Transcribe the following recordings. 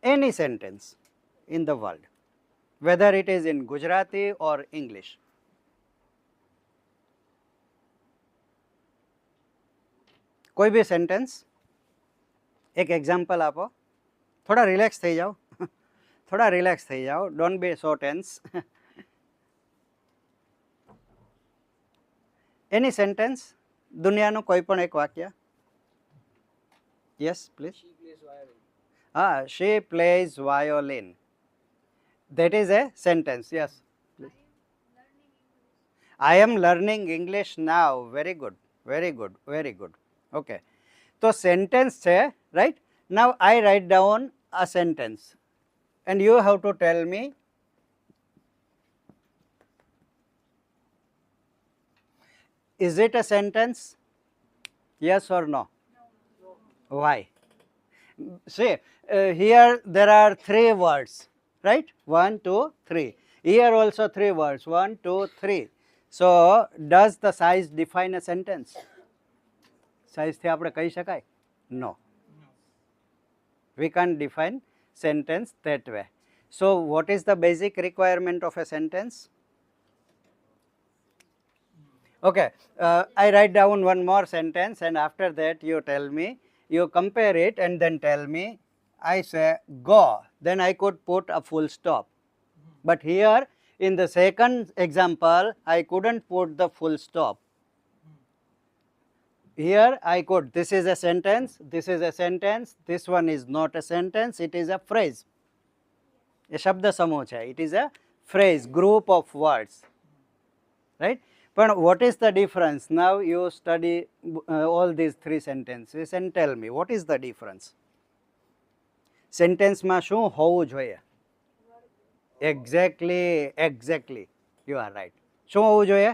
any sentence in the world, whether it is in Gujarati or English. કોઈ બી sentence એક example આપો. થોડા relax થઈ જાઓ, થોડા રિલેક્સ થઈ જાઓ, don't be so tense. Any sentence, દુનિયાનું કોઈ પણ એક વાક્ય. Yes please. હા, she plays violin. That is a sentence. Yes, please. I am learning English now. Very good, very good, very good. Okay. So sentence છે, right? Now I write down a sentence and you have to tell me, is it a sentence? Yes or no? No. Why? See, here there are 3 words, right? 1, 2, 3. Here also 3 words, 1, 2, 3. So does the size define a sentence? Size થી આપણે કહી શકાય? No. We can't define sentence that way. So what is the basic requirement of a sentence? Okay, I write down one more sentence and after that you tell me, you compare it and then tell me. I say go, then I could put a full stop. But here in the second example, I couldn't put the full stop. Here I could. This is a sentence, this is a sentence, this one is not a sentence, it is a phrase. A shabda samuh hai, it is a phrase, group of words, right? But what is the difference? Now you study all these 3 sentences and tell me what is the difference. Sentence માં શું હોવું જોઈએ? Exactly, exactly, you are right. શું હોવું જોઈએ?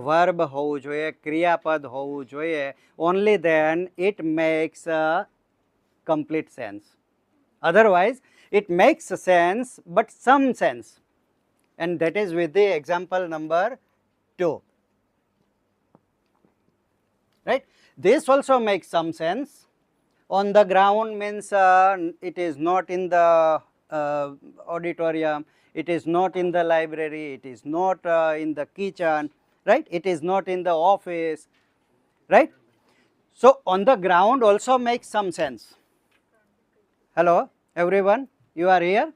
Verb હોવું જોઈએ, ક્રિયાપદ હોવું જોઈએ. Only then it makes a complete sense. Otherwise it makes sense but some sense, and that is with the example number 2. Right? This also makes some sense. On the ground means it is not in the auditorium, it is not in the library, it is not in the kitchen, right? It is not in the office, right? So on the ground also makes some sense. Hello everyone, you are here?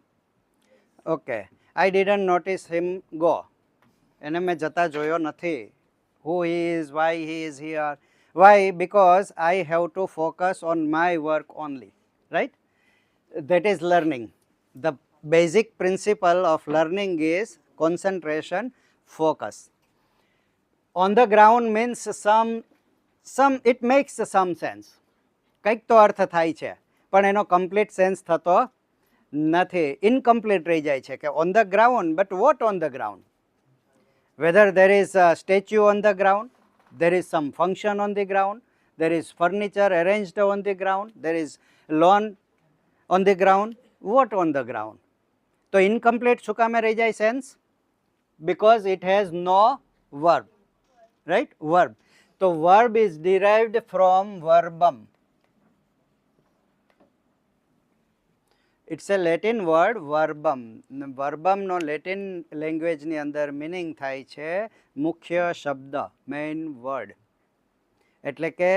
Okay, I didn't notice him go. એને મેં જતા જોયો નથી. Who he is, why he is here? Why? Because I have to focus on my work only, right? That is learning. The basic principle of learning is concentration, focus. On the ground means some it makes some sense. કંઈક તો અર્થ થાય છે પણ એનો complete sense થતો નથી, incomplete રહી જાય છે કે on the ground, but what on the ground? Whether there is a statue on the ground, there is some function on the ground, there is furniture arranged on the ground, there is lawn on the ground, what on the ground? So incomplete શું કામે રહી જાય sense? Because it has no verb, right? Verb. So verb is derived from verbum. It's a Latin word, verbum. Verbum no Latin language ની અંદર meaning થાય છે મુખ્ય શબ્દ, main word. એટલે કે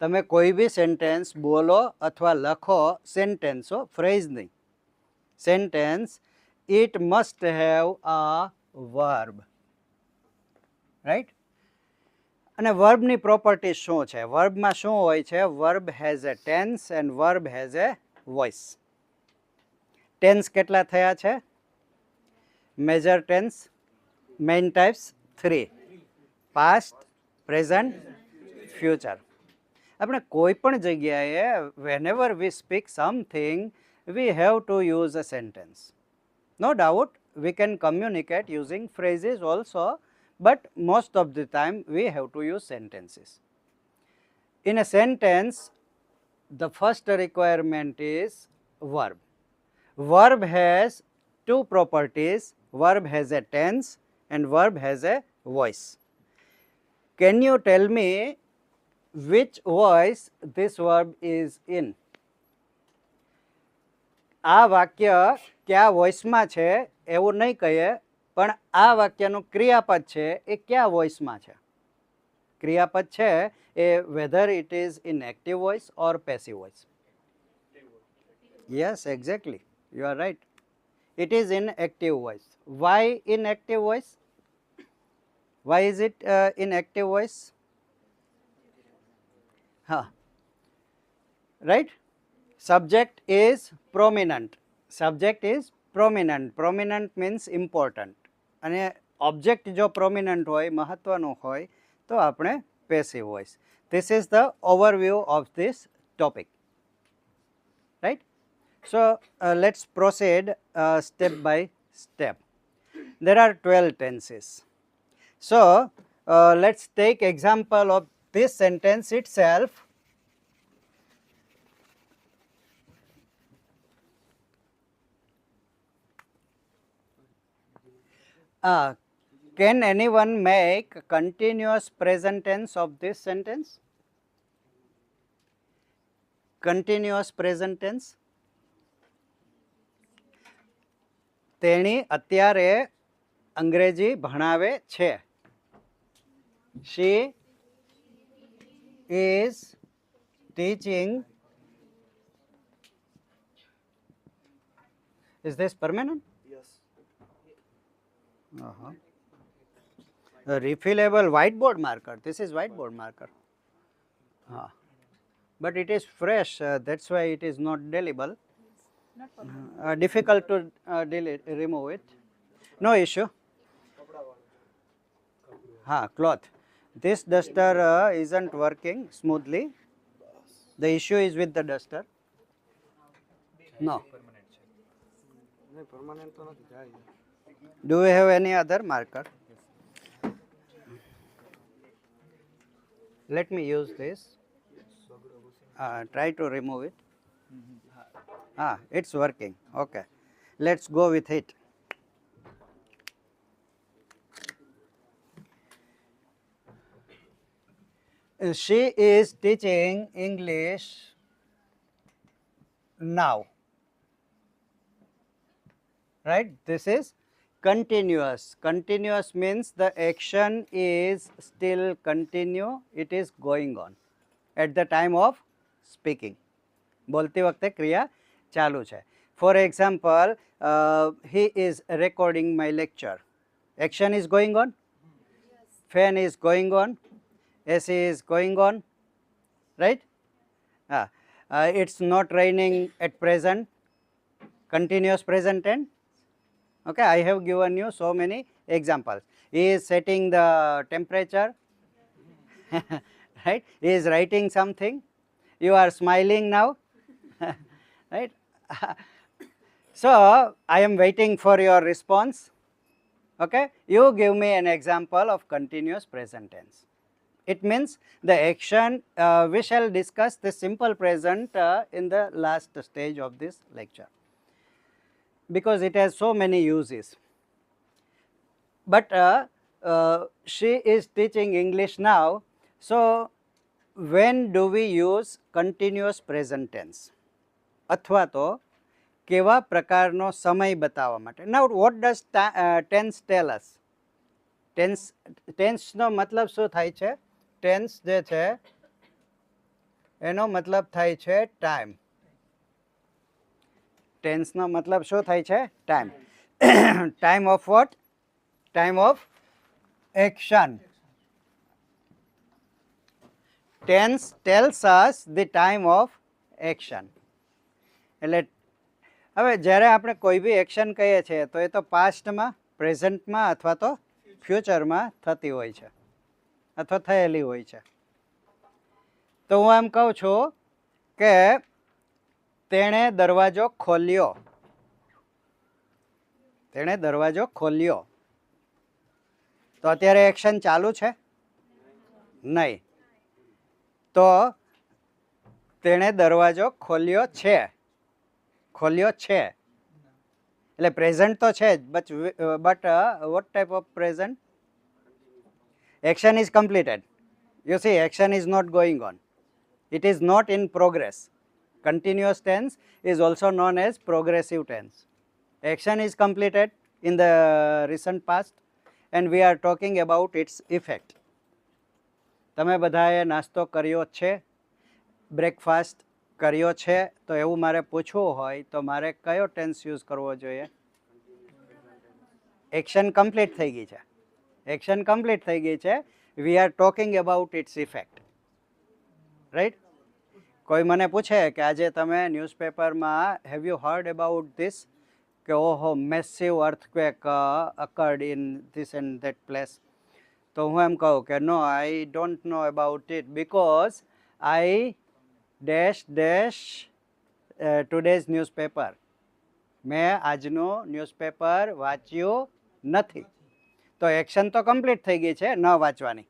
તમે કોઈ બી સેન્ટેન્સ બોલો અથવા લખો, સેન્ટેન્સ હો, ફ્રેઝ નહીં, sentence, it must have a verb, right? અને વર્બની પ્રોપર્ટી શું છે? વર્બમાં શું હોય છે? Verb has a tense and verb has a voice. Tense કેટલા થયા છે? Major tense, main types 3, past, present, future. આપણે કોઈ પણ જગ્યાએ whenever we speak something, we have to use a sentence. No doubt we can communicate using phrases also, but most of the time we have to use sentences. In a sentence, the first requirement is verb. Verb has 2 properties. Verb has a tense and verb has a voice. Can you tell me which voice this verb is in? આ વાક્ય કયા વોઇસમાં છે એવું નહીં કહીએ, પણ આ વાક્યનું ક્રિયાપદ છે એ કયા વોઇસમાં છે. ક્રિયાપદ છે એ whether it is in active voice or passive voice. Yes, exactly, you are right. It is in active voice. Why in active voice? Why is it in active voice? Right? Subject is prominent. Subject is prominent. Prominent means important. અને object જો prominent હોય, મહત્વનું હોય, તો આપણે passive voice. This is the overview of this topic. Right? So let's proceed step by step. There are 12 tenses. So let's take example of this sentence itself. Can anyone make continuous present tense of this sentence? Continuous present tense. તેણી અત્યારે અંગ્રેજી ભણાવે છે. She is teaching. Is this permanent? Yes. A refillable whiteboard marker. This is whiteboard marker. But it is fresh, that's why it is not delible. Difficult to remove it. No issue. Cloth. This duster isn't working smoothly. The issue is with the duster. No. Do we have any other marker? Let me use this. Try to remove it. It's working. Okay. Let's go with it. She is teaching English now. Right? This is continuous. Continuous means the action is still continue. It is going on at the time of speaking. બોલતી વખતે ક્રિયા ચાલુ છે. For example, he is recording my lecture. Action is going on. Fan is going on. AC is going on. Right? It's not raining at present. Continuous present tense. Okay, I have given you so many examples. He is setting the temperature. Right? He is writing something. You are smiling now. Right? So I am waiting for your response. Okay, you give me an example of continuous present tense. It means the action. We shall discuss the simple present in the last stage of this lecture, because it has so many uses. But she is teaching English now. So when do we use continuous present tense? અથવા તો કેવા પ્રકારનો સમય બતાવવા માટે. Now what does tense tell us? ટેન્સનો મતલબ શું થાય છે? ટેન્સ જે છે એનો મતલબ થાય છે ટાઈમ. ટેન્સનો મતલબ શું થાય છે? Time. Time of what? Time of action. Tense tells us the time of action. એટલે હવે જ્યારે આપણે કોઈ બી એક્શન કહીએ છીએ તો એ તો પાસ્ટમાં, પ્રેઝન્ટમાં અથવા તો ફ્યુચરમાં થતી હોય છે અથવા થયેલી હોય છે. તો હું એમ કહું છું કે તેણે દરવાજો ખોલ્યો. તેણે દરવાજો ખોલ્યો. તો અત્યારે એક્શન ચાલુ છે? નહીં. તો તેણે દરવાજો ખોલ્યો છે. ખોલ્યો છે એટલે પ્રેઝન્ટ તો છે જ, but what type of present? Action is completed. You see, action is not going on. It is not in progress. Continuous tense is also known as progressive tense. Action is completed in the recent past and we are talking about its effect. તમે બધાએ નાસ્તો કર્યો છે, breakfast કર્યો છે, તો એવું મારે પૂછવું હોય તો મારે કયો ટેન્સ યુઝ કરવો જોઈએ? એક્શન કમ્પ્લીટ થઈ ગઈ છે, એક્શન કમ્પ્લીટ થઈ ગઈ છે, we are talking about its effect, right? કોઈ મને પૂછે કે આજે તમે ન્યૂઝપેપરમાં have you heard about this, કે ઓહો massive earthquake occurred in this and that place, તો હું એમ કહું કે no, I don't know about it because I dash dash today's newspaper, મેં આજનું ન્યૂઝપેપર વાંચ્યું નથી. તો એક્શન તો કમ્પ્લીટ થઈ ગઈ છે ન વાંચવાની,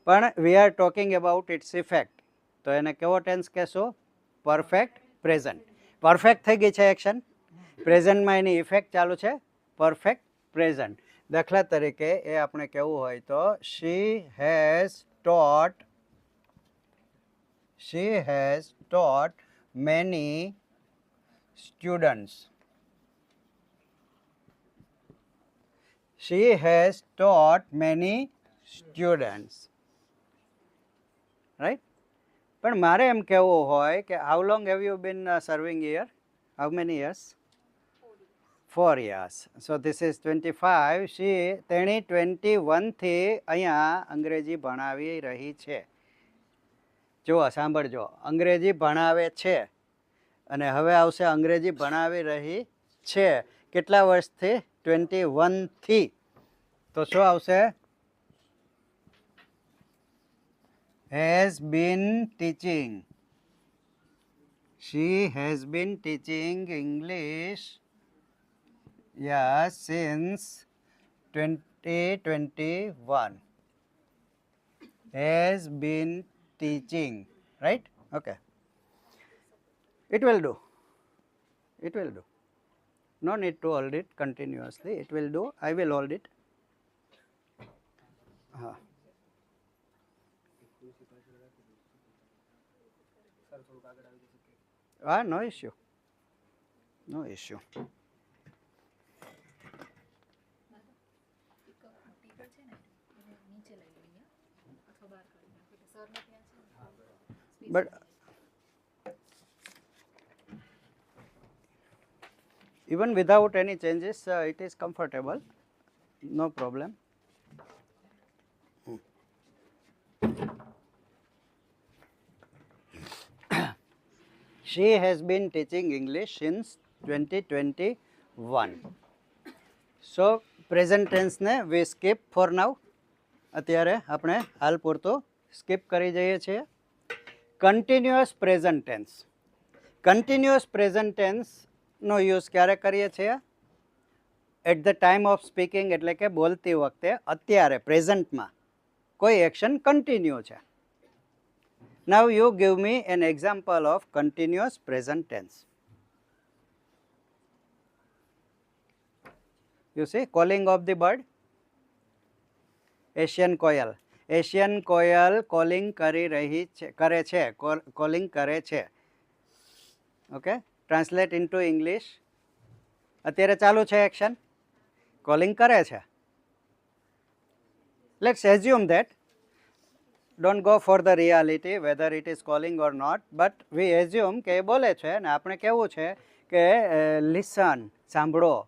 પણ we are talking about its effect, તો એને કેવો ટેન્સ કહેશું? Perfect present. પરફેક્ટ થઈ ગઈ છે એક્શન, પ્રેઝન્ટમાં એની ઇફેક્ટ ચાલુ છે, પરફેક્ટ પ્રેઝન્ટ. દાખલા તરીકે એ આપણે કહેવું હોય તો she has taught many students. She has taught many students. Right? પણ મારે એમ કહેવું હોય કે how long have you been serving here? How many years? 4 years. So this is 25. તેણી 21 થી અહીંયા અંગ્રેજી ભણાવી રહી છે. જુઓ, સાંભળજો, અંગ્રેજી ભણાવે છે અને હવે આવશે અંગ્રેજી ભણાવી રહી છે. કેટલા વર્ષથી? 21 થી. તો શું આવશે? has been teaching. She has been teaching English, yes, since 2021. Has been teaching, right? Okay. It will do. It will do. No need to hold it continuously. It will do. I will hold it. No issue. No issue. But even without any changes, it is comfortable. No problem. She has been teaching English since 2021. So present tense ne we skip for now. અત્યારે આપણે હાલ પૂરતું skip કરી જઈએ છીએ. Continuous present tense. Continuous present ટેન્સનો use ક્યારે કરીએ છીએ? At the time of speaking, એટલે કે બોલતી વખતે અત્યારે પ્રેઝન્ટમાં કોઈ એક્શન કન્ટિન્યુ છે. Now you give me an example of continuous present tense. You see, calling of the bird. Asian કોયલ. એશિયન કોયલ કોલિંગ કરી રહી છે, કરે છે, કોલિંગ કરે છે. Okay, translate into English. અત્યારે ચાલુ છે એક્શન, કોલિંગ કરે છે. Let's assume that. Don't go for the reality whether it is calling or not, but we assume કે એ બોલે છે ને આપણે કેવું છે કે લિસન, સાંભળો.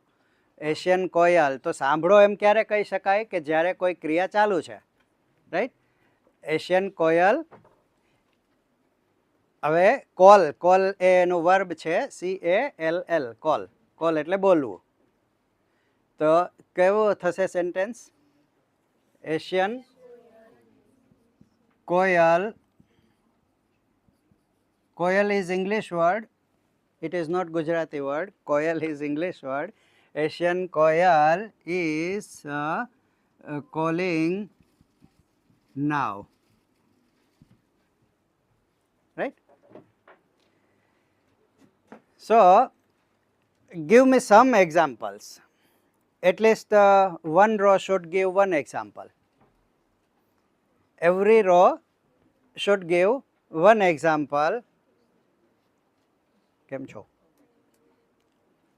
એશિયન કોયલ, તો સાંભળો એમ ક્યારે કહી શકાય? કે જ્યારે કોઈ ક્રિયા ચાલુ છે, રાઈટ? એશિયન કોયલ. હવે કોલ, કોલ એ એનું વર્બ છે, CALL, કોલ. કોલ એટલે બોલવું. તો કેવું થશે sentence? Asian Koyal. Koyal is English word. It is not Gujarati word. Koyal is English word. Asian koyal is calling now. Right? So, give me some examples. At least one row should give one example. Every row should give one example કેમ છો?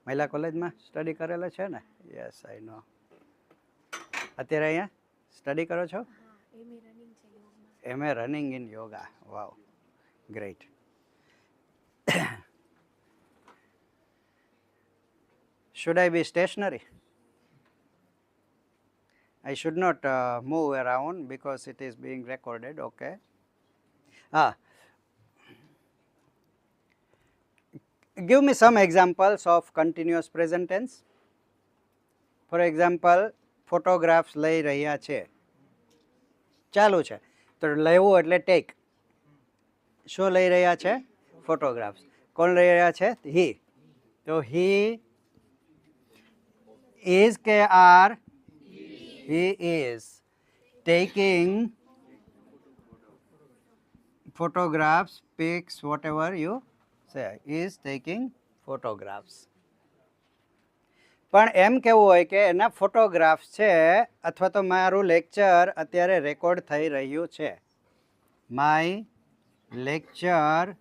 મહિલા કોલેજમાં study કરેલો છે ને? Yes I know. અત્યારે અહીંયા study કરો છો? MA running in yoga. Wow, great. Should I be stationary? I should not move around because it is being recorded. Okay. Give me some examples of continuous present tense. For example, photographs લઈ રહ્યા છે, ચાલુ છે, તો લેવું એટલે tech. શું લઈ રહ્યા છે? ફોટોગ્રાફ્સ. કોણ લઈ રહ્યા છે? હી. તો હી is કે are? He is taking photographs, pics, whatever you say, is taking photographs. પણ એમ કહેવું હોય કે એના ફોટોગ્રાફ્સ છે અથવા તો મારું લેક્ચર અત્યારે રેકોર્ડ થઈ રહ્યું છે. My lecture,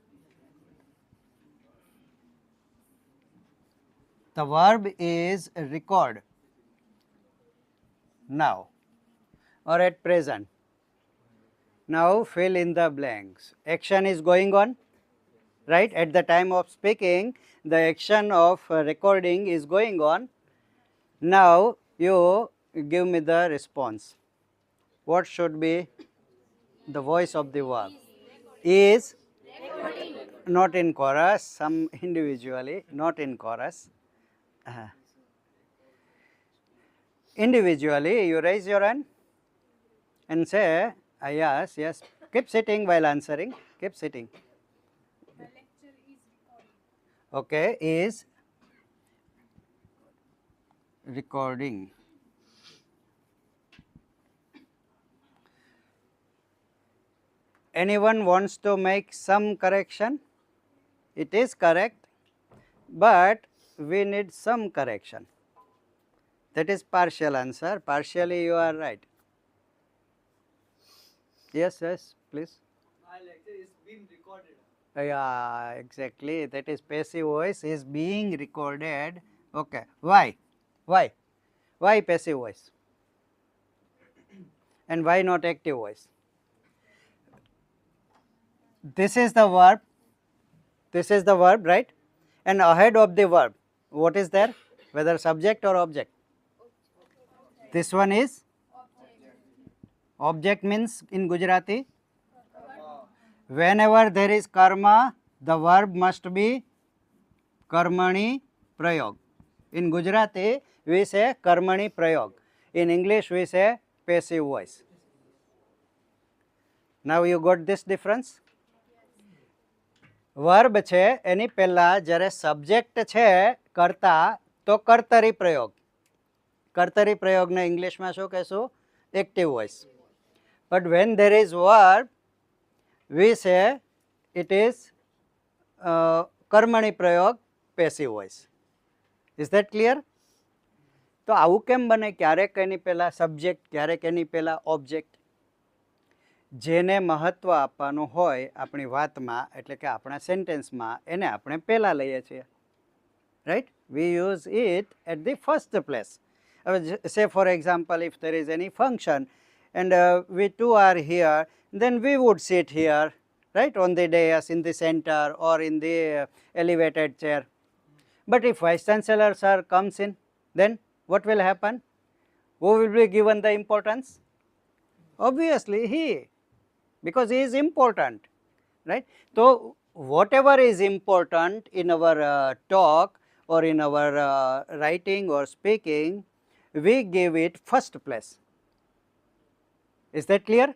the verb is record now or at present. Now fill in the blanks. Action is going on, right? At the time of speaking, the action of recording is going on. Now you give me the response. What should be the voice of the verb? Is recording. Not in chorus, some individually, not in chorus. Individually, you raise your hand and say, yes, yes. Keep sitting while answering. Keep sitting. The lecture is recording. Okay, is recording. Anyone wants to make some correction? It is correct, but we need some correction. That is partial answer. Partially you are right. Yes, yes, please. My lecture is being recorded. Yeah, exactly. That is passive voice is being recorded. Okay. Why? Why? Why passive voice? And why not active voice? This is the verb. This is the verb, right? And ahead of the verb, what is there? Whether subject or object? This one is? Object means in Gujarati? Whenever there is karma, the verb must be karmani prayog. In Gujarati, we say karmani prayog. In English, we say passive voice. Now you got this difference? Verb છે એની પહેલા જ્યારે subject છે કર્તા તો કર્તરી પ્રયોગ. કર્તરી પ્રયોગને ઇંગ્લિશમાં શું કહેશું? Active voice. But when there is verb we say it is કર્મણી પ્રયોગ, passive voice. Is that clear? તો આવું કેમ બને? ક્યારેક એની પહેલાં સબ્જેક્ટ, ક્યારેક એની પહેલાં ઓબ્જેક્ટ. જેને મહત્ત્વ આપવાનું હોય આપણી વાતમાં, એટલે કે આપણા સેન્ટેન્સમાં, એને આપણે પહેલાં લઈએ છીએ, right? We use it at the first place. હવે say for example, if there is any function and we two are here, then we would sit here, right, on the dais, in the center or in the elevated chair. But if Vice Chancellor sir comes in, then what will happen? Who will be given the importance? Obviously he, because he is important, right? So whatever is important in our talk or in our writing or speaking, we give it first place. Is that clear?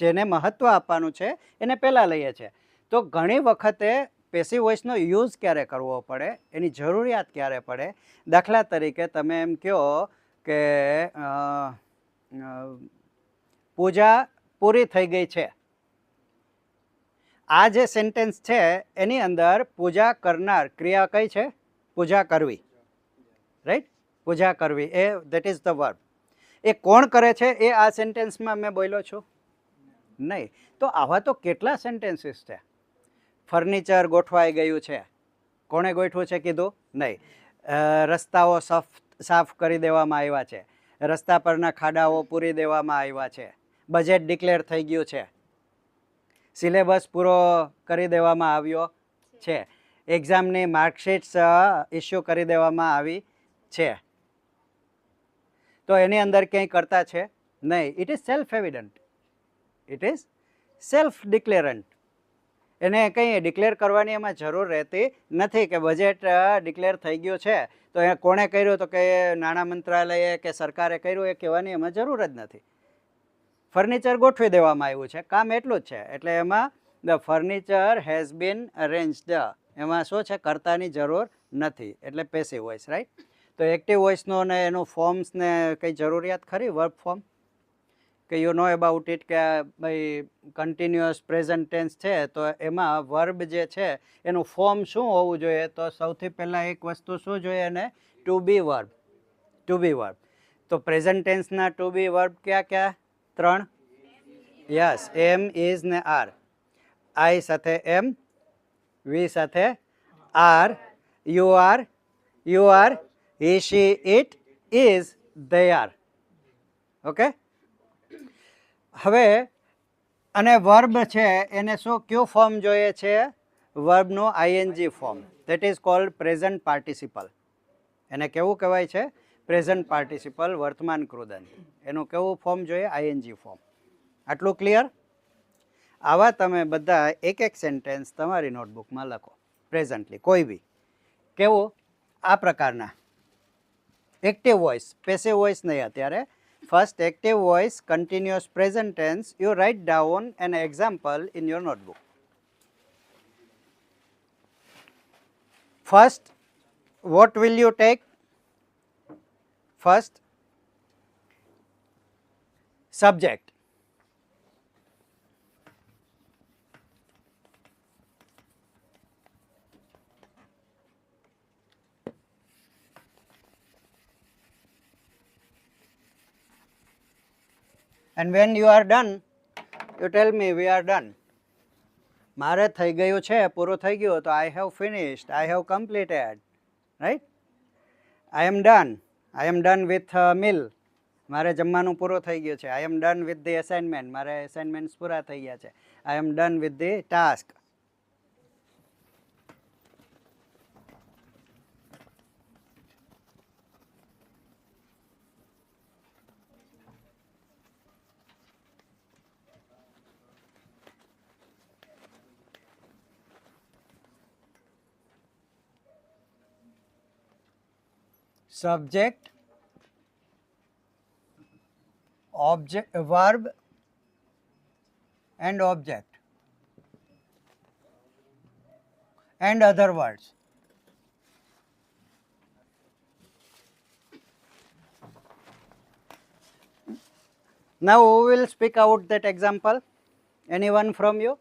જેને મહત્ત્વ આપવાનું છે એને પહેલાં લઈએ છીએ. તો ઘણી વખતે પેસિવ વોઇસનો યુઝ ક્યારે કરવો પડે, એની જરૂરિયાત ક્યારે પડે? દાખલા તરીકે તમે એમ કહો કે પૂજા પૂરી થઈ ગઈ છે. આ જે સેન્ટેન્સ છે એની અંદર પૂજા કરનાર ક્રિયા કઈ છે? પૂજા કરવી, રાઈટ? પૂજા કરવી, એ ધેટ ઇઝ ધ વર્બ. એ કોણ કરે છે એ આ સેન્ટેન્સમાં મેં બોલ્યો છું? નહીં. તો આવા તો કેટલા સેન્ટેન્સીસ છે. ફર્નિચર ગોઠવાઈ ગયું છે, કોણે ગોઠવું છે કીધું નહીં. રસ્તાઓ સાફ કરી દેવામાં આવ્યા છે, રસ્તા પરના ખાડાઓ પૂરી દેવામાં આવ્યા છે, બજેટ ડિક્લેર થઈ ગયું છે, સિલેબસ પૂરો કરી દેવામાં આવ્યો છે, એક્ઝામની માર્કશીટ્સ ઇસ્યુ કરી દેવામાં આવી છે. તો એની અંદર ક્યાંય કરતા છે નહીં. It is self evident, it is self declarant. એને કંઈ ડિક્લેર કરવાની એમાં જરૂર રહેતી નથી કે બજેટ ડિક્લેર થઈ ગયું છે તો એ કોણે કર્યું, તો કે નાણાં મંત્રાલયે કે સરકારે કર્યું, એ કહેવાની એમાં જરૂર જ નથી. ફર્નિચર ગોઠવી દેવામાં આવ્યું છે, કામ એટલું જ છે. એટલે એમાં the furniture has been arranged, એમાં શું છે, કર્તાની જરૂર નથી. એટલે પેસિવ વોઇસ, રાઈટ. તો એક્ટિવ વોઇસનો ને એનું ફોર્મ્સ ને કંઈ જરૂરિયાત ખરી વર્બ ફોર્મ કે યુ નો અબાઉટ ઇટ, કે ભાઈ કન્ટિન્યુઅસ પ્રેઝન્ટ ટેન્સ છે તો એમાં વર્બ જે છે એનું ફોર્મ શું હોવું જોઈએ? તો સૌથી પહેલાં એક વસ્તુ શું જોઈએ એને? To be verb. To be verb. તો પ્રેઝન્ટ ટેન્સના ટુ બી વર્બ કયા કયા? 3. યસ, એમ, ઇઝ ને આર. આઈ સાથે એમ, વી સાથે are, you are, he, she, it, is, they are. Okay. હવે અને વર્બ છે એને શું કયું ફોર્મ જોઈએ છે? વર્બનું I N G form. That is called present participle. એને કેવું કહેવાય છે? પ્રેઝન્ટ પાર્ટિસિપલ, વર્તમાન કૃદંત. એનું કેવું ફોર્મ જોઈએ? ING form. આટલું ક્લિયર? આવા તમે બધા એક એક સેન્ટેન્સ તમારી નોટબુકમાં લખો પ્રેઝન્ટલી, કોઈ બી. કેવું? આ પ્રકારના એક્ટિવ વોઇસ, પેસિવ વોઇસ નહીં અત્યારે. First active voice, continuous present tense. You write down an example in your notebook. First, what will you take? First, subject. And when you are done, you tell me we are done. મારે થઈ ગયું છે, પૂરું થઈ ગયું, તો I have finished, I have completed, right? I am done. I am done with meal. મારે જમવાનું પૂરું થઈ ગયું છે. I am done with the assignment. મારે assignments પૂરા થઈ ગયા છે. I am done with the task. Subject, object, verb and object and other words. Now we will speak out that example. Anyone from you?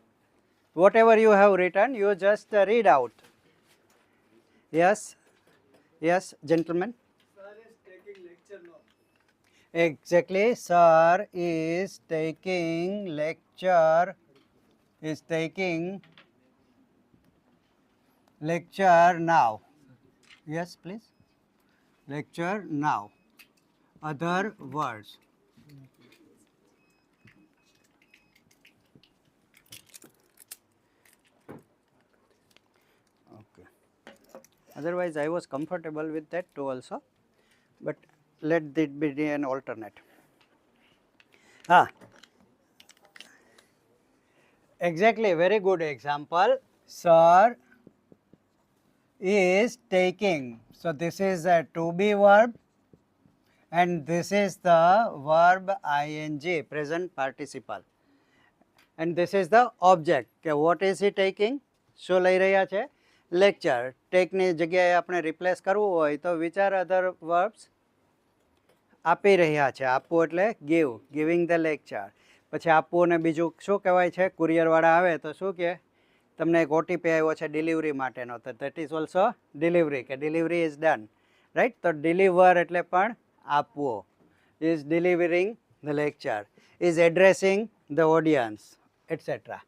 Whatever you have written, you just read out. Yes, yes, gentlemen. Sir is taking lecture now. Exactly, sir is taking lecture now. Yes, please. Lecture now. Other words. Okay. Otherwise, I was comfortable with that too also, but let it be an alternate. Exactly, very good example. Sir is taking. So this is a to be verb and this is the verb ing, present participle. And this is the object. Okay, what is he taking? શું લઈ રહ્યા છે? Lecture. ટેકની જગ્યાએ આપણે replace કરવું હોય તો which are other verbs? આપી રહ્યા છે. આપવું એટલે give, giving the lecture. પછી આપવું અને બીજું શું કહેવાય છે? કુરિયરવાળા આવે તો શું કહે? તમને એક ઓટીપી આવ્યો છે ડિલિવરી માટેનો, તો that is also delivery, કે delivery is done, right? તો deliver એટલે પણ આપવો. is delivering the lecture, is addressing the audience, etc.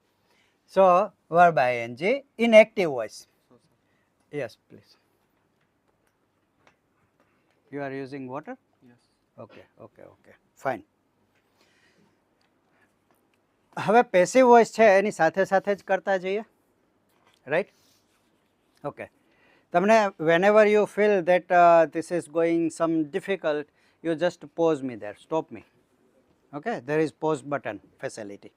So verb ing in active voice. Yes, please. You are using water? Yes. Okay, okay, okay. Fine. હવે passive voice છે એની સાથે સાથે જ કરતા જઈએ, રાઈટ? ઓકે. તમને whenever you feel that this is going some difficult, you just pause me there, stop me. Okay, there is pause button facility.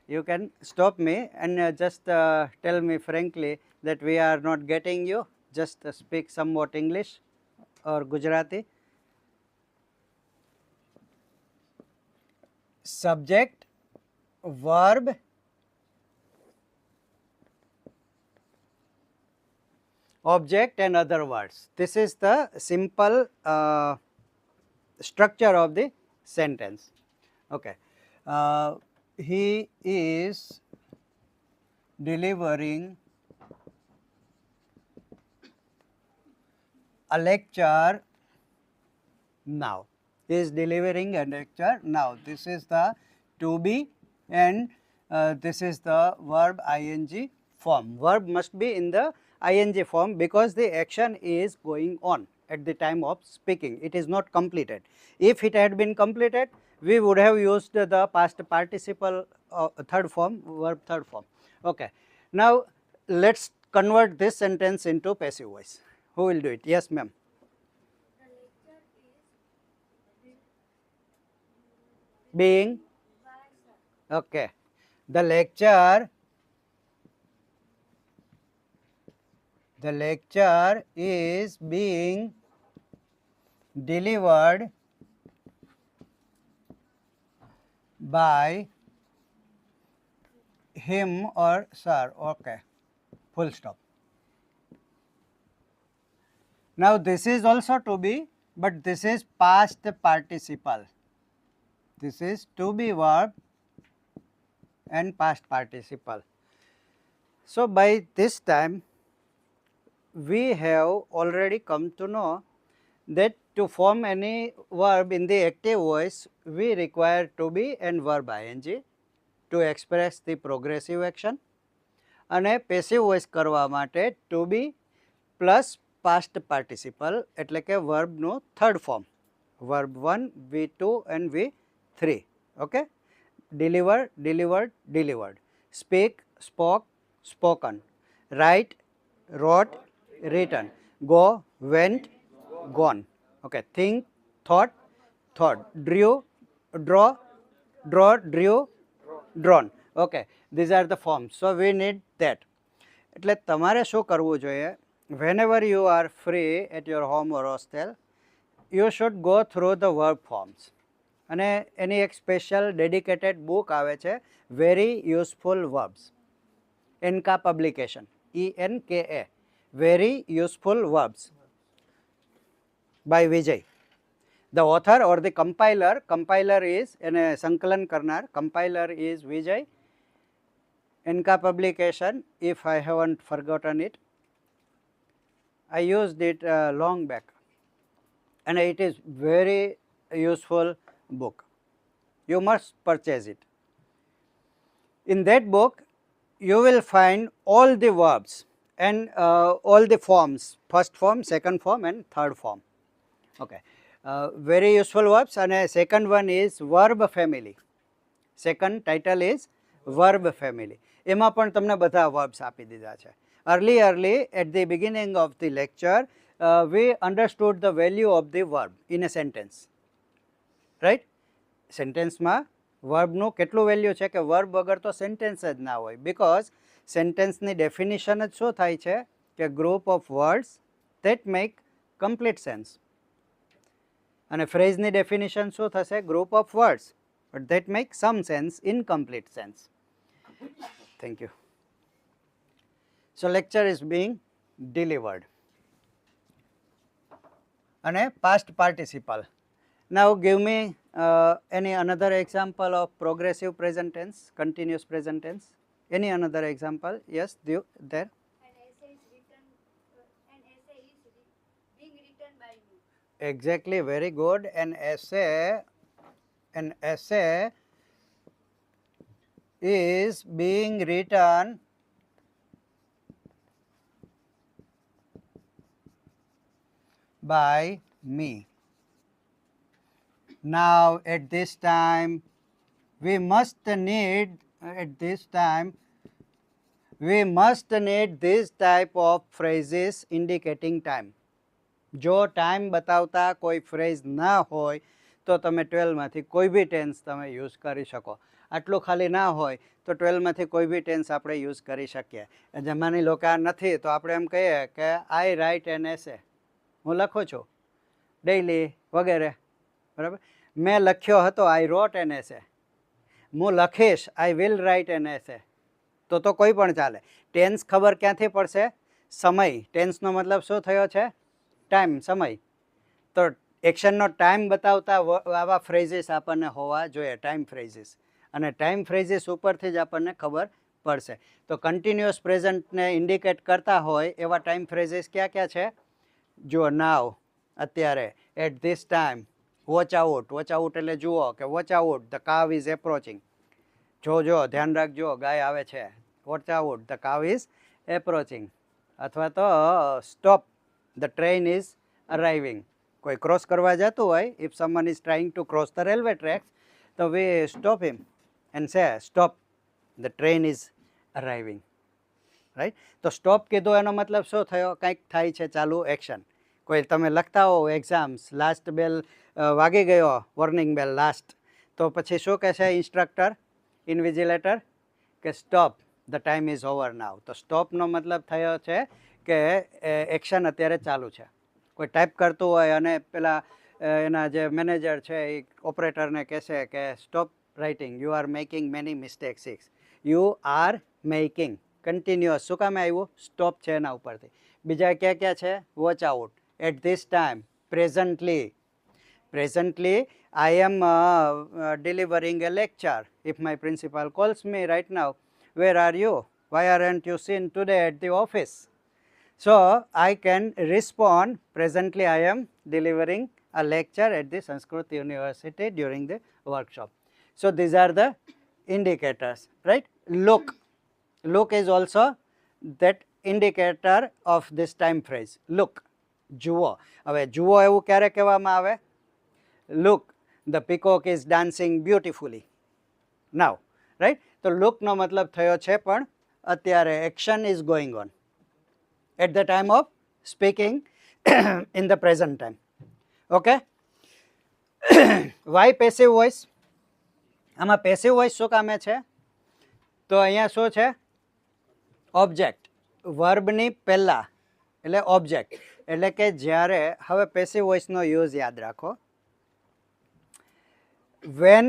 You can stop me and just tell me frankly that we are not getting you. Just speak somewhat English or Gujarati. Subject, verb, object and other words. This is the simple structure of the sentence. Okay. He is delivering a lecture now. He is delivering a lecture now. This is the to be and this is the verb ing form. Verb must be in the ing form because the action is going on at the time of speaking. It is not completed. If it had been completed, we would have used the past participle third form, verb third form. Okay. Now, let us convert this sentence into passive voice. Who will do it? Yes, ma'am. Being okay, the lecture is being delivered by him or sir. Okay, full stop. Now this is also to be, but this is past participle. This is to be verb and past participle. So by this time we have already come to know that to form any verb in the active voice we require to be and verb ing to express the progressive action, અને passive voice કરવા માટે to be plus past participle એટલે કે વર્બનું third form, verb 1, V2 and V3. Okay, deliver, delivered, delivered, speak, spoke, spoken, write, wrote, written, go, went, gone. Okay, think, thought, thought, drew, draw, draw, drew, drawn. Okay, these are the forms. So we need that. એટલે તમારે શું કરવું જોઈએ? Whenever you are free at your home or hostel, you should go through the verb forms. અને એની એક special dedicated book આવે છે, very useful verbs, Enka publication, ENKA, very useful verbs by Vijay. The author or the compiler is, એને સંકલન કરનાર, compiler is Vijay. Enka publication, if I haven't forgotten it, I used it long back and it is very useful book. You must purchase it. In that book you will find all the verbs and all the forms, first form, second form and third form. Okay, very useful verbs. And second one is verb family. Second title is verb family. એમાં પણ તમને બધા verbs આપી દીધા છે. Early at the beginning of the lecture we understood the value of the verb in a sentence, right? Sentence માં verb નું કેટલું value છે કે verb વગર તો sentence જ ના હોય, because sentence ની definition જ શું થાય છે કે group of words that make complete sense. અને phrase ની definition શું થશે? Group of words but that make some sense in complete sense. Thank you. So lecture is being delivered. And a past participle. Now give me any another example of progressive present tense, continuous present tense. Any another example? Yes, there. An essay is written. An essay is being written by me. Exactly, very good. An essay is being written by me. Now at this time we must need this type of phrases indicating time. જો time બતાવતા કોઈ phrase ના હોય તો તમે 12માંથી કોઈ બી tense તમે use કરી શકો. આટલું ખાલી ના હોય તો 12માંથી કોઈ બી ટેન્સ આપણે યુઝ કરી શકીએ. જે માની લો કે આ નથી તો આપણે એમ કહીએ કે આઈ રાઇટ એન એસે, હું લખું છું ડેઈલી વગેરે, બરાબર. મેં લખ્યો હતો આઈ રોટ એન એસે, હું લખીશ આઈ વિલ રાઇટ એન એસે, તો કોઈ પણ ચાલે. ટેન્સ ખબર ક્યાંથી પડશે? સમય. ટેન્સનો મતલબ શું થયો છે? ટાઈમ, સમય. તો એક્શનનો ટાઈમ બતાવતા આવા ફ્રેઝિસ આપણને હોવા જોઈએ, ટાઈમ ફ્રેઝિસ. અને ટાઈમ ફ્રેઝિસ ઉપરથી જ આપણને ખબર પડશે. તો કન્ટિન્યુઅસ પ્રેઝન્ટને ઇન્ડિકેટ કરતા હોય એવા ટાઈમ ફ્રેઝિસ ક્યાં ક્યાં છે? જુઓ, નાવ અત્યારે, at this time, watch out. Watch out એટલે જુઓ કે watch out the cow is approaching. જોજો, ધ્યાન રાખજો, ગાય આવે છે. Watch out the cow is approaching. અથવા તો stop the train is arriving. કોઈ ક્રોસ કરવા જતું હોય, if someone is trying to cross the railway tracks, તો we stop him and say stop the train is arriving. Right. તો stop કીધું એનો મતલબ શું થયો? કંઈક થાય છે ચાલુ, એક્શન. કોઈ તમે લખતા હો એક્ઝામ્સ, લાસ્ટ બેલ વાગી ગયો, વોર્નિંગ બેલ લાસ્ટ, તો પછી શું કહેશે ઇન્સ્ટ્રક્ટર, ઇન્વિજિલેટર? કે stop the time is over now. તો સ્ટોપનો મતલબ થયો છે કે એક્શન અત્યારે ચાલુ છે. કોઈ ટાઈપ કરતું હોય અને પેલા એના જે મેનેજર છે એ ઓપરેટરને કહેશે કે stop writing, you are making many mistakes. You are making continuous. શું કામે આવ્યું? સ્ટોપ છે એના ઉપરથી. બીજા ક્યાં ક્યાં છે? Watch out, at this time, presently. Presently, I am delivering a lecture. If my principal calls me right now, where are you? Why aren't you seen today at the office? So, I can respond, presently I am delivering a lecture at the Sanskrit University during the workshop. So, these are the indicators, right? Look. Look is also that indicator of this time phrase. Look. જુઓ. હવે જુઓ એવું ક્યારે કહેવામાં આવે? Look, the peacock is dancing beautifully. Now, right? તો look નો મતલબ થયો છે પણ અત્યારે, action is going on at the time of speaking in the present time. Okay? Why passive voice? આમાં passive voice શું કામે છે? તો અહીંયા શું છે? ઓબ્જેક્ટ. વર્બની પહેલા એટલે ઓબ્જેક્ટ. એટલે કે જ્યારે, હવે પેસિવ વોઇસનો યુઝ યાદ રાખો. When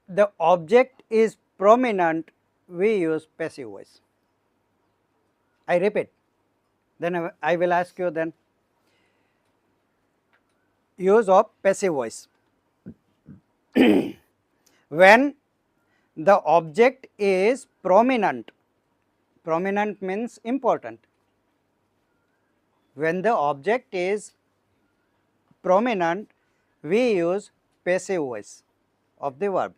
the object is prominent, we use passive voice. I repeat. Then I will ask you then. Use of passive voice. When the object is prominent. Prominent means important. When the object is prominent, we use passive voice of the verb.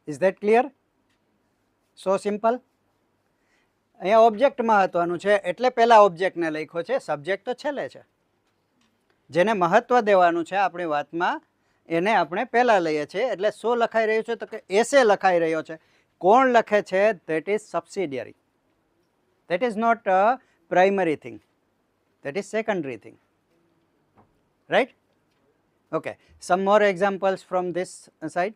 Is that clear? So simple. અહીંયા object મહત્વનું છે એટલે પહેલા ઓબ્જેક્ટને લખ્યો છે, subject તો છેલ્લે છે. જેને મહત્વ દેવાનું છે આપણી વાતમાં એને આપણે પહેલા લઈએ છીએ. એટલે શું લખાઈ રહ્યું છે? તો કે એસે લખાઈ રહ્યો છે. કોણ લખે છે? that is subsidiary. That is not a primary thing. That is secondary thing. Right? Okay. Some more examples from this side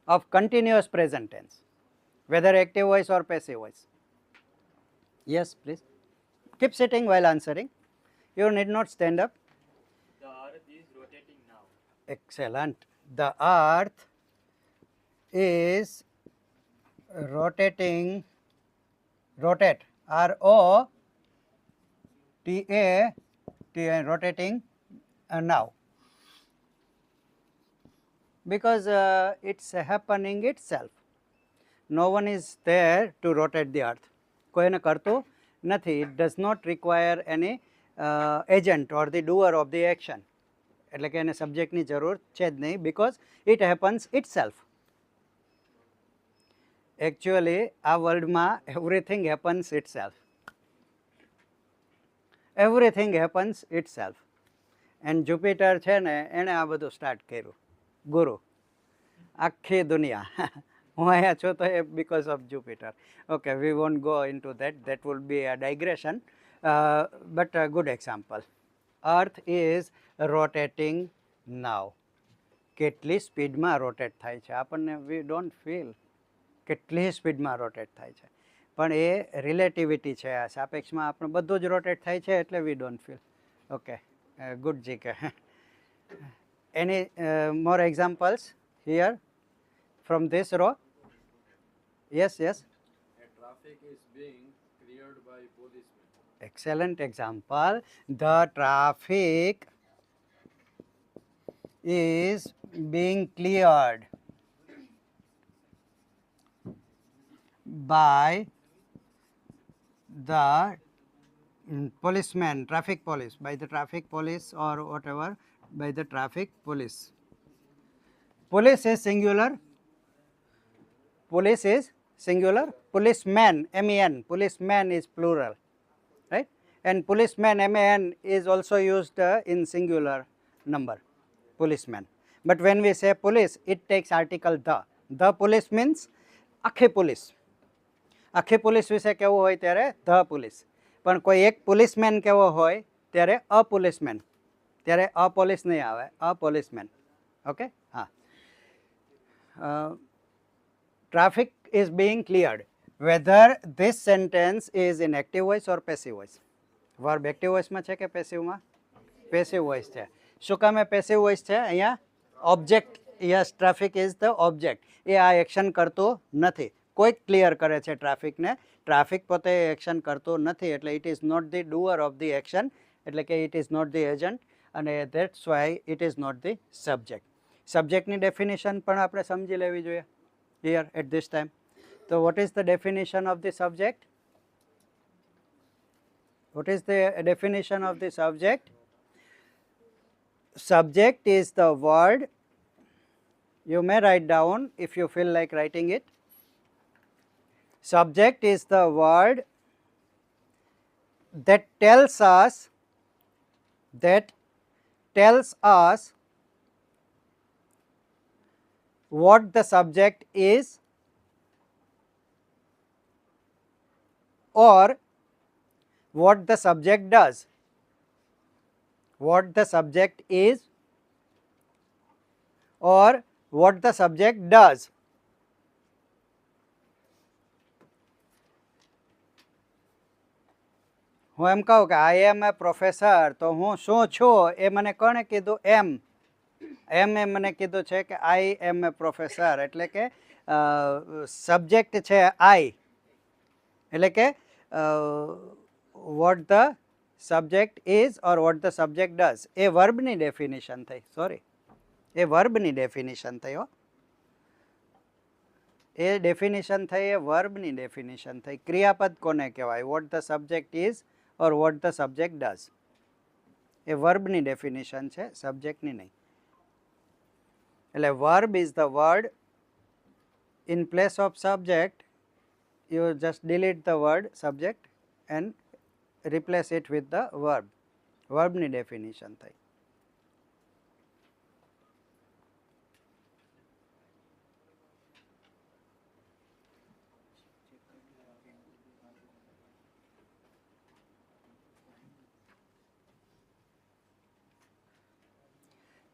of continuous present tense. Whether active voice or passive voice. Yes, please. Keep sitting while answering. You need not stand up. The earth is rotating now. Excellent. The earth is rotating, rotate, R-O-T-A-T-A, rotating now. Because it's happening itself. No one is there to rotate the earth. કોઈને કરતું નથી. It does not require any agent or the doer of the action. એટલે કે એને સબ્જેક્ટની જરૂર છે જ નહીં, because it happens itself. Actually, આ વર્લ્ડમાં everything happens itself. Everything happens it self. And Jupiter છે ને એણે આ બધું સ્ટાર્ટ કર્યું, ગુરુ, આખી દુનિયા. હું અહીંયા છું તો એ because of Jupiter. Okay, we won't go in to that will be a digression, but a good example. Earth is rotating now. કેટલી સ્પીડમાં રોટેટ થાય છે આપણને વી ડોન્ટ ફીલ કેટલી સ્પીડમાં રોટેટ થાય છે, પણ એ રિલેટિવિટી છે, આ સાપેક્ષમાં આપણું બધું જ રોટેટ થાય છે એટલે we don't feel. Okay, good GK. Any more examples here from this row? Yes, yes. A traffic is being cleared by policemen. Excellent example. The traffic is being cleared by the policeman, traffic police, by the traffic police or whatever, by the traffic police. Police is singular. Police is singular. Policeman, M-E-N, policeman is plural, right? And policeman, M-A-N, is also used in singular number, policeman. But when we say police, it takes article the. The police means આખી police. આખી police વિશે કેવું હોય ત્યારે the police. પણ કોઈ એક policeman કેવો હોય ત્યારે અ પોલીસમેન. ત્યારે અ પોલીસ નહીં આવે, અ પોલીસમેન. ઓકે, હા. Traffic is being cleared. Whether this sentence is in active voice or passive voice. Verb active voice માં છે કે passive માં? Passive voice છે. શું કામ એ passive voice છે? અહીંયા object, yes, traffic is the object. એ આ એક્શન કરતો નથી. કોઈ ક્લિયર કરે છે ટ્રાફિકને. ટ્રાફિક પોતે એક્શન કરતો નથી એટલે it is not the doer of the action, એટલે કે it is not the agent, અને that's why it is not the subject. સબ્જેક્ટની ડેફિનેશન પણ આપણે સમજી લેવી જોઈએ here at this time. So what is the definition of the subject? What is the definition of the subject? Subject is the word, you may write down if you feel like writing it. Subject is the word that tells us what the subject is or what the subject does. What the subject is or what the subject does. હું એમ કહું કે આઈ એમ એ professor, તો હું શું છું એ મને કોણે કીધું? એમ એ મને કીધું છે કે આઈ એમ એ પ્રોફેસર, એટલે કે સબ્જેક્ટ છે આઈ, એટલે કે what the subject is or what the subject does. એ વર્બની ડેફિનેશન થઈ, સોરી, એ વર્બની ડેફિનેશન થઈ હો. એ ડેફિનેશન થઈ, એ વર્બની ડેફિનેશન થઈ. ક્રિયાપદ કોને કહેવાય? What the subject is or what the subject does. એ વર્બની ડેફિનેશન છે, સબ્જેક્ટની નહીં. એટલે verb is the word, in place of subject you just delete the word subject and replace it with the verb. Verb ની definition થઈ.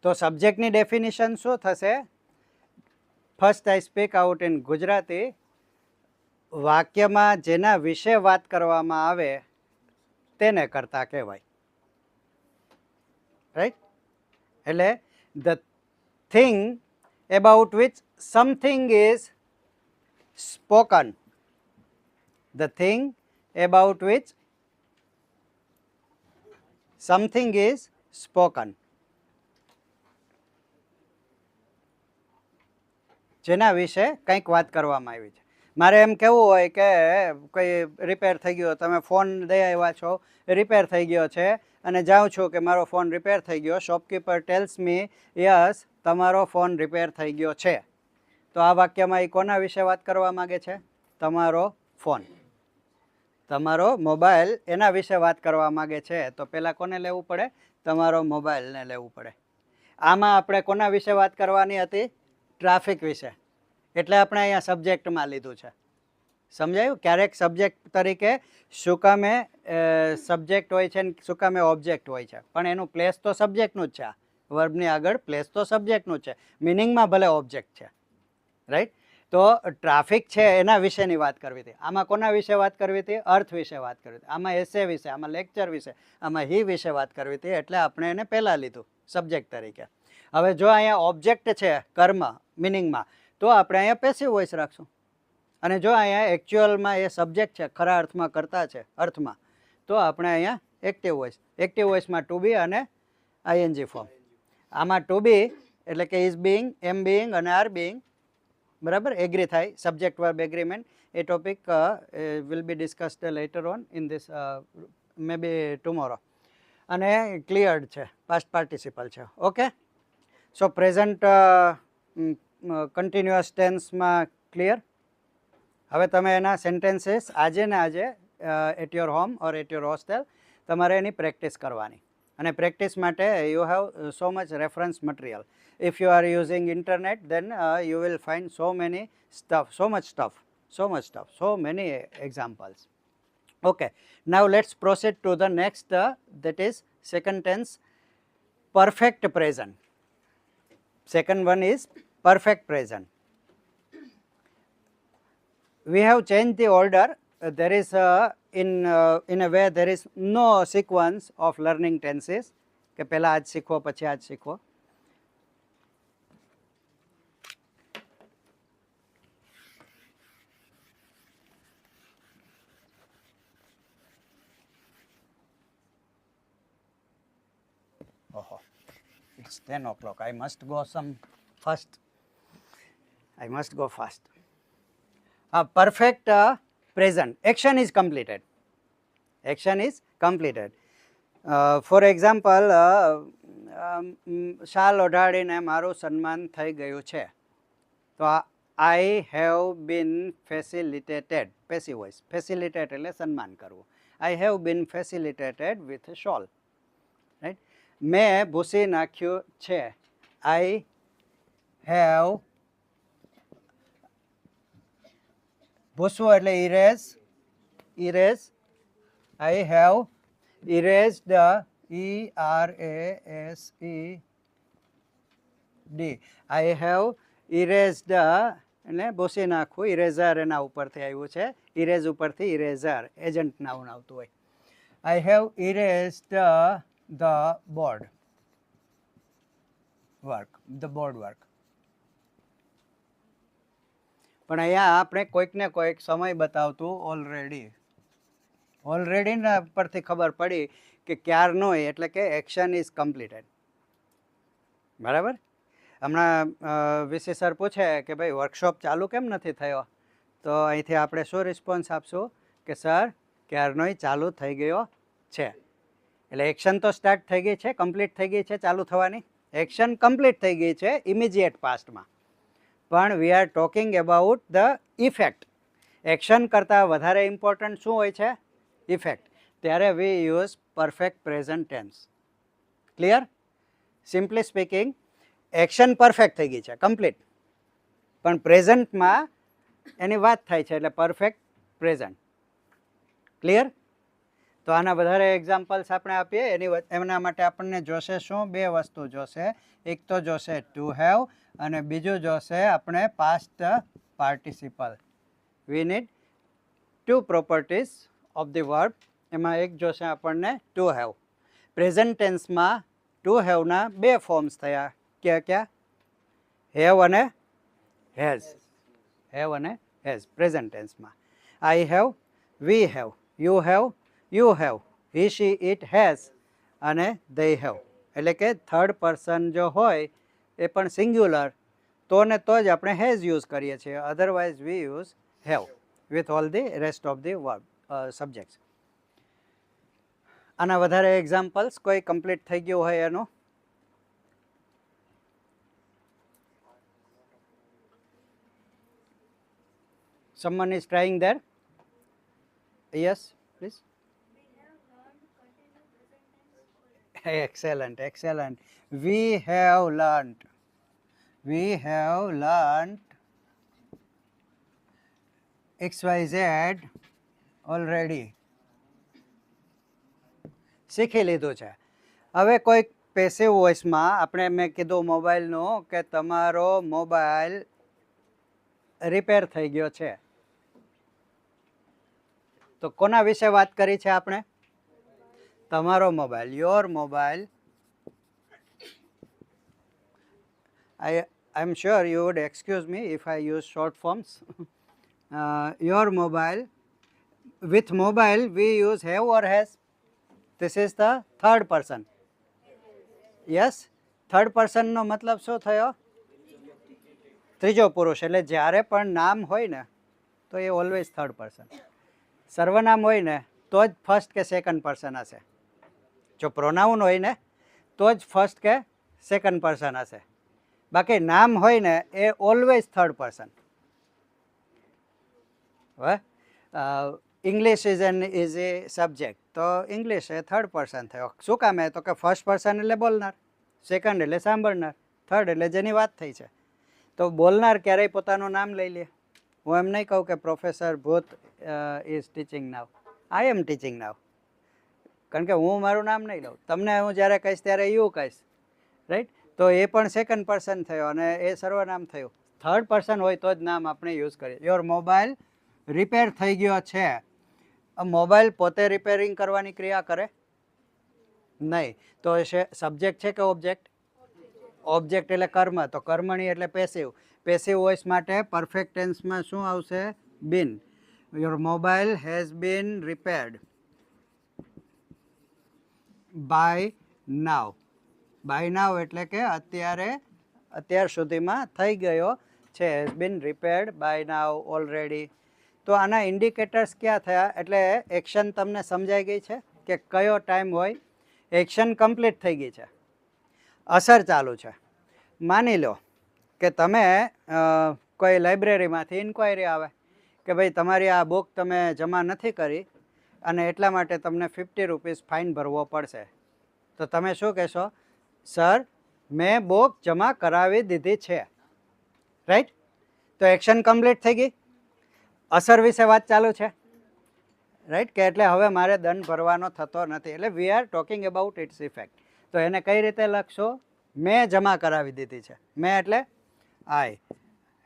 તો સબ્જેક્ટની definition શું થશે? First I speak out in Gujarati. વાક્યમાં જેના વિશે વાત કરવામાં આવે તેને કર્તા કહેવાય, રાઈટ? એટલે the thing about which something is spoken. The thing about which something is spoken. જેના વિશે કંઈક વાત કરવામાં આવી છે. મારે એમ કહેવું હોય કે કોઈ રિપેર થઈ ગયો, તમે ફોન દઈ આવ્યા છો, રિપેર થઈ ગયો છે, અને જાઉં છું કે મારો ફોન રિપેર થઈ ગયો. શોપકીપર ટેલ્સ મી યસ તમારો ફોન રિપેર થઈ ગયો છે. તો આ વાક્યમાં એ કોના વિશે વાત કરવા માગે છે? તમારો ફોન. તમારો મોબાઈલ એના વિશે વાત કરવા માગે છે તો પહેલાં કોને લેવું પડે? તમારો મોબાઈલને લેવું પડે. આમાં આપણે કોના વિશે વાત કરવાની હતી? ટ્રાફિક વિશે. એટલે આપણે અહીંયા સબ્જેક્ટમાં લીધું છે. સમજાયું? ક્યારેક સબ્જેક્ટ તરીકે શું કામે સબ્જેક્ટ હોય છે ને શું કામે ઓબ્જેક્ટ હોય છે, પણ એનું પ્લેસ તો સબ્જેક્ટનું જ છે. વર્બની આગળ પ્લેસ તો સબ્જેક્ટનું જ છે, મિનિંગમાં ભલે ઓબ્જેક્ટ છે. રાઈટ? તો ટ્રાફિક છે એના વિશેની વાત કરવી હતી. આમાં કોના વિશે વાત કરવી હતી? અર્થ વિશે વાત કરવી હતી. આમાં એસે વિશે, આમાં લેક્ચર વિશે, આમાં હી વિશે વાત કરવી હતી. એટલે આપણે એને પહેલાં લીધું સબ્જેક્ટ તરીકે. હવે જો અહીંયા ઓબ્જેક્ટ છે કર્મ મિનિંગમાં, તો આપણે અહીંયા પેસિવ વોઇસ રાખશું. અને જો અહીંયા એકચ્યુઅલમાં એ સબ્જેક્ટ છે, ખરા અર્થમાં કરતા છે અર્થમાં, તો આપણે અહીંયા એક્ટિવ વોઇસ. એક્ટિવ વોઇસમાં ટુ બી અને આઈએનજી ફોર્મ. આમાં ટુ બી એટલે કે ઇઝ બિંગ, એમ બિંગ અને આર બિંગ, બરાબર, એગ્રી થાય. Subject verb agreement. A topic will be discussed later on in this may be tomorrow. અને cleared છે, પાસ્ટ પાર્ટિસિપલ છે. ઓકે, સો પ્રેઝન્ટ કન્ટિન્યુઅસ ટેન્સમાં clear. હવે તમે એના સેન્ટેન્સીસ આજે ને આજે at your home or at your hostel તમારે એની પ્રેક્ટિસ કરવાની. અને પ્રેક્ટિસ માટે you have so much reference material. If you are using internet, then you will find so many stuff, so much stuff, so many examples. Okay, now let's proceed to the next, that is second tense, perfect present. Second one is perfect present. We have changed the order. There is in a way there is no sequence of learning tenses કે પહેલા આજ શીખવો પછી આજ શીખવો. Oh, it's 10 o'clock. I must go some fast. I must go fast. Perfect present. Action is completed. Action is completed. For example, શાલ ઓઢાડીને મારું સન્માન થઈ ગયું છે. તો I have been facilitated. Passive voice. Facilitate એટલે સન્માન કરવું. I have been facilitated with a shawl. Right? મેં ભૂસી નાખ્યું છે. I have, ભૂસવું એટલે erase. I have erased the ERASED. I have erased the એટલે ભૂસી નાખવું. ઇરેઝર એના ઉપરથી આવ્યું છે. ઇરેઝ ઉપરથી ઇરેઝર એજન્ટ નાઉન આવતું હોય. I have erased the board work. પણ અહીંયા આપણે કોઈક ને કોઈક સમય બતાવતું ઓલરેડી ના પરથી ખબર પડી કે ક્યારનો એટલે કે એક્શન ઇઝ કમ્પ્લીટેડ. બરાબર. હમણાં વીસી સર પૂછે કે ભાઈ વર્કશોપ ચાલુ કેમ નથી થયો, તો અહીંથી આપણે શું રિસ્પોન્સ આપશું કે સર ક્યારનોય ચાલુ થઈ ગયો છે. એટલે એક્શન તો સ્ટાર્ટ થઈ ગઈ છે, કમ્પ્લીટ થઈ ગઈ છે, ચાલુ થવાની. એક્શન કમ્પ્લીટ થઈ ગઈ છે ઇમિજિએટ પાસ્ટમાં, પણ we are talking about the effect. Action કરતાં વધારે ઇમ્પોર્ટન્ટ શું હોય છે? ઇફેક્ટ. ત્યારે we use perfect present tense. Clear? Simply speaking, action perfect થઈ ગઈ છે, કમ્પ્લીટ, પણ પ્રેઝન્ટમાં એની વાત થાય છે એટલે પરફેક્ટ પ્રેઝન્ટ. ક્લિયર? તો આના વધારે એક્ઝામ્પલ્સ આપણે આપીએ. એના માટે આપણને જોશે શું? બે વસ્તુ જોશે. એક તો જોશે ટુ હેવ અને બીજું જોશે આપણે past participle. We need two properties of the verb. એમાં એક જોશે આપણને ટુ હેવ. પ્રેઝન્ટ ટેન્સમાં ટુ હેવના બે ફોર્મ્સ થયા. ક્યાં? હેવ અને હેઝ. હેવ અને હેઝ પ્રેઝન્ટ ટેન્સમાં. I have, we have, you have, he she it has અને ધે હેવ. એટલે કે થર્ડ પર્સન જો હોય એ પણ સિંગ્યુલર, તો ને તો જ આપણે હેઝ યુઝ કરીએ છીએ. Otherwise V use have with all the rest of the verb subjects. આના વધારે એક્ઝામ્પલ્સ કોઈ કમ્પ્લીટ થઈ ગયું હોય એનું? Someone is trying there? Yes? Please. We have learned continue present tense already. Excellent, excellent. We have learnt. We have learnt XYZ already. શીખી લીધું છે. હવે કોઈ પેસિવ વોઇસમાં આપણે મેં કીધું મોબાઈલનું કે તમારો મોબાઈલ રિપેર થઈ ગયો છે. તો કોના વિશે વાત કરી છે આપણે? તમારો mobile, your mobile. I'm sure you would excuse me if I use short forms. Your mobile. With mobile we use have or has. This is the third person. Yes. Third પર્સનનો મતલબ શું થયો? ત્રીજો પુરુષ. એટલે જ્યારે પણ નામ હોય ને તો એ ઓલવેઝ થર્ડ પર્સન. સર્વનામ હોય ને તો જ ફર્સ્ટ કે સેકન્ડ પર્સન હશે. જો પ્રોનાઉન હોય ને તો જ ફર્સ્ટ કે સેકન્ડ પર્સન હશે. બાકી નામ હોય ને એ ઓલવેઝ થર્ડ પર્સન. હવે English is an easy subject, તો ઇંગ્લિશ એ થર્ડ પર્સન થયો. શું કામ? તો કે ફર્સ્ટ પર્સન એટલે બોલનાર, સેકન્ડ એટલે સાંભળનાર, થર્ડ એટલે જેની વાત થઈ છે. તો બોલનાર ક્યારેય પોતાનું નામ લઈ લે. હું એમ નહીં કહું કે professor Bhut is teaching now, I am teaching now. કારણ કે હું મારું નામ નહીં લઉં. તમને હું જ્યારે કહીશ ત્યારે યુ કહીશ, રાઈટ? તો એ પણ સેકન્ડ પર્સન થયો અને એ સર્વનામ થયું. થર્ડ પર્સન હોય તો જ નામ આપણે યુઝ કરીએ. યોર મોબાઈલ રિપેર થઈ ગયો છે. મોબાઈલ પોતે રિપેરિંગ કરવાની ક્રિયા કરે નહીં. તો એ સબ્જેક્ટ છે કે ઓબ્જેક્ટ? ઓબ્જેક્ટ એટલે કર્મ. તો કર્મણી એટલે પેસિવ. પેસિવ વોઇસ માટે પરફેક્ટ ટેન્સમાં શું આવશે? Been. Your mobile has been repaired by now. By now એટલે કે અત્યાર સુધીમાં થઈ ગયો છે. Has been repaired by now already. તો આના ઇન્ડિકેટર્સ ક્યાં થયા? એટલે એક્શન તમને સમજાઈ ગઈ છે કે કયો ટાઈમ હોય. એક્શન કમ્પ્લીટ થઈ ગઈ છે, અસર ચાલુ છે. માની લો કે તમે કોઈ લાઇબ્રેરીમાંથી ઇન્ક્વાયરી આવે કે ભાઈ તમારી આ બુક તમે જમા નથી કરી અને એટલા માટે તમને 50 રૂપીસ ફાઇન ભરવો પડશે. તો તમે શું કહેશો? સર, મેં બુક જમા કરાવી દીધી છે, રાઈટ? તો એક્શન કમ્પ્લીટ થઈ ગઈ. અસર વિશે વાત ચાલુ છે, રાઈટ? કે એટલે હવે મારે દંડ ભરવાનો થતો નથી. એટલે વી are talking about its effect. તો એને કઈ રીતે લખશો? મેં જમા કરાવી દીધી છે. મેં એટલે આઈ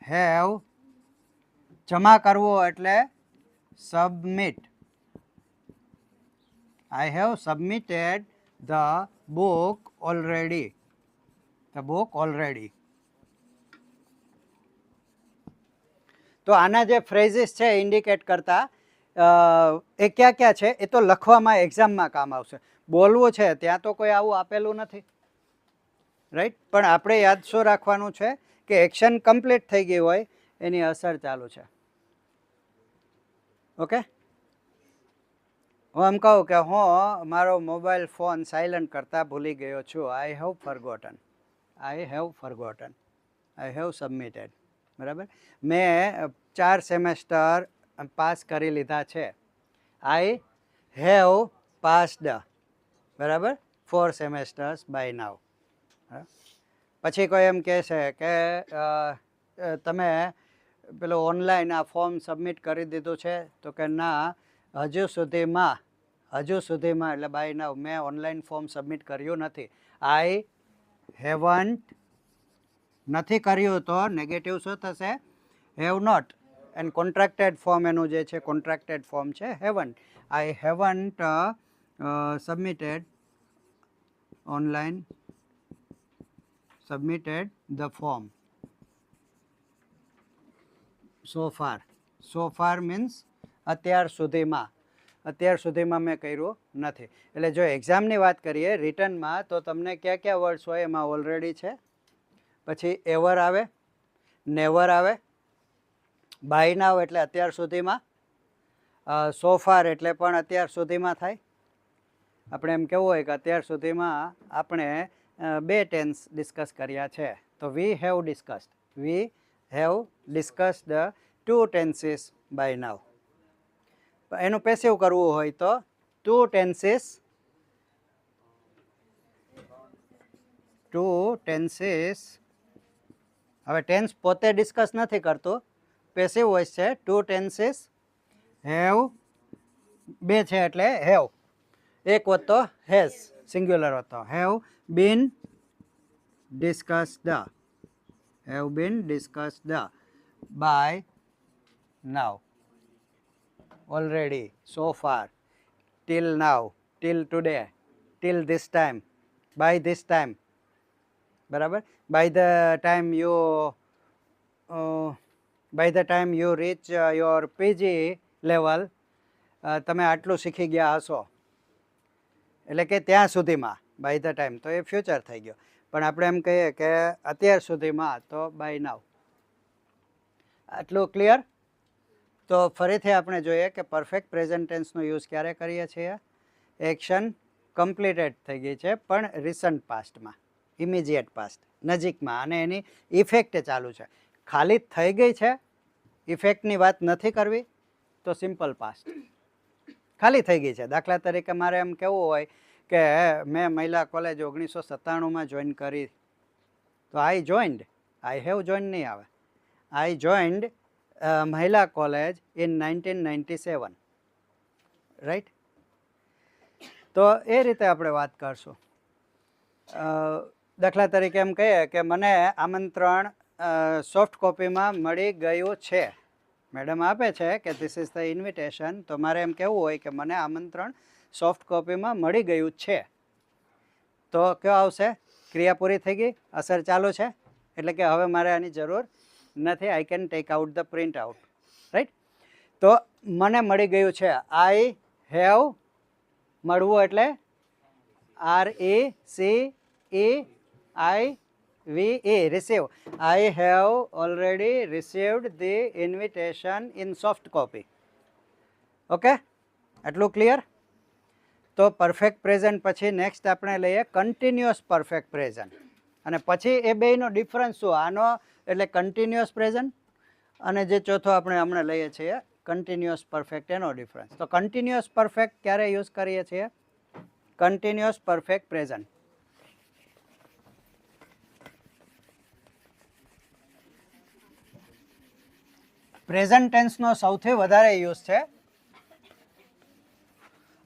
હેવ. જમા કરવો એટલે submit. I have submitted the book already. The book already. તો આના જે ફ્રેઝિસ છે ઇન્ડિકેટ કરતા એ ક્યાં ક્યાં છે એ તો લખવામાં એક્ઝામમાં કામ આવશે. બોલવું છે ત્યાં તો કોઈ આવું આપેલું નથી, રાઈટ? પણ આપણે યાદ શું રાખવાનું છે કે એક્શન કમ્પ્લીટ થઈ ગઈ હોય એની અસર ચાલુ છે. ઓકે? હું એમ કહું કે હું મારો મોબાઈલ ફોન સાયલન્ટ કરતા ભૂલી ગયો છું. I have forgotten. I have forgotten. I have submitted. બરાબર? મેં 4 સેમેસ્ટર પાસ કરી લીધા છે. I have passed. બરાબર? 4 સેમેસ્ટર્સ બાય નાવ. પછી કોઈ એમ કહે છે કે તમે પેલું ઓનલાઈન આ ફોર્મ સબમિટ કરી દીધું છે? તો કે ના, હજુ સુધીમાં એટલે બાય નાવ મેં ઓનલાઈન ફોર્મ સબમિટ કર્યું નથી. I haven't. નથી કર્યું તો નેગેટિવ શું થશે? Have not. And contracted form એનું જે છે કોન્ટ્રાક્ટેડ ફોર્મ છે haven't. I haven't submitted online submitted the form so far. So far means અત્યાર સુધીમાં. અત્યાર સુધીમાં મેં કર્યું નથી. એટલે જો એક્ઝામની વાત કરીએ રિટર્નમાં તો તમને કયા કયા વર્ડ્સ હોય એમાં ઓલરેડી છે, પછી એવર આવે, નેવર આવે, બાય નાવ એટલે અત્યાર સુધીમાં, સો ફાર એટલે પણ અત્યાર સુધીમાં થાય. આપણે એમ કહેવું હોય કે અત્યાર સુધીમાં આપણે 2 ટેન્સ ડિસ્કસ કર્યા છે. તો we have discussed the 2 tenses buy now. એનું પેસિવ કરવું હોય તો ટુ ટેન્સીસ હવે ટેન્સ પોતે ડિસ્કસ નથી કરતું, પેસિવ વોઇસ છે. ટુ ટેન્સીસ હેવ, બે છે એટલે હેવ, એક હોત તો હેઝ, સિંગ્યુલર હોત તો have been discussed, buy now, already, so far, till now, till today, till this time, by this time. બરાબર? by the time you reach your PG level, તમે આટલું શીખી ગયા હશો, એટલે કે ત્યાં સુધીમાં, બાય ધ ટાઈમ તો એ ફ્યુચર થઈ ગયો, પણ આપણે એમ કહીએ કે અત્યાર સુધીમાં તો બાય નાવ. આટલું ક્લિયર? તો ફરીથી આપણે જોઈએ કે પરફેક્ટ પ્રેઝન્ટ ટેન્સનો યુઝ ક્યારે કરીએ છીએ? એક્શન કમ્પ્લીટેડ થઈ ગઈ છે પણ રિસન્ટ પાસ્ટમાં, ઇમિજિએટ પાસ્ટ, નજીકમાં, અને એની ઇફેક્ટ ચાલુ છે. ખાલી થઈ ગઈ છે, ઇફેક્ટની વાત નથી કરવી તો સિમ્પલ પાસ્ટ. ખાલી થઈ ગઈ છે. દાખલા તરીકે મારે એમ કહેવું હોય કે મેં મહિલા કોલેજ 1997માં જોઈન કરી, તો આઈ જોઈન્ડ, આઈ હેવ જોઈન નહીં આવે, આઈ જોઈન્ડ મહિલા કોલેજ ઇન 1997, રાઈટ? તો એ રીતે આપણે વાત કરશું. દાખલા તરીકે એમ કહીએ કે મને આમંત્રણ સોફ્ટ કોપીમાં મળી ગયું છે, મેડમ આપે છે કે ધીસ ઇઝ ધ ઇન્વિટેશન, તો મારે એમ કહેવું હોય કે મને આમંત્રણ સોફ્ટ કોપીમાં મળી ગયું છે, તો કયો આવશે? ક્રિયા પૂરી થઈ ગઈ, અસર ચાલુ છે, એટલે કે હવે મારે આની જરૂર નથી, I can take out the print out, right? તો મને મળી ગયું છે, આઈ હેવ, મળવું એટલે RECEIVE, receive. I have already received the invitation in soft copy. Okay, આટલું ક્લિયર? તો પરફેક્ટ પ્રેઝન્ટ પછી નેક્સ્ટ આપણે લઈએ કન્ટિન્યુઅસ પરફેક્ટ પ્રેઝન્ટ, અને પછી એ બેયનો ડિફરન્સ શું? આનો એટલે કન્ટિન્યુઅસ પ્રેઝન્ટ, અને જે ચોથો આપણે હમણાં લઈએ છીએ કન્ટિન્યુઅસ પરફેક્ટ, એનો ડિફરન્સ. તો કન્ટિન્યુઅસ પરફેક્ટ ક્યારે યુઝ કરીએ છીએ? Continuous perfect present. પ્રેઝન્ટ ટેન્સનો સૌથી વધારે યુઝ છે,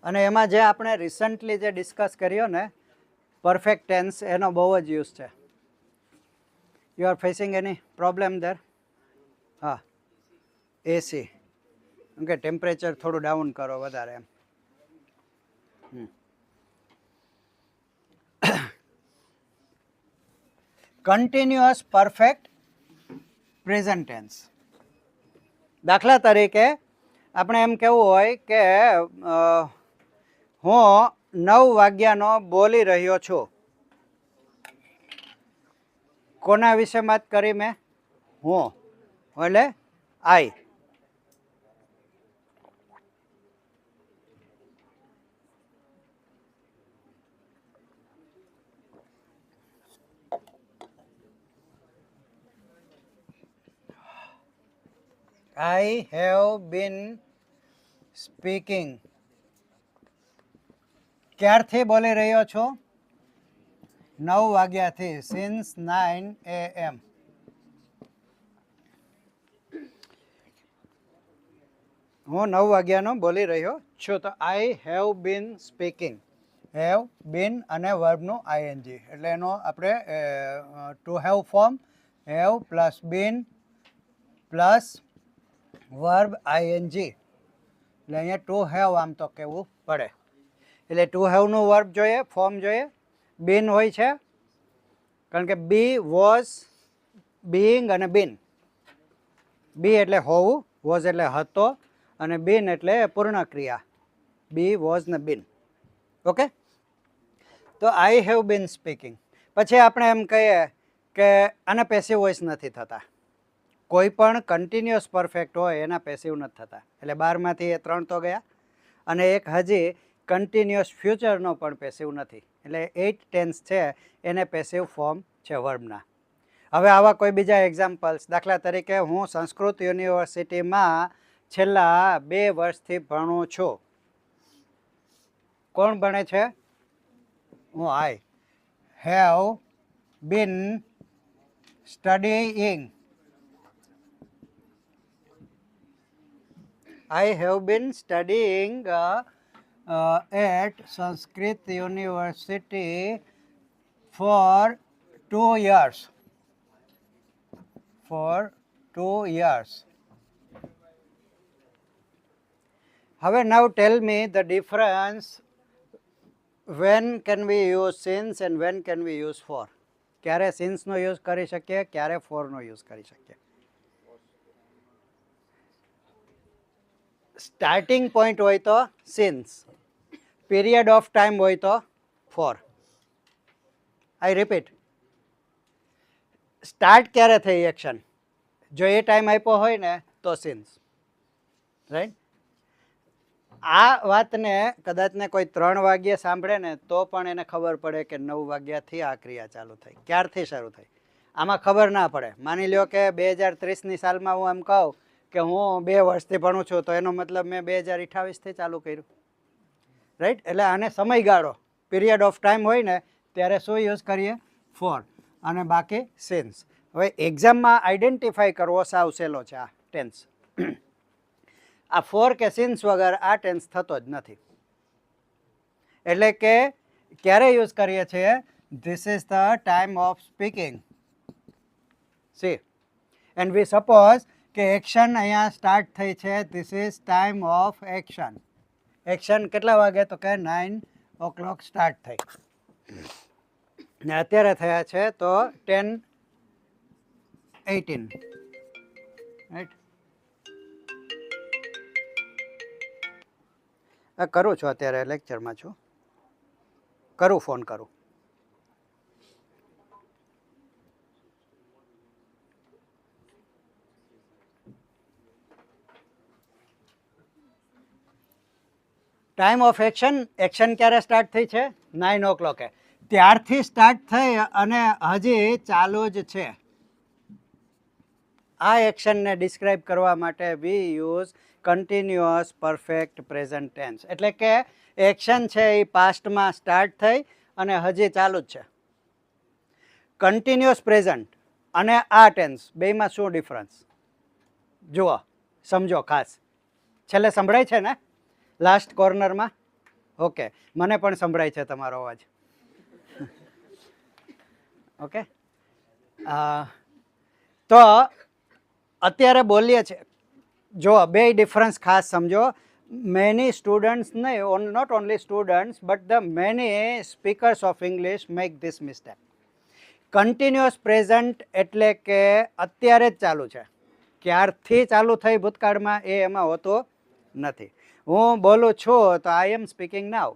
અને એમાં જે આપણે રિસન્ટલી જે ડિસ્કસ કર્યો ને પરફેક્ટ ટેન્સ, એનો બહુ જ યુઝ છે. You are facing any problem there? હા, એસી, ઓકે, ટેમ્પરેચર થોડું ડાઉન કરો વધારે એમ. Continuous perfect present tense. દાખલા તરીકે આપણે એમ કહેવું હોય કે હું 9 વાગ્યાનો બોલી રહ્યો છું. કોના વિશે વાત કરી મેં? હું, એટલે આઈ. I have been speaking. ક્યારથી બોલી રહ્યો છું? 9 વાગ્યાથી, since 9 AM. હું 9 વાગ્યાનો બોલી રહ્યો છું. તો I have been speaking. have been અને વર્બનું ing, એટલે એનો આપણે to have form, have plus bin plus verb ing, એટલે અહીંયા ટુ હેવ આમ તો કહેવું પડે. એટલે ટુ હેવનું વર્બ જોઈએ, ફોર્મ જોઈએ. બીન હોય છે, કારણ કે બી, વોઝ, બીઈંગ અને બીન. બી એટલે હોવું, વોઝ એટલે હતો, અને બીન એટલે પૂર્ણ ક્રિયા, બી, વોઝ ને બીન. ઓકે, તો આઈ હેવ બીન સ્પીકિંગ. પછી આપણે એમ કહીએ કે આના પેસિવ વોઇસ નથી થતા. કોઈ પણ કન્ટિન્યુઅસ પરફેક્ટ હોય એના પેસિવ નથી થતા, એટલે 12માંથી એ 3 તો ગયા, અને એક હજી કન્ટિન્યુઅસ ફ્યુચરનો પણ પેસિવ નથી, એટલે 8 ટેન્સ છે એને પેસિવ ફોર્મ છે વર્બના. હવે આવા કોઈ બીજા એક્ઝામ્પલ્સ, દાખલા તરીકે હું સંસ્કૃત યુનિવર્સિટીમાં છેલ્લા 2 વર્ષથી ભણું છું. કોણ ભણે છે? હું. I have been studying. I have been studying at Sanskrit University for 2 years. For 2 years. હવે now tell me the difference. When can we use since and when can we use for? ક્યારે since નો use કરી શકીએ, ક્યારે for no use કરી શકીએ? Starting point હોય તો since, period of time હોય તો for. આઈ રિપીટ, સ્ટાર્ટ ક્યારે થઈ એક્શન? જો એ ટાઈમ આપ્યો હોય ને તો since, રાઈટ? આ વાતને કદાચ ને કોઈ 3 વાગ્યે સાંભળે ને તો પણ એને ખબર પડે કે 9 વાગ્યાથી આ ક્રિયા ચાલુ થઈ. ક્યારથી શરૂ થઈ આમાં ખબર ના પડે. માની લ્યો કે 2030ની સાલમાં હું એમ કહું કે હું 2 વર્ષથી ભણું છું, તો એનો મતલબ મેં 2028થી ચાલુ કર્યું, રાઈટ? એટલે આને સમયગાળો, પીરિયડ ઓફ ટાઈમ હોય ને ત્યારે શું યુઝ કરીએ? ફોર. અને બાકી સિન્સ. હવે એક્ઝામમાં આઈડેન્ટિફાઈ કરવો સાવ સહેલો છે આ ટેન્સ. આ ફોર કે સિન્સ વગર આ ટેન્સ થતો જ નથી. એટલે કે ક્યારે યુઝ કરીએ છીએ? This is the time of speaking. C, and we suppose કે એક્શન અહીંયા સ્ટાર્ટ થઈ છે. This is time of action. Action કેટલા વાગે? તો કે 9 o'clock સ્ટાર્ટ થઈ ને અત્યારે થયા છે તો 10:18, રાઈટ? કરું છું અત્યારે, લેક્ચરમાં છું. કરું, ફોન કરું. Time of action. એક્શન ક્યારે સ્ટાર્ટ થઈ છે? 9 o'clock. ત્યારથી સ્ટાર્ટ થઈ અને હજી ચાલુ જ છે. આ એક્શનને ડિસ્ક્રાઇબ કરવા માટે we use continuous perfect present tense. એટલે કે એક્શન છે એ પાસ્ટમાં સ્ટાર્ટ થઈ અને હજી ચાલુ જ છે. કન્ટિન્યુઅસ પ્રેઝન્ટ અને આ ટેન્સ બેયમાં શું ડિફરન્સ? જુઓ, સમજો ખાસ. છેલ્લે સંભળાય છે ને લાસ્ટ કોર્નરમાં? ઓકે, મને પણ સંભળાય છે તમારો અવાજ. ઓકે, તો અત્યારે બોલીએ છીએ. જો બે ડિફરન્સ ખાસ સમજો. મેની સ્ટુડન્ટ્સ નહીં, not only students but the many speakers of English make this mistake. Continuous present એટલે કે અત્યારે જ ચાલુ છે. ક્યારથી ચાલુ થઈ ભૂતકાળમાં એ એમાં હોતો નથી. હું બોલું છું તો આઈ એમ સ્પીકિંગ નાવ,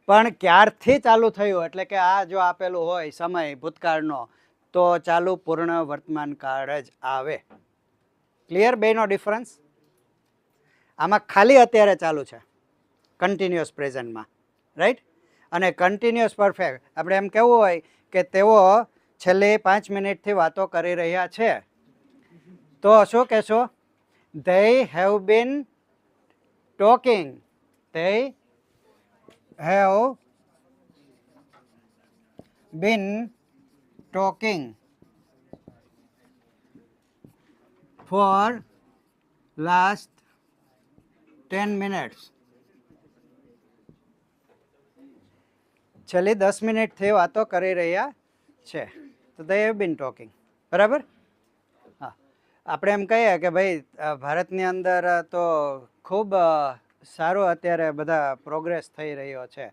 પણ ક્યારથી ચાલુ થયું એટલે કે આ જો આપેલું હોય સમય ભૂતકાળનો તો ચાલુ પૂર્ણ વર્તમાન કાળ જ આવે. ક્લિયર બેનો ડિફરન્સ? આમાં ખાલી અત્યારે ચાલુ છે કન્ટિન્યુઅસ પ્રેઝન્ટમાં, રાઈટ? અને કન્ટિન્યુઅસ પરફેક્ટ આપણે એમ કહેવું હોય કે તેઓ છેલ્લી 5 મિનિટથી વાતો કરી રહ્યા છે તો શું કહેશો? they have been talking. They have been talking for last 10 minutes. છેલ્લી 10 મિનિટથી વાતો કરી રહ્યા છે તો they have been talking. બરાબર? હા, આપણે એમ કહીએ કે ભાઈ ભારતની અંદર તો ખૂબ સારો અત્યારે બધા પ્રોગ્રેસ થઈ રહ્યો છે,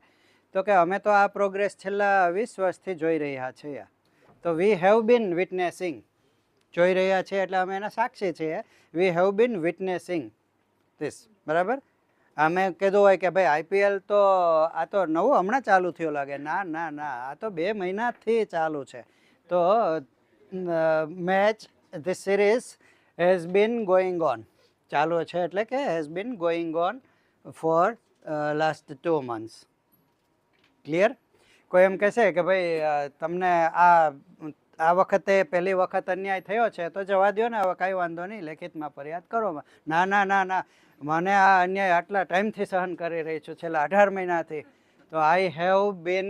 તો કે અમે તો આ પ્રોગ્રેસ છેલ્લા 20 વર્ષથી જોઈ રહ્યા છીએ. તો વી હેવ બીન વિટનેસિંગ. જોઈ રહ્યા છીએ એટલે અમે એના સાક્ષી છીએ. We have been વિટનેસિંગ this. બરાબર? અમે કીધું હોય કે ભાઈ આઈપીએલ તો આ તો નવું હમણાં ચાલુ થયું લાગે. ના ના ના, આ તો 2 મહિનાથી ચાલુ છે. તો match, this series has been going on. ચાલુ છે એટલે કે has been going on for last 2 months. Clear? કોઈ એમ કહેશે કે ભાઈ તમને આ વખતે પહેલી વખત અન્યાય થયો છે તો જવા દો ને, હવે કાંઈ વાંધો નહીં, લેખિતમાં ફરિયાદ કરો. ના ના ના ના, મને આ અન્યાય આટલા ટાઈમથી સહન કરી રહી છું, છેલ્લા 18 મહિનાથી. તો આઈ have bin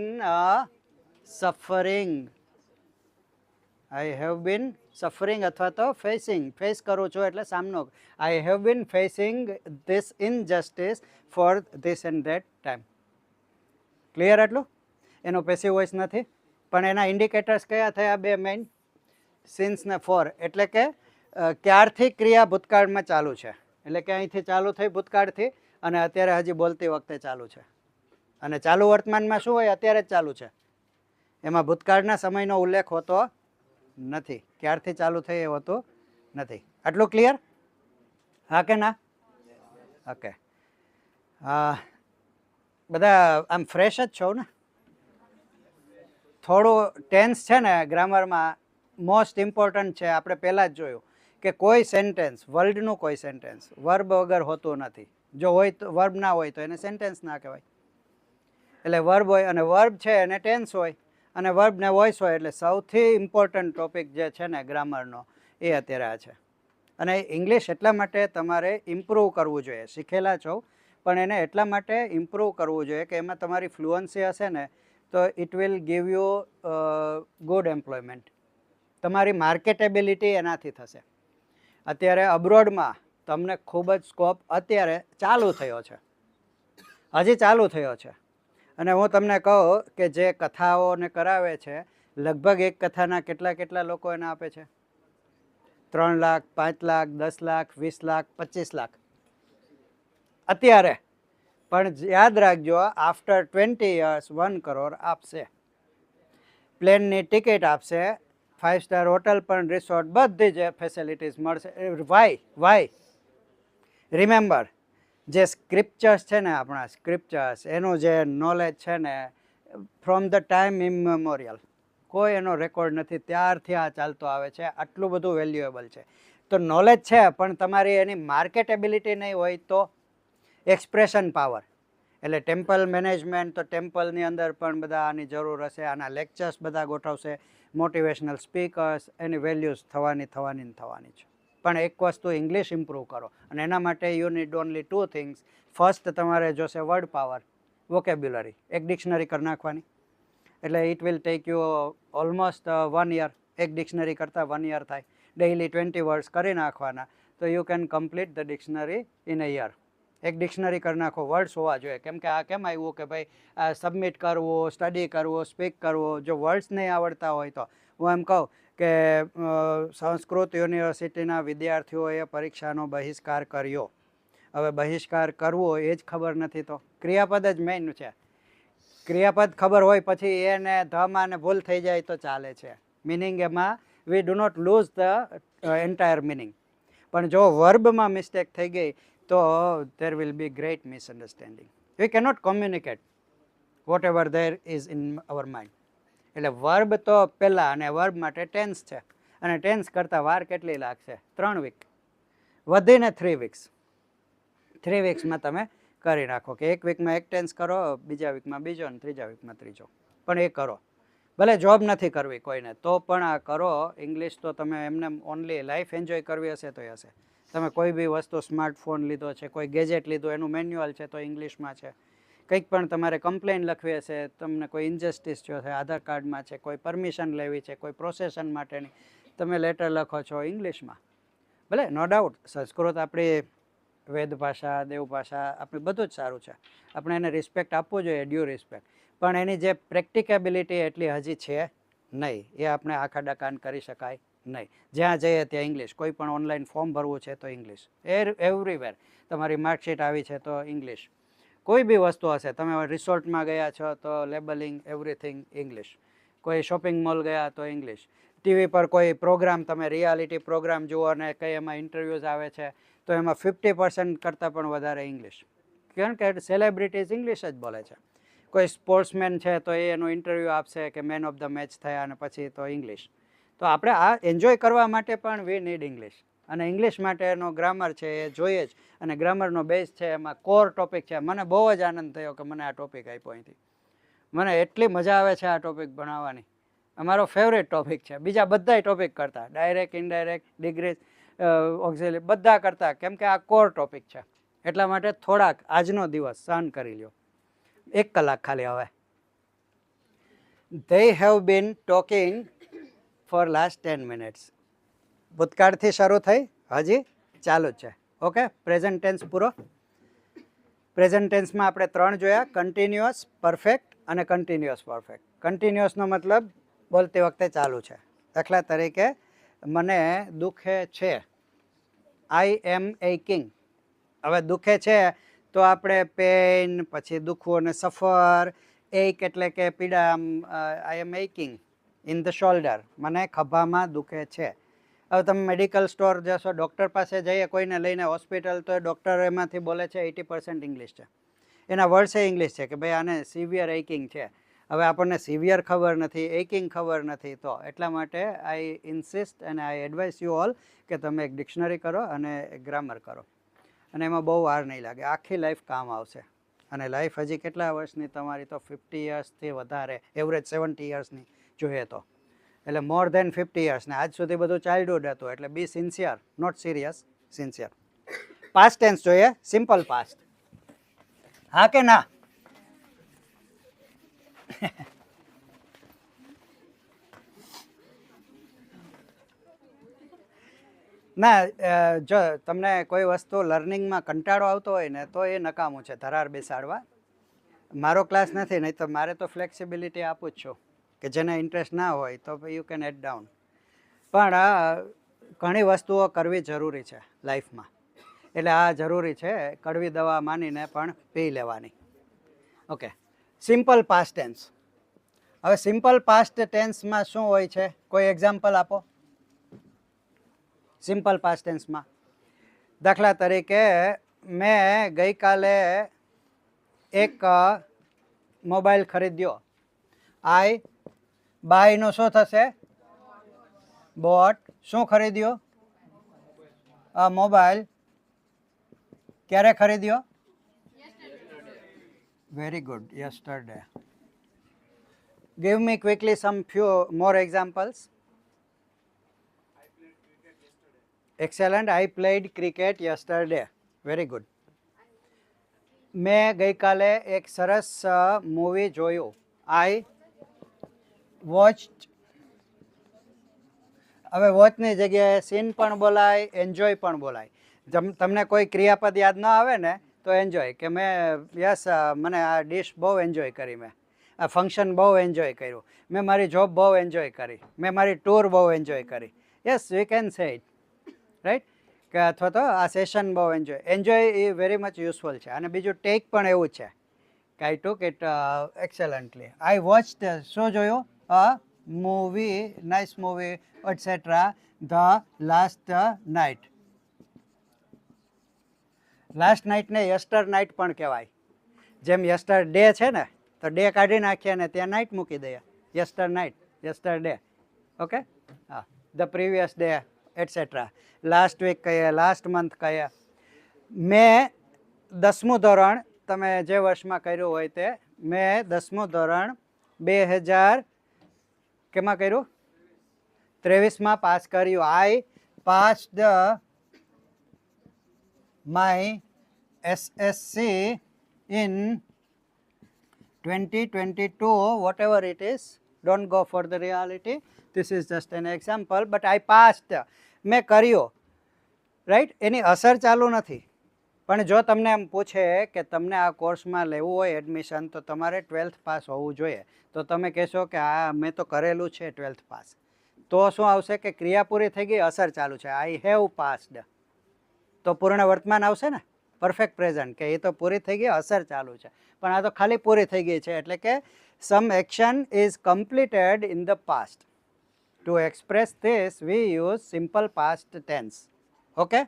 suffering, I have bin suffering અથવા તો ફેસ કરું છું એટલે સામનો. આઈ have bin facing this injustice for this and that time. Clear આટલું? એનો પેસિવ વોઇસ નથી, પણ એના ઇન્ડિકેટર્સ કયા થયા? બે મેઇન, સિન્સ ને ફોર. એટલે કે ક્યારથી ક્રિયા ભૂતકાળમાં ચાલુ છે, એટલે કે અહીંથી ચાલુ થઈ ભૂતકાળથી, અને અત્યારે હજી બોલતી વખતે ચાલુ છે. અને ચાલુ વર્તમાનમાં શું હોય? અત્યારે જ ચાલુ છે. એમાં ભૂતકાળના સમયનો ઉલ્લેખ હોતો નથી, ક્યારથી ચાલુ થઈ એ હોતું નથી. આટલું ક્લિયર? હા કે ના? ઓકે. બધા આમ ફ્રેશ જ છો ને? થોડું ટેન્સ છે ને ગ્રામરમાં મોસ્ટ ઇમ્પોર્ટન્ટ છે. આપણે પહેલાં જ જોયું કે કોઈ સેન્ટેન્સ, વર્લ્ડનું કોઈ સેન્ટેન્સ વર્બ વગર હોતું નથી. જો હોય તો વર્બ ના હોય તો એને સેન્ટેન્સ ના કહેવાય. એટલે વર્બ હોય, અને વર્બ છે એને ટેન્સ હોય, અને વર્બ ને વોઇસ હોય. એટલે સૌથી ઇમ્પોર્ટન્ટ ટોપિક જે છે ને ગ્રામરનો એ અત્યારે આ છે. અને ઇંગ્લિશ એટલા માટે તમારે ઇમ્પ્રૂવ કરવું જોઈએ. શીખેલા છો પણ એને એટલા માટે ઇમ્પ્રૂવ કરવું જોઈએ કે એમાં તમારી ફ્લુઅન્સી હશે ને તો it will give you good employment. તમારી માર્કેટેબિલિટી એનાથી થશે. અત્યારે અબ્રોડમાં તમને ખૂબ જ સ્કોપ અત્યારે ચાલુ થયો છે, હજી ચાલુ થયો છે. અને હું તમને કહું કે જે કથાઓને કરાવે છે, લગભગ એક કથાના કેટલા લોકો એને આપે છે? 3 લાખ, 5 લાખ, 10 લાખ, 20 લાખ, 25 લાખ અત્યારે. પણ યાદ રાખજો, આફ્ટર 20 years 1 કરોડ આપશે. પ્લેનની ટિકિટ આપશે, 5 સ્ટાર હોટલ પણ, રિસોર્ટ, બધી જ ફેસિલિટીઝ મળશે. વાય રિમેમ્બર, જે સ્ક્રિપ્ચર્સ છે ને, આપણા સ્ક્રિપ્ચર્સ, એનું જે નોલેજ છે ને ફ્રોમ ધ ટાઈમ ઇમમેમોરિયલ, કોઈ એનો રેકોર્ડ નથી, ત્યારથી આ ચાલતો આવે છે. આટલું બધું વેલ્યુએબલ છે. તો નોલેજ છે પણ તમારી એની માર્કેટેબિલિટી નહીં હોય તો એક્સપ્રેશન પાવર. એટલે ટેમ્પલ મેનેજમેન્ટ, તો ટેમ્પલની અંદર પણ બધા આની જરૂર હશે. આના લેક્ચર્સ બધા ગોઠવશે, મોટિવેશનલ સ્પીકર્સ, એની વેલ્યુઝ થવાની છે. પણ એક વસ્તુ ઇંગ્લિશ ઇમ્પ્રૂવ કરો, અને એના માટે you need only 2 things. First તમારે જોશે વર્ડ પાવર, વોકેબ્યુલરી. એક ડિક્શનરી કરી નાખવાની, એટલે it will take you almost 1 year. એક ડિક્શનરી કરતાં 1 year થાય. ડેઇલી 20 વર્ડ્સ કરી નાખવાના, તો you can complete the dictionary in a year. એક ડિક્શનરી કરી નાખો, વર્ડ્સ હોવા જોઈએ. કેમ કે આ કેમ આવ્યું કે ભાઈ સબમિટ કરવું, સ્ટડી કરવું, સ્પીક કરવું. જો વર્ડ્સ નહીં આવડતા હોય તો હું એમ કહું કે સંસ્કૃત યુનિવર્સિટીના વિદ્યાર્થીઓએ પરીક્ષાનો બહિષ્કાર કર્યો. હવે બહિષ્કાર કરવો એ જ ખબર નથી તો ક્રિયાપદ જ મેઇન છે. ક્રિયાપદ ખબર હોય પછી એને ધમાં ને ભૂલ થઈ જાય તો ચાલે છે. મિનિંગ એમાં we do not lose the entire meaning. પણ જો વર્બમાં મિસ્ટેક થઈ ગઈ તો there will be great misunderstanding. We cannot communicate whatever there is in our mind. એટલે વર્બ તો પહેલાં, અને વર્બ માટે ટેન્સ છે, અને ટેન્સ કરતાં વાર કેટલી લાગશે? 3 વીક, વધીને 3 weeks. 3 weeksમાં તમે કરી નાખો કે એક વીકમાં એક ટેન્સ કરો, બીજા વીકમાં બીજો, અને ત્રીજા વીકમાં ત્રીજો. પણ એ કરો. ભલે જોબ નથી કરવી કોઈને તો પણ આ કરો. ઇંગ્લિશ તો તમે એમને ઓનલી લાઈફ એન્જોય કરવી હશે તો હશે. તમે કોઈ બી વસ્તુ, સ્માર્ટફોન લીધો છે, કોઈ ગેજેટ લીધું, એનું મેન્યુઅલ છે તો ઇંગ્લિશમાં છે. કંઈક પણ તમારે કમ્પ્લેન લખવી હશે, તમને કોઈ ઇન્જસ્ટિસ થયો છે, આધાર કાર્ડમાં છે, કોઈ પરમિશન લેવી છે, કોઈ પ્રોસેસન માટેની તમે લેટર લખો છો ઇંગ્લિશમાં. ભલે નો ડાઉટ સંસ્કૃત આપણી વેદ ભાષા, દેવ ભાષા, આપણે બધું જ સારું છે. આપણે એને રિસ્પેક્ટ આપવું જોઈએ, ડ્યુ રિસ્પેક્ટ. પણ એની જે પ્રેક્ટિકેબિલિટી એટલી હજી છે નહીં. એ આપણે આખા ડકાન કરી શકાય નહીં. જ્યાં જઈએ ત્યાં ઇંગ્લિશ. કોઈ પણ ઓનલાઈન ફોર્મ ભરવું છે તો ઇંગ્લિશ. એવરીવેર. તમારી માર્કશીટ આવી છે તો ઇંગ્લિશ. કોઈ બી વસ્તુ હશે, તમે રિસોર્ટમાં ગયા છો તો લેબલિંગ, એવરીથિંગ ઇંગ્લિશ. કોઈ શોપિંગ મોલ ગયા તો ઇંગ્લિશ. ટીવી પર કોઈ પ્રોગ્રામ, તમે રિયાલિટી પ્રોગ્રામ જુઓ અને કંઈ એમાં ઇન્ટરવ્યૂઝ આવે છે તો એમાં 50% કરતાં પણ વધારે ઇંગ્લિશ. કારણ કે સેલિબ્રિટીઝ ઇંગ્લિશ જ બોલે છે. કોઈ સ્પોર્ટ્સમેન છે તો એ એનું ઇન્ટરવ્યૂ આપશે કે મેન ઓફ ધ મેચ થયા, અને પછી તો ઇંગ્લિશ. તો આપણે આ એન્જોય કરવા માટે પણ વી નીડ ઇંગ્લિશ. અને ઇંગ્લિશ માટેનો ગ્રામર છે એ જોઈએ જ. અને ગ્રામરનો બેઝ છે, એમાં કોર ટોપિક છે. મને બહુ જ આનંદ થયો કે મને આ ટોપિક આપ્યો અહીંથી. મને એટલી મજા આવે છે આ ટોપિક ભણાવવાની. અમારો ફેવરેટ ટોપિક છે, બીજા બધાય ટોપિક કરતા, ડાયરેક્ટ ઇનડાયરેક્ટ ડિગ્રી ઓક્ઝિલરી બધા કરતા, કેમ કે આ કોર ટોપિક છે. એટલા માટે થોડાક આજનો દિવસ સહન કરી લ્યો, 1 કલાક ખાલી. હવે they have been talking for last 10 minutes. ભૂતકાળથી શરૂ થઈ હજી ચાલુ જ છે. ઓકે, પ્રેઝન્ટ ટેન્સ પૂરો. પ્રેઝન્ટ ટેન્સમાં આપણે 3 જોયા, કન્ટિન્યુઅસ, પરફેક્ટ અને કન્ટિન્યુઅસ પરફેક્ટ. કન્ટિન્યુઅસનો મતલબ બોલતી વખતે ચાલુ છે. દાખલા તરીકે મને દુખે છે, આઈ એમ એકિંગ. હવે દુખે છે તો આપણે પેઇન, પછી દુખવું અને સફર, એક એટલે કે પીડા, આઈ એમ એકિંગ ઇન ધ શોલ્ડર, મને ખભામાં દુખે છે. હવે તમે મેડિકલ સ્ટોર જશો, ડૉક્ટર પાસે જઈએ કોઈને લઈને હોસ્પિટલ, તો ડૉક્ટર એમાંથી બોલે છે 80% ઇંગ્લિશ છે, એના વર્ડ્સ એ ઇંગ્લિશ છે કે ભાઈ આને સિવિયર એકિંગ છે. હવે આપણને સિવિયર ખબર નથી, એકિંગ ખબર નથી, તો એટલા માટે આઈ ઇન્સિસ્ટ અને આઈ એડવાઇસ યુ ઓલ કે તમે એક ડિક્શનરી કરો અને ગ્રામર કરો, અને એમાં બહુ વાર નહીં લાગે, આખી લાઈફ કામ આવશે. અને લાઈફ હજી કેટલા વર્ષની તમારી? તો 50 યર્સથી વધારે, એવરેજ 70 યર્સની જોઈએ તો, એટલે મોર ધેન 50 યર્સ. ને આજ સુધી બધું ચાઇલ્ડહુડ હતું, એટલે be sincere, not serious, sincere. Past tense જોઈએ, સિમ્પલ પાસ્ટ. હા કે ના? ના, જો તમને કોઈ વસ્તુ લર્નિંગમાં કંટાળો આવતો હોય ને તો એ નકામું છે ધરાર બેસાડવા. મારો ક્લાસ નથી, નહીં તો મારે તો ફ્લેક્સિબિલિટી આપું જ છું કે જેને ઇન્ટરેસ્ટ ના હોય તો યુ કેન એડ ડાઉન. પણ ઘણી વસ્તુઓ કરવી જરૂરી છે લાઈફમાં, એટલે આ જરૂરી છે કડવી દવા માનીને પણ પી લેવાની. Okay, simple past tense. હવે સિમ્પલ પાસ્ટ ટેન્સમાં શું હોય છે? કોઈ એક્ઝામ્પલ આપો સિમ્પલ પાસ્ટ ટેન્સમાં. દાખલા તરીકે મેં ગઈકાલે એક મોબાઈલ ખરીદ્યો. આઈ બાયનો શું થશે? બોટ. શું ખરીદ્યો? મોબાઈલ. ક્યારે ખરીદ્યો? Very good, yesterday. Give me quickly some few more examples. Excellent. I played cricket yesterday. Very good. મેં ગઈકાલે એક સરસ મૂવી જોયું. I watched. હવે વોચની જગ્યાએ સીન પણ બોલાય, એન્જોય પણ બોલાય. તમને કોઈ ક્રિયાપદ યાદ ન આવે ને તો એન્જોય, કે મેં યસ મને આ ડિશ બહુ એન્જોય કરી, મેં આ ફંક્શન બહુ એન્જોય કર્યું, મેં મારી જોબ બહુ એન્જોય કરી, મેં મારી ટૂર બહુ એન્જોય કરી. Yes, we can say it, right? કે અથવા તો આ સેશન બહુ એન્જોય એ વેરી મચ યુઝફુલ છે. અને બીજું ટેક પણ એવું છે કે આઈ ટુક ઇટ એક્સેલન્ટલી. આઈ વોચ્ડ, શું જોયું? A movie, nice movie, etcetera, the last night. Last નાઇટને યસ્ટર નાઇટ પણ કહેવાય. જેમ યસ્ટર ડે છે ને, તો ડે કાઢી નાખીએ ને ત્યાં નાઇટ મૂકી દઈએ, yesternight, yesterday. Okay, હા, the previous day, etcetera. Last week કહીએ, લાસ્ટ મંથ કહીએ. મેં 10મું ધોરણ, તમે જે વર્ષમાં કર્યું હોય તે, મેં 10મું ધોરણ 2000 કેમાં કર્યું? 23માં પાસ કર્યું. I passed my SSC in 2022, whatever it is, don't go for the reality, this is just an example, but I passed. મેં કર્યો, રાઈટ? એની અસર ચાલુ નથી. પણ જો તમને એમ પૂછે કે તમને આ કોર્સમાં લેવું હોય એડમિશન, તો તમારે 12th પાસ હોવું જોઈએ. તો તમે કહેશો કે આ મેં તો કરેલું છે 12th પાસ. તો શું આવશે કે ક્રિયા પૂરી થઈ ગઈ, અસર ચાલુ છે. આઈ હેવ પાસ્ડ, તો પૂર્ણ વર્તમાન આવશે ને, પરફેક્ટ પ્રેઝન્ટ, કે એ તો પૂરી થઈ ગઈ, અસર ચાલુ છે. પણ આ તો ખાલી પૂરી થઈ ગઈ છે, એટલે કે some action is completed in the past. To express this we use simple past tense. Okay,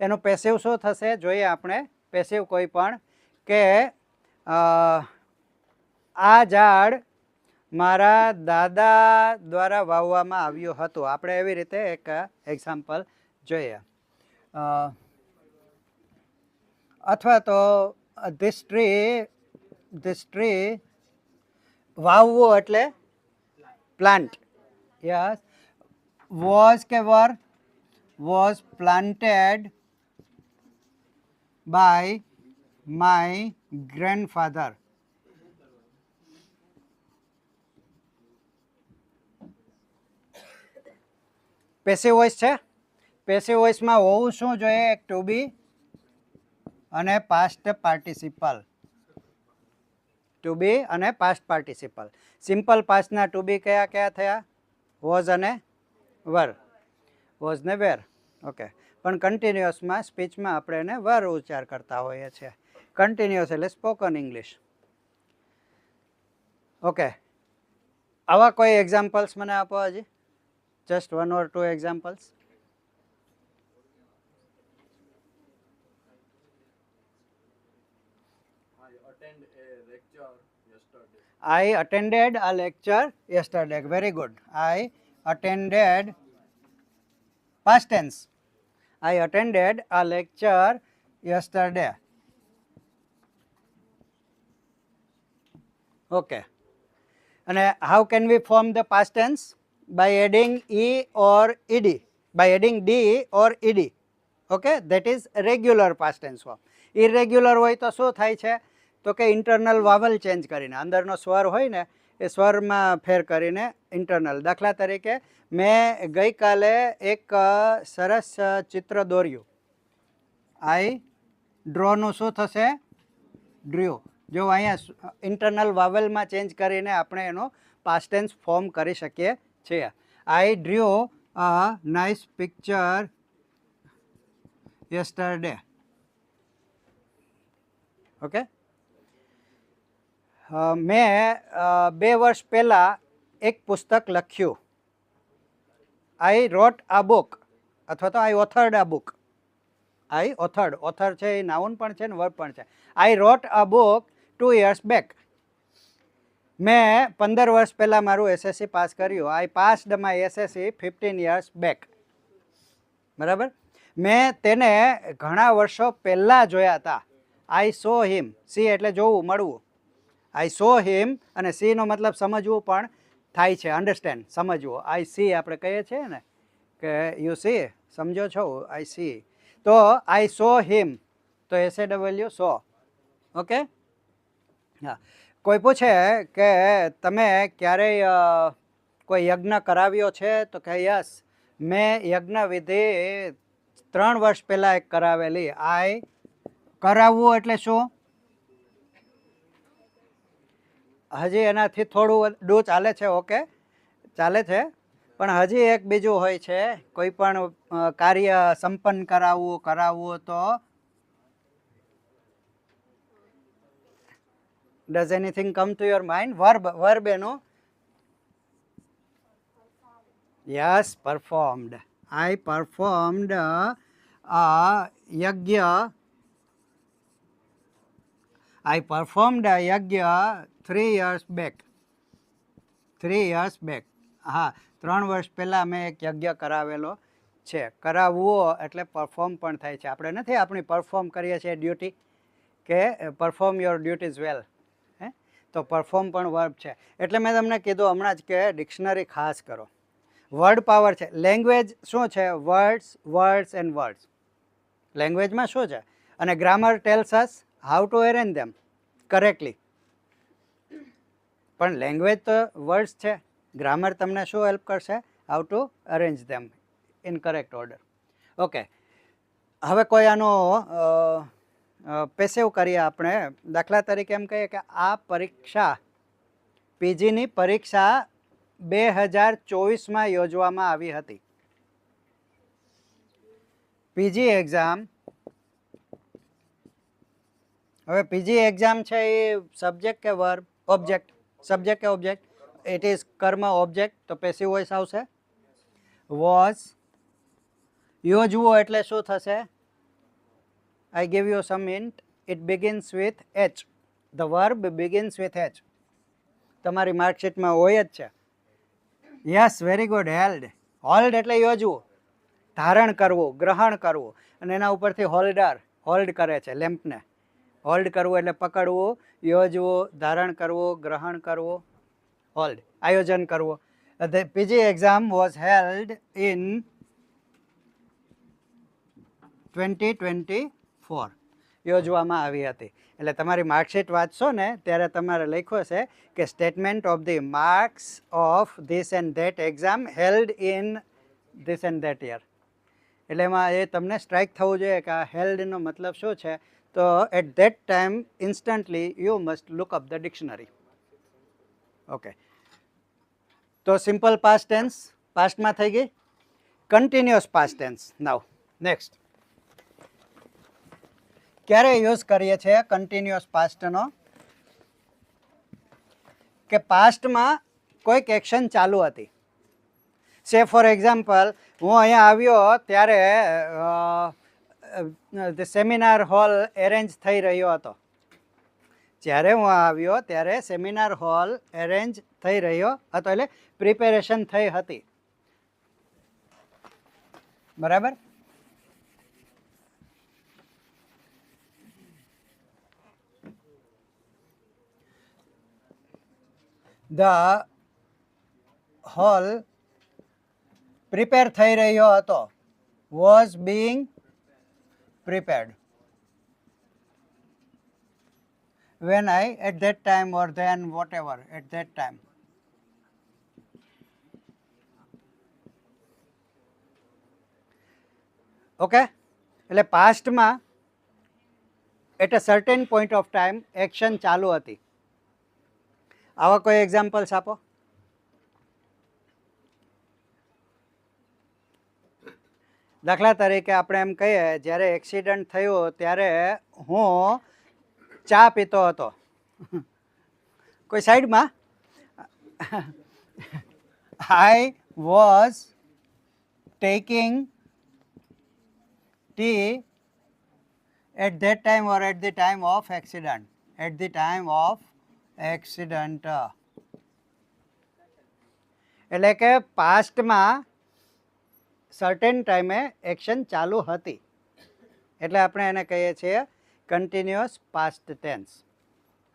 એનું પેસિવ શું થશે જોઈએ આપણે. પેસિવ કોઈ પણ, કે આ ઝાડ મારા દાદા દ્વારા વાવવામાં આવ્યું હતું. આપણે એવી રીતે એક એક્ઝામ્પલ જોઈએ. અથવા તો ધીસ ટ્રી વાવવું એટલે પ્લાન્ટ. યસ. વોઝ કે were? Was planted by my grandfather. Passive voice છે. પેસિવ વોઇસમાં હોવું શું જોઈએ? એક ટુ બી અને પાસ્ટ પાર્ટિસિપલ. ટુ બી અને પાસ્ટ પાર્ટિસિપલ. સિમ્પલ પાસ્ટના ટુ બી કયા કયા થયા? વોઝ અને વર. વોઝ ને વેર. ઓકે. પણ કન્ટિન્યુઅસમાં સ્પીચમાં આપણે એને વર ઉચ્ચાર કરતા હોઈએ છીએ. કન્ટિન્યુઅસ એટલે સ્પોકન ઇંગ્લિશ. ઓકે. આવા કોઈ એક્ઝામ્પલ્સ મને આપો હજી. Just 1 or 2 examples. I attend a lecture yesterday. I attended a lecture yesterday. Very good. I attended, past tense. I attended a lecture yesterday. Okay. And how can we form the past tense? By adding e or ed. By adding d or ed. Okay. That is regular past tense form. Irregular હોય તો શું થાય છે? તો કે internal વાવલ change કરીને, અંદરનો સ્વર હોય ને એ સ્વરમાં ફેર કરીને ઇન્ટરનલ. દાખલા તરીકે મેં ગઈકાલે એક સરસ ચિત્ર દોર્યું. આઈ ડ્રોનું શું થશે? ડ્ર્યુ. જો અહીંયા ઇન્ટરનલ વાવલમાં ચેન્જ કરીને આપણે એનો પાસ્ટ ટેન્સ ફોર્મ કરી શકીએ છીએ. I drew a nice picture yesterday. Okay. મેં 2 વર્ષ પહેલાં એક પુસ્તક લખ્યું. આઈ રોટ આ બુક અથવા તો આઈ ઓથર્ડ આ બુક. આઈ ઓથર્ડ. ઓથર છે એ નાઉન પણ છે ને વર્બ પણ છે. આઈ રોટ અ બુક 2 years back. મેં 15 વર્ષ પહેલાં મારું એસએસસી પાસ કર્યું. I passed my SSC 15 years back. બરાબર. મેં તેને ઘણા વર્ષો પહેલાં જોયા હતા. આઈ સો હિમ. સી એટલે જોવું, મળવું. આઈ સો હિમ અને સી નો મતલબ સમજવું પણ થાય છે. અન્ડરસ્ટેન્ડ, સમજવું. આઈ સી આપણે કહીએ છીએ ને કે યુ સી, સમજો છો. I C. તો આઈ સો હિમ તો SAW સો. ઓકે. હા. કોઈ પૂછે કે તમે ક્યારેય કોઈ યજ્ઞ કરાવ્યો છે? તો કે યસ, મેં યજ્ઞ વિધિ 3 વર્ષ પહેલાં એક કરાવેલી. આઈ કરાવવું એટલે શું? હજી એનાથી થોડું ડૂ ચાલે છે. ઓકે, ચાલે છે. પણ હજી એક બીજું હોય છે. કોઈ પણ કાર્ય સંપન્ન કરાવવું તો does anything come to your mind? Verb એનું? Yes, performed. I performed a yajna. I performed a yajna 3 years back. 3 years back. હા, 3 વર્ષ પહેલાં મેં એક યજ્ઞ કરાવેલો છે. કરાવવો એટલે પરફોર્મ પણ થાય છે. આપણે નથી આપણી પરફોર્મ કરીએ છીએ ડ્યુટી, કે પરફોર્મ યોર ડ્યુટીઝ વેલ. હે, તો પરફોર્મ પણ વર્બ છે. એટલે મેં તમને કીધું હમણાં જ કે ડિક્શનરી ખાસ કરો. વર્ડ પાવર છે. લેંગ્વેજ શું છે? Words and words. લેંગ્વેજમાં શું છે? અને grammar tells us how to arrange them correctly. પણ લેંગ્વેજ તો વર્ડ્સ છે. ગ્રામર તમને શું હેલ્પ કરશે? How to arrange them in correct order. Okay. હવે કોઈ આનો પેસિવ કરીએ આપણે. દાખલા તરીકે એમ કહીએ કે આ પરીક્ષા, પીજીની પરીક્ષા 2024માં યોજવામાં આવી હતી. PG exam. હવે પીજી એક્ઝામ છે એ સબ્જેક્ટ કે વર્બ? ઓબ્જેક્ટ. સબ્જેક્ટ કે ઓબ્જેક્ટ? ઇટ ઇઝ કર્મ ઓબ્જેક્ટ. તો પેસિવ વોઇસ આવશે. વોઝ. યોજવું એટલે શું થશે? I give you some hint. It begins with H. The verb begins with H. તમારી માર્કશીટમાં હોય જ છે. Yes, very good. Held. Hold એટલે યોજવું, ધારણ કરવું, ગ્રહણ કરવું. અને એના ઉપરથી હોલ્ડર હોલ્ડ કરે છે લેમ્પને. હોલ્ડ કરવું એટલે પકડવું, યોજવું, ધારણ કરવું, ગ્રહણ કરવું, હોલ્ડ, આયોજન કરવું. The PG exam was held in 2024 યોજવામાં આવી હતી. એટલે તમારી માર્કશીટ વાંચશો ને ત્યારે તમારે લખ્યું છે કે statement of the marks of this and that exam held in this and that year. એટલે એમાં એ તમને સ્ટ્રાઇક થવું જોઈએ કે આ હેલ્ડનો મતલબ શું છે. તો at that time instantly you must look up the dictionary. Okay, તો સિમ્પલ પાસ્ટ ટેન્સ પાસ્ટમાં થઈ ગઈ. Continuous past tense now next. ક્યારે યુઝ કરીએ છીએ કન્ટિન્યુઅસ પાસ્ટનો? કે પાસ્ટમાં કોઈક એક્શન ચાલુ હતી. સે ફોર એક્ઝામ્પલ, હું અહીંયા આવ્યો ત્યારે સેમિનાર હોલ એરેન્જ થઈ રહ્યો હતો. જ્યારે હું આવ્યો ત્યારે સેમિનાર હોલ એરેન્જ થઈ રહ્યો હતો, એટલે પ્રિપેરેશન થઈ હતી. બરાબર. The hall પ્રિપેર થઈ રહ્યો હતો. was being prepared. When I, at that time or then, whatever, at that time. Okay, એટલે પાસ્ટમાં at a certain point of time action ચાલુ હતી. આવા કોઈ એક્ઝામ્પલ્સ આપો. દાખલા તરીકે આપણે એમ કહીએ જ્યારે એક્સિડન્ટ થયું ત્યારે હું ચા પીતો હતો. કોઈ સાઈડમાં. I was taking tea at that time or at the time of accident. At the time of accident. એટલે કે પાસ્ટમાં સર્ટેન ટાઈમે એક્શન ચાલુ હતી, એટલે આપણે એને કહીએ છીએ કન્ટિન્યુઅસ પાસ્ટ ટેન્સ.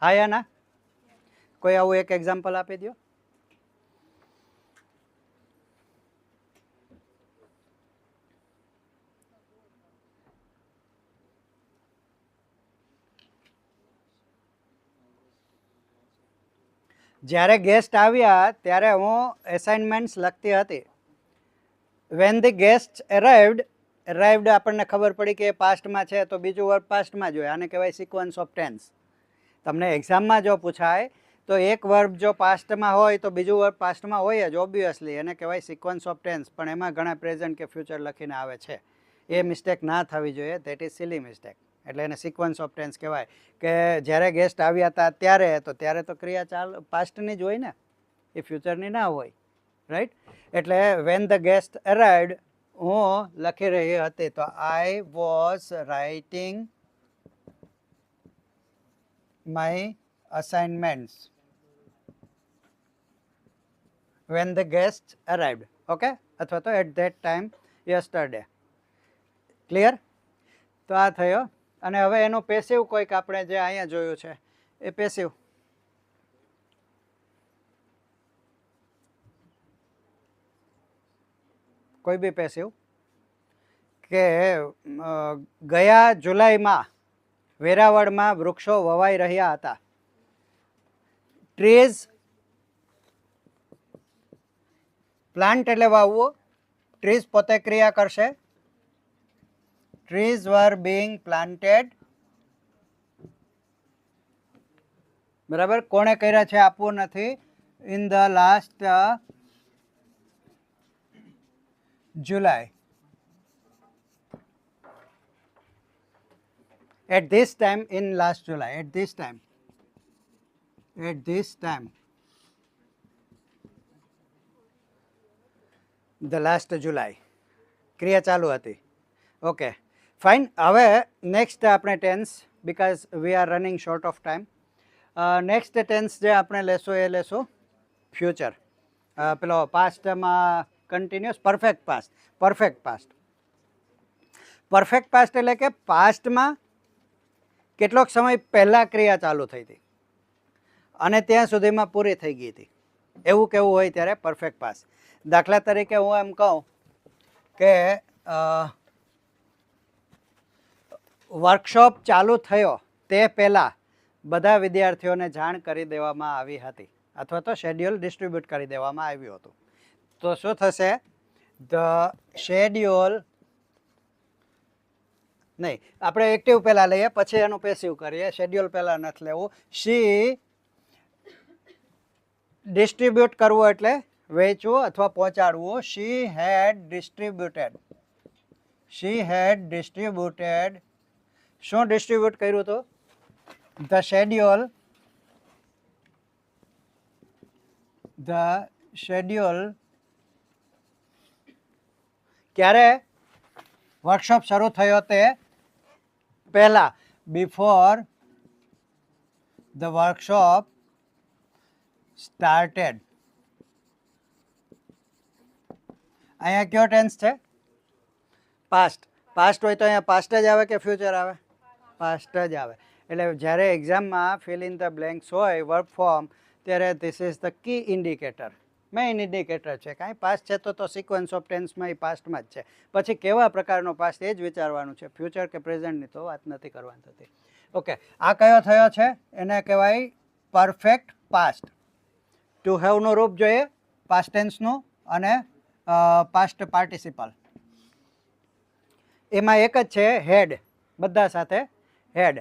હા યા ના? કોઈ આવું એક એક્ઝામ્પલ આપી દો. જ્યારે ગેસ્ટ આવ્યા ત્યારે હું એસાઇનમેન્ટ્સ લખતી હતી. વેન ધી ગેસ્ટ અરાઇવ્ડ, અરાઇવ્ડ આપણને ખબર પડી કે એ પાસ્ટમાં છે તો બીજું વર્બ પાસ્ટમાં જ હોય. આને કહેવાય સિક્વન્સ ઓફ ટેન્સ. તમને એક્ઝામમાં જો પૂછાય તો એક વર્બ જો પાસ્ટમાં હોય તો બીજું વર્બ પાસ્ટમાં હોય જ ઓબ્વિયસલી. એને કહેવાય સિક્વન્સ ઓફ ટેન્સ. પણ એમાં ઘણા પ્રેઝન્ટ કે ફ્યુચર લખીને આવે છે. એ મિસ્ટેક ના થવી જોઈએ. That is silly mistake. એટલે એને સિક્વન્સ ઓફ ટેન્સ કહેવાય. કે જ્યારે ગેસ્ટ આવ્યા હતા ત્યારે તો ક્રિયા પાસ્ટની જ હોય ને, એ ફ્યુચરની ના હોય. રાઈટ. એટલે વેન ધ ગેસ્ટ અરાઇવ્ડ હું લખી રહી હતી, તો I was writing my assignments when the guest arrived. Okay, અથવા તો at that time yesterday. Clear? તો આ થયો. અને હવે એનું પેસિવ કોઈક આપણે જે અહીંયા જોયું છે એ પેસિવ. કોઈ બી પેસિવ. કે ગયા જુલાઈમાં વેરાવળમાં વૃક્ષો વવાઈ રહ્યા હતા. ટ્રીઝ, પ્લાન્ટ એટલે વાવવું. ટ્રીઝ પોતે ક્રિયા કરશે. Trees were being planted. બરાબર. કોણે કર્યા છે આપવું નથી. In the last July. At this time in last July. At this time. At this time. The last July. ક્રિયા ચાલુ હતી. Okay, fine. હવે નેક્સ્ટ આપણે tense, because we are running short of time. Next tense જે આપણે લેશું એ લેશું ફ્યુચર. પેલો પાસ્ટમાં continuous perfect past. Perfect past. Perfect past એટલે કે પાસ્ટમાં કેટલોક સમય પહેલાં ક્રિયા ચાલુ થઈ હતી અને ત્યાં સુધીમાં પૂરી થઈ ગઈ હતી. એવું કેવું હોય ત્યારે પરફેક્ટ પાસ. દાખલા તરીકે હું એમ કહું કે વર્કશોપ ચાલુ થયો તે પહેલાં બધા વિદ્યાર્થીઓને જાણ કરી દેવામાં આવી હતી અથવા તો શેડ્યુલ ડિસ્ટ્રીબ્યુટ કરી દેવામાં આવ્યું હતું. તો શું થશે? ધ શેડ્યુલ નહીં, આપણે એક્ટિવ પહેલાં લઈએ પછી એનું પેસિવ કરીએ. શેડ્યુલ પહેલાં નથી લેવું. શી ડિસ્ટ્રીબ્યુટ કરવું એટલે વેચવું અથવા પહોંચાડવું. શી હેડ ડિસ્ટ્રીબ્યુટેડ. શી હેડ ડિસ્ટ્રીબ્યુટેડ. શું ડિસ્ટ્રીબ્યુટ કર્યું હતું? The schedule. ધ શેડ્યુલ ક્યારે? વર્કશોપ શરૂ થયો તે પહેલા, બિફોર ધ વર્કશોપ સ્ટાર્ટેડ. અહીંયા કયો ટેન્સ છે? પાસ્ટ. પાસ્ટ હોય તો અહીંયા પાસ્ટ જ આવે કે ફ્યુચર આવે? પાસ્ટ જ આવે. એટલે જ્યારે એક્ઝામમાં ફિલ ઇન ધ બ્લેન્ક્સ હોય વર્બ ફોર્મ ત્યારે this is the key indicator, main indicator છે. કાંઈ પાસ્ટ છે તો સિક્વન્સ ઓફ ટેન્સમાં એ પાસ્ટમાં જ છે. પછી કેવા પ્રકારનો પાસ્ટ એ જ વિચારવાનું છે. ફ્યુચર કે પ્રેઝન્ટની તો વાત નથી કરવાની થતી. ઓકે, આ કયો થયો છે? એને કહેવાય પરફેક્ટ પાસ્ટ. ટુ હેવનું રૂપ જોઈએ પાસ્ટ ટેન્સનું અને પાસ્ટ પાર્ટિસિપલ. એમાં એક જ છે હેડ, બધા સાથે હેડ.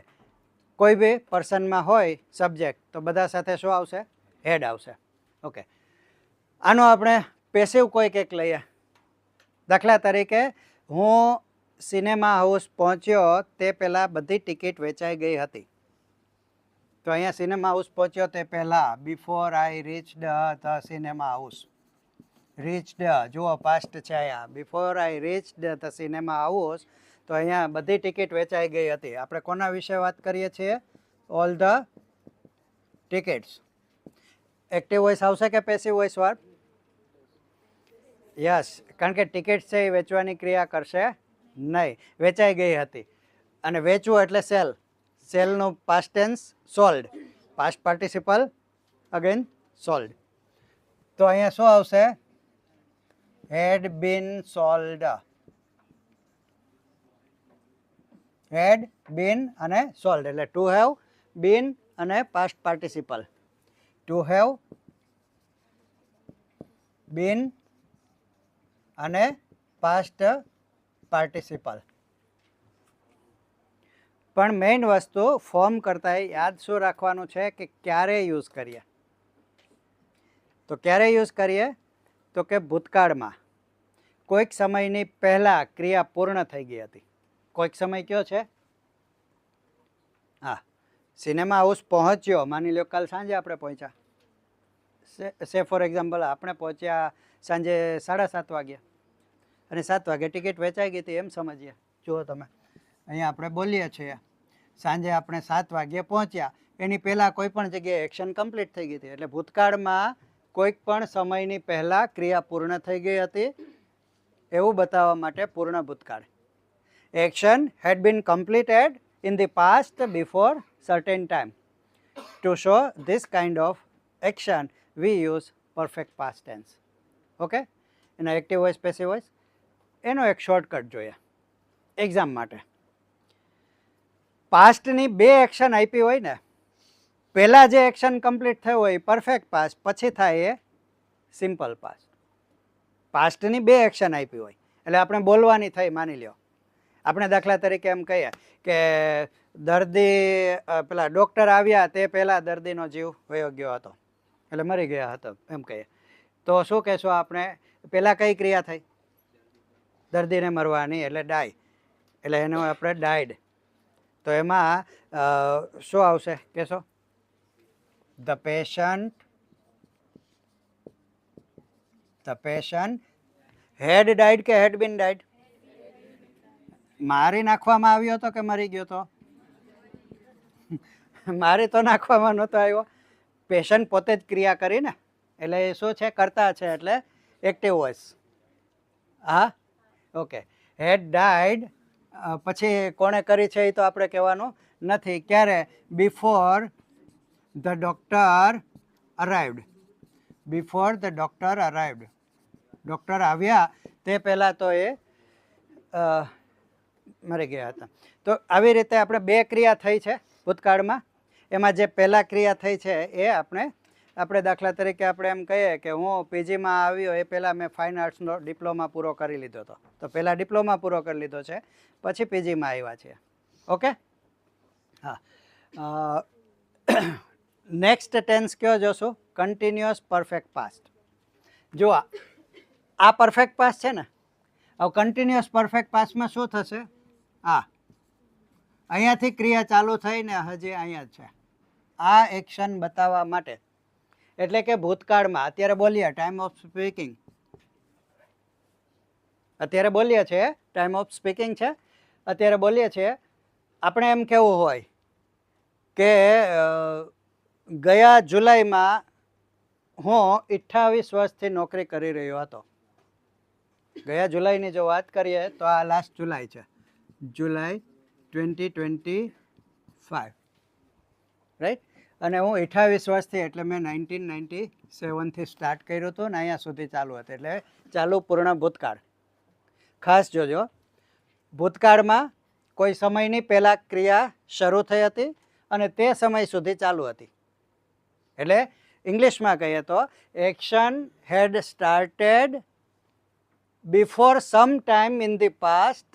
કોઈ બી પર્સનમાં હોય સબ્જેક્ટ તો બધા સાથે શું આવશે? હેડ આવશે. ઓકે, આનો આપણે પેસિવ કોઈક એક લઈએ. દાખલા તરીકે હું સિનેમા હાઉસ પહોંચ્યો તે પહેલાં બધી ટિકિટ વેચાઈ ગઈ હતી. તો અહીંયા સિનેમા હાઉસ પહોંચ્યો તે પહેલાં, before I reached the cinema house. Reached જુઓ પાસ્ટ છે અહીંયા. Before I reached the cinema house. તો અહીંયા બધી ટિકિટ વેચાઈ ગઈ હતી. આપણે કોના વિશે વાત કરીએ છીએ? All the tickets. Active voice આવશે કે પેસિવ વોઇસ વર્બ? યસ, કારણ કે ટિકિટ છે એ વેચવાની ક્રિયા કરશે નહીં. વેચાઈ ગઈ હતી. અને વેચવું એટલે સેલ. સેલનું past tense sold. Past participle again sold. તો અહીંયા શું આવશે? હેડ બીન સોલ્ડ. હેડ બીન અને સોલ્ડ એટલે ટુ હેવ, બીન અને પાસ્ટ પાર્ટિસિપલ. ટુ હેવ, બીન અને પાસ્ટ પાર્ટિસિપલ. પણ મેઇન વસ્તુ ફોર્મ કરતાં યાદ શું રાખવાનું છે કે ક્યારે યુઝ કરીએ. તો ક્યારે યુઝ કરીએ? તો કે ભૂતકાળમાં કોઈક સમયની પહેલાં ક્રિયા પૂર્ણ થઈ ગઈ હતી. કોઈક સમય કયો છે? હા, સિનેમા હાઉસ પહોંચ્યો. માની લો કાલ સાંજે આપણે પહોંચ્યા. સે ફોર એક્ઝામ્પલ આપણે પહોંચ્યા સાંજે 7:30 વાગ્યા અને 7 વાગે ટિકિટ વેચાઈ ગઈ હતી એમ સમજીએ. જુઓ તમે અહીંયા આપણે બોલીએ છીએ સાંજે આપણે 7 વાગ્યે પહોંચ્યા. એની પહેલાં કોઈ પણ જગ્યાએ એક્શન કમ્પ્લીટ થઈ ગઈ હતી. એટલે ભૂતકાળમાં કોઈક પણ સમયની પહેલાં ક્રિયા પૂર્ણ થઈ ગઈ હતી એવું બતાવવા માટે પૂર્ણ ભૂતકાળ. Action had been completed in the past before certain time. To show this kind of action we use perfect past tense. Okay, એનો એક્ટિવ વોઇસ, પેસિવ વોઇસ. એનો એક શોર્ટકટ જોઈએ એક્ઝામ માટે. પાસ્ટની 2 એક્શન આપી હોય ને, પહેલાં જે એક્શન કમ્પ્લીટ થયો હોય પરફેક્ટ પાસ્ટ, પછી થાય એ સિમ્પલ પાસ્ટ. પાસ્ટની 2 એક્શન આપી હોય એટલે આપણે બોલવાની થઈ. માની લો આપણે દાખલા તરીકે એમ કહીએ કે દર્દી પેલા ડૉક્ટર આવ્યા તે પહેલાં દર્દીનો જીવ વયો ગયો હતો એટલે મરી ગયા હતો એમ કહીએ. તો શું કહેશું આપણે? પહેલાં કઈ ક્રિયા થઈ? દર્દીને મરવાની એટલે ડાય. એટલે એનું આપણે ડાયડ. તો એમાં શું આવશે કહેશો? ધ પેશન્ટ હેડ ડાઇડ કે હેડ બીન ડાઇડ? મારી નાખવામાં આવ્યો હતો કે મરી ગયો હતો? મારી તો નાખવામાં નહોતો આવ્યો. પેશન્ટ પોતે જ ક્રિયા કરી ને, એટલે એ શું છે? કરતા છે એટલે એક્ટિવ વોઇસ. હા, ઓકે. હેડ ડાઇડ પછી કોણે કરી છે એ તો આપણે કહેવાનું નથી. ક્યારે? Before the doctor arrived. Before the doctor arrived. Doctor આવ્યા તે પહેલાં તો એ મરી ગયા હતા. તો આવી રીતે આપણે બે ક્રિયા થઈ છે ભૂતકાળમાં. એમાં જે પહેલાં ક્રિયા થઈ છે એ આપણે દાખલા તરીકે આપણે એમ કહીએ કે હું પીજીમાં આવ્યો એ પહેલાં મેં ફાઇન આર્ટ્સનો ડિપ્લોમા પૂરો કરી લીધો હતો. તો પહેલાં ડિપ્લોમા પૂરો કરી લીધો છે, પછી પીજીમાં આવ્યા છે. ઓકે, હા. નેક્સ્ટ ટેન્સ કયો જોશું? Continuous perfect past. જો આ પરફેક્ટ પાસ્ટ છે ને, હવે કન્ટિન્યુઅસ પરફેક્ટ પાસ્ટમાં શું થશે? અહીંયાથી ક્રિયા ચાલુ થઈને હજી અહીંયા જ છે. આ એક્શન બતાવવા માટે, એટલે કે ભૂતકાળમાં અત્યારે બોલીએ ટાઈમ ઓફ સ્પીકિંગ, અત્યારે બોલીએ છીએ ટાઈમ ઓફ સ્પીકિંગ છે, અત્યારે બોલીએ છીએ. આપણે એમ કહેવું હોય કે ગયા જુલાઈમાં હું 28 વર્ષથી નોકરી કરી રહ્યો હતો. ગયા જુલાઈની જો વાત કરીએ તો આ લાસ્ટ જુલાઈ છે, જુલાઈ 2025, રાઈટ. અને હું 28 વર્ષથી, એટલે મેં 1997થી સ્ટાર્ટ કર્યું હતું ને અહીંયા સુધી ચાલુ હતું, એટલે ચાલુ પૂર્ણ ભૂતકાળ. ખાસ જોજો, ભૂતકાળમાં કોઈ સમયની પહેલાં ક્રિયા શરૂ થઈ હતી અને તે સમય સુધી ચાલુ હતી. એટલે ઇંગ્લિશમાં કહીએ તો action head started before some time in the past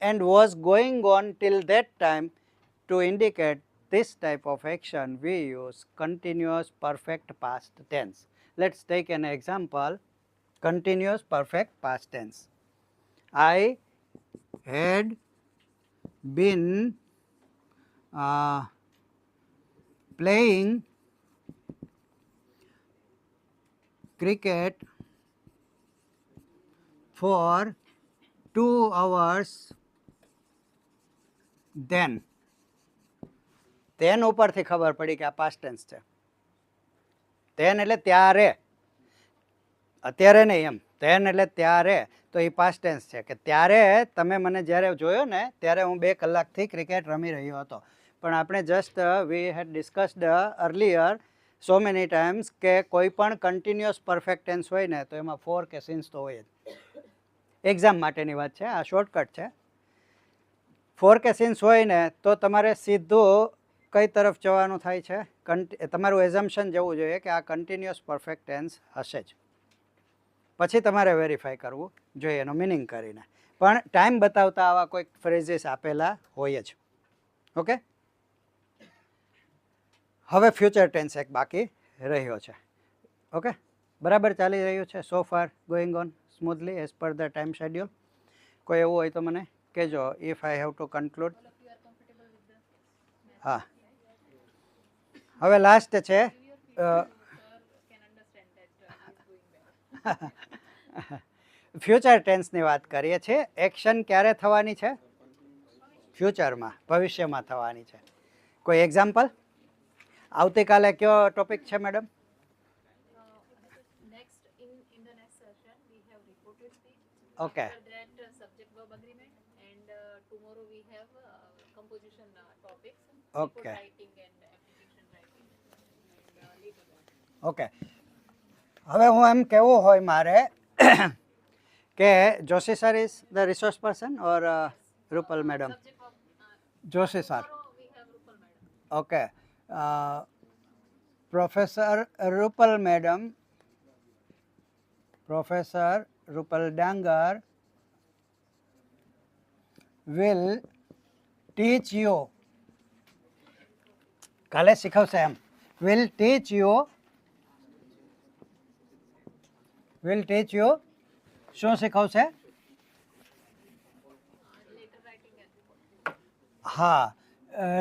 and was going on till that time. To indicate this type of action, we use continuous perfect past tense. Let's take an example. Continuous perfect past tense. I had been playing cricket for 2 hours then. તેન ઉપરથી ખબર પડી કે આ past tense છે. તેન એટલે ત્યારે, અત્યારે નહીં એમ. તેન એટલે ત્યારે, તો એ પાસ્ટ ટેન્સ છે કે ત્યારે તમે મને જ્યારે જોયો ને ત્યારે હું 2 કલાકથી ક્રિકેટ રમી રહ્યો હતો. પણ આપણે just we had discussed earlier so many times કે કોઈ પણ કન્ટિન્યુઅસ પરફેક્ટ ટેન્સ હોય ને તો એમાં ફોર કે સિન્સ તો હોય જ. એક્ઝામ માટેની વાત છે, આ શોર્ટકટ છે. ફોર કે સિન્સ હોય ને તો તમારે સીધું કઈ તરફ જવાનું થાય છે? તમારું એઝમ્પશન જવું જોઈએ કે આ કન્ટિન્યુઅસ પરફેક્ટ ટેન્સ હશે જ. પછી તમારે વેરીફાઈ કરવું જોઈએ એનો મિનિંગ કરીને. પણ ટાઈમ બતાવતા આવા કોઈક ફ્રેઝીસ આપેલા હોય જ. ઓકે, હવે ફ્યુચર ટેન્સ એક બાકી રહ્યો છે. ઓકે, બરાબર ચાલી રહ્યું છે? સો far going on smoothly as per the time schedule? કોઈ એવું હોય તો મને કહેજો. If I have to conclude. હા, હવે લાસ્ટ છે ફ્યુચર ટેન્સની વાત કરીએ છીએ. એક્શન ક્યારે થવાની છે? ફ્યુચરમાં, ભવિષ્યમાં થવાની છે. કોઈ એક્ઝામ્પલ? આવતીકાલે કયો ટોપિક છે madam? Okay. After that, subject verb agreement, and tomorrow we have composition topics. Okay. Report writing and application writing and legal. Okay, હવે હું એમ કહેવું હોય મારે કે Joshi sir is the resource person or Rupal madam? Subject verb. Joshi sir. Tomorrow we have Rupal madam. Okay, professor Rupal madam, professor Rupal ડાંગર will teach you, કાલે શીખવશે એમ, will teach you શું શીખવશે? Letter writing and report. હા,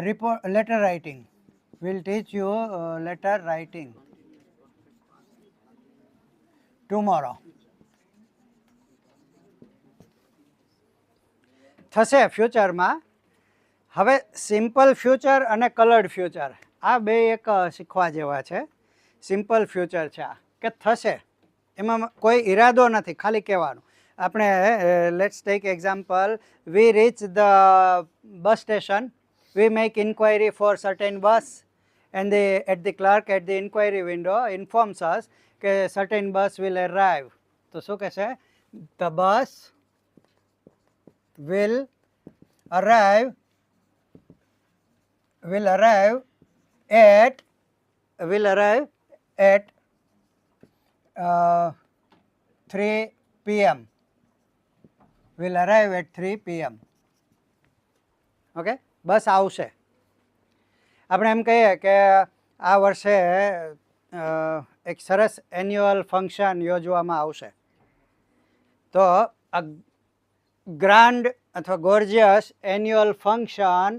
report, letter writing. will teach you letter writing tomorrow. થશે ફ્યુચરમાં. હવે simple future અને coloured future આ બે એક શીખવા જેવા છે. સિમ્પલ ફ્યુચર છે આ કે થશે, એમાં કોઈ ઈરાદો નથી, ખાલી કહેવાનું. આપણે let's take example, we reach the bus station, we make inquiry for certain bus and at the clerk at the inquiry window informs us કે સર્ટેન બસ વિલ અરાઈવ, તો શું કહેશે? The bus will arrive at 3 p.m. will arrive at 3 p.m. Okay, બસ આવશે. આપણે એમ કહીએ કે આ વર્ષે એક સરસ એન્યુઅલ ફંક્શન યોજવામાં આવશે, તો આ ગ્રાન્ડ અથવા ગોર્જિયસ એન્યુઅલ ફંક્શન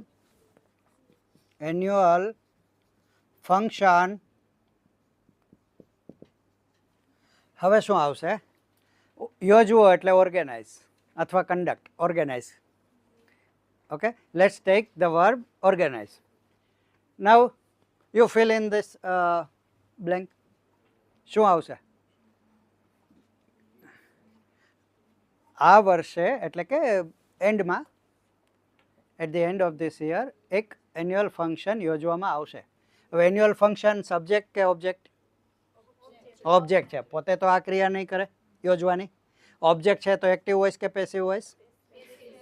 હવે શું આવશે? યોજવું એટલે ઓર્ગેનાઇઝ અથવા conduct, organise. Okay, let's take the verb organise. Now you fill in this blank. શું આવશે? આ વર્ષે એટલે કે એન્ડમાં, at the end of this year એક એન્યુઅલ ફંક્શન યોજવામાં આવશે. હવે એન્યુઅલ ફંક્શન સબ્જેક્ટ કે ઓબ્જેક્ટ? ઓબ્જેક્ટ છે. પોતે તો આ ક્રિયા નહીં કરે યોજવાની. ઓબ્જેક્ટ છે તો એક્ટિવ વોઇસ કે passive voice?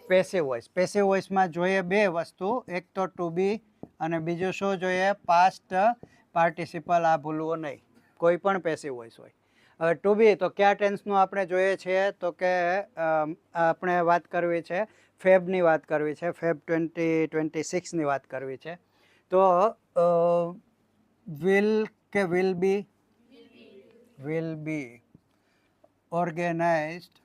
Passive voice. Passive વોઇસમાં જોઈએ બે વસ્તુ, એક તો ટુ બી અને બીજું શું જોઈએ? Past participle. આ ભૂલવું નહીં, કોઈ પણ પેસિવ વોઇસ હોય. હવે ટુ બી તો કયા ટેન્સનું આપણે જોઈએ છીએ? તો કે આપણે વાત કરવી છે ફેબની વાત કરવી છે, ફેબ 2026ની વાત કરવી છે. તો વિલ કે will be? Will be organised.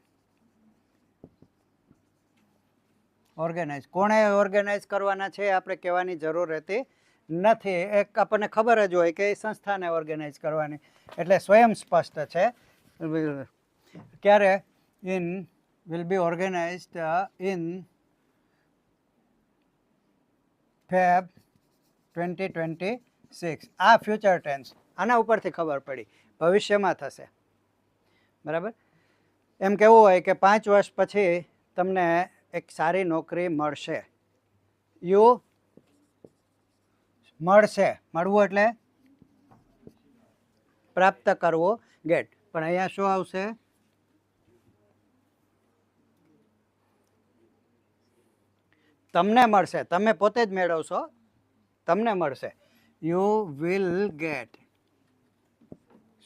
Organise કોણે ઓર્ગેનાઇઝ કરવાના છે આપણે કહેવાની જરૂર રહેતી નથી. એક આપણને ખબર જ હોય કે એ સંસ્થાને ઓર્ગેનાઇઝ કરવાની, એટલે સ્વયં સ્પષ્ટ છે. ક્યારે? In will be organised in fab 2026. આ ફ્યુચર ટેન્સ, આના ઉપરથી ખબર પડી ભવિષ્યમાં થશે. બરાબર? એમ કહેવું હોય કે 5 વર્ષ પછી તમને એક સારી નોકરી મળશે. યુ મળશે, મળવું એટલે પ્રાપ્ત કરવું, ગેટ. પણ અહીંયા શું આવશે? તમને મળશે. તમે પોતે જ મેળવશો, તમને મળશે. You will get.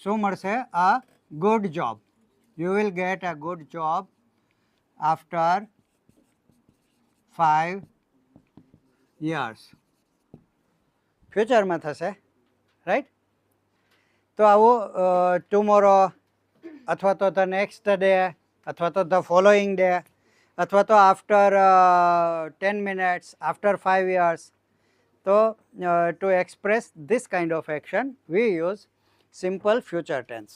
શું મળશે? A good job. You will get a good job after 5 years. ફ્યુચરમાં થશે, રાઈટ? તો આવું ટુમોરો અથવા તો ધ નેક્સ્ટ ડે અથવા તો ધ ફોલોઈંગ ડે અથવા તો આફ્ટર 10 minutes, આફ્ટર 5 years. તો to express this kind of action we use simple future tense.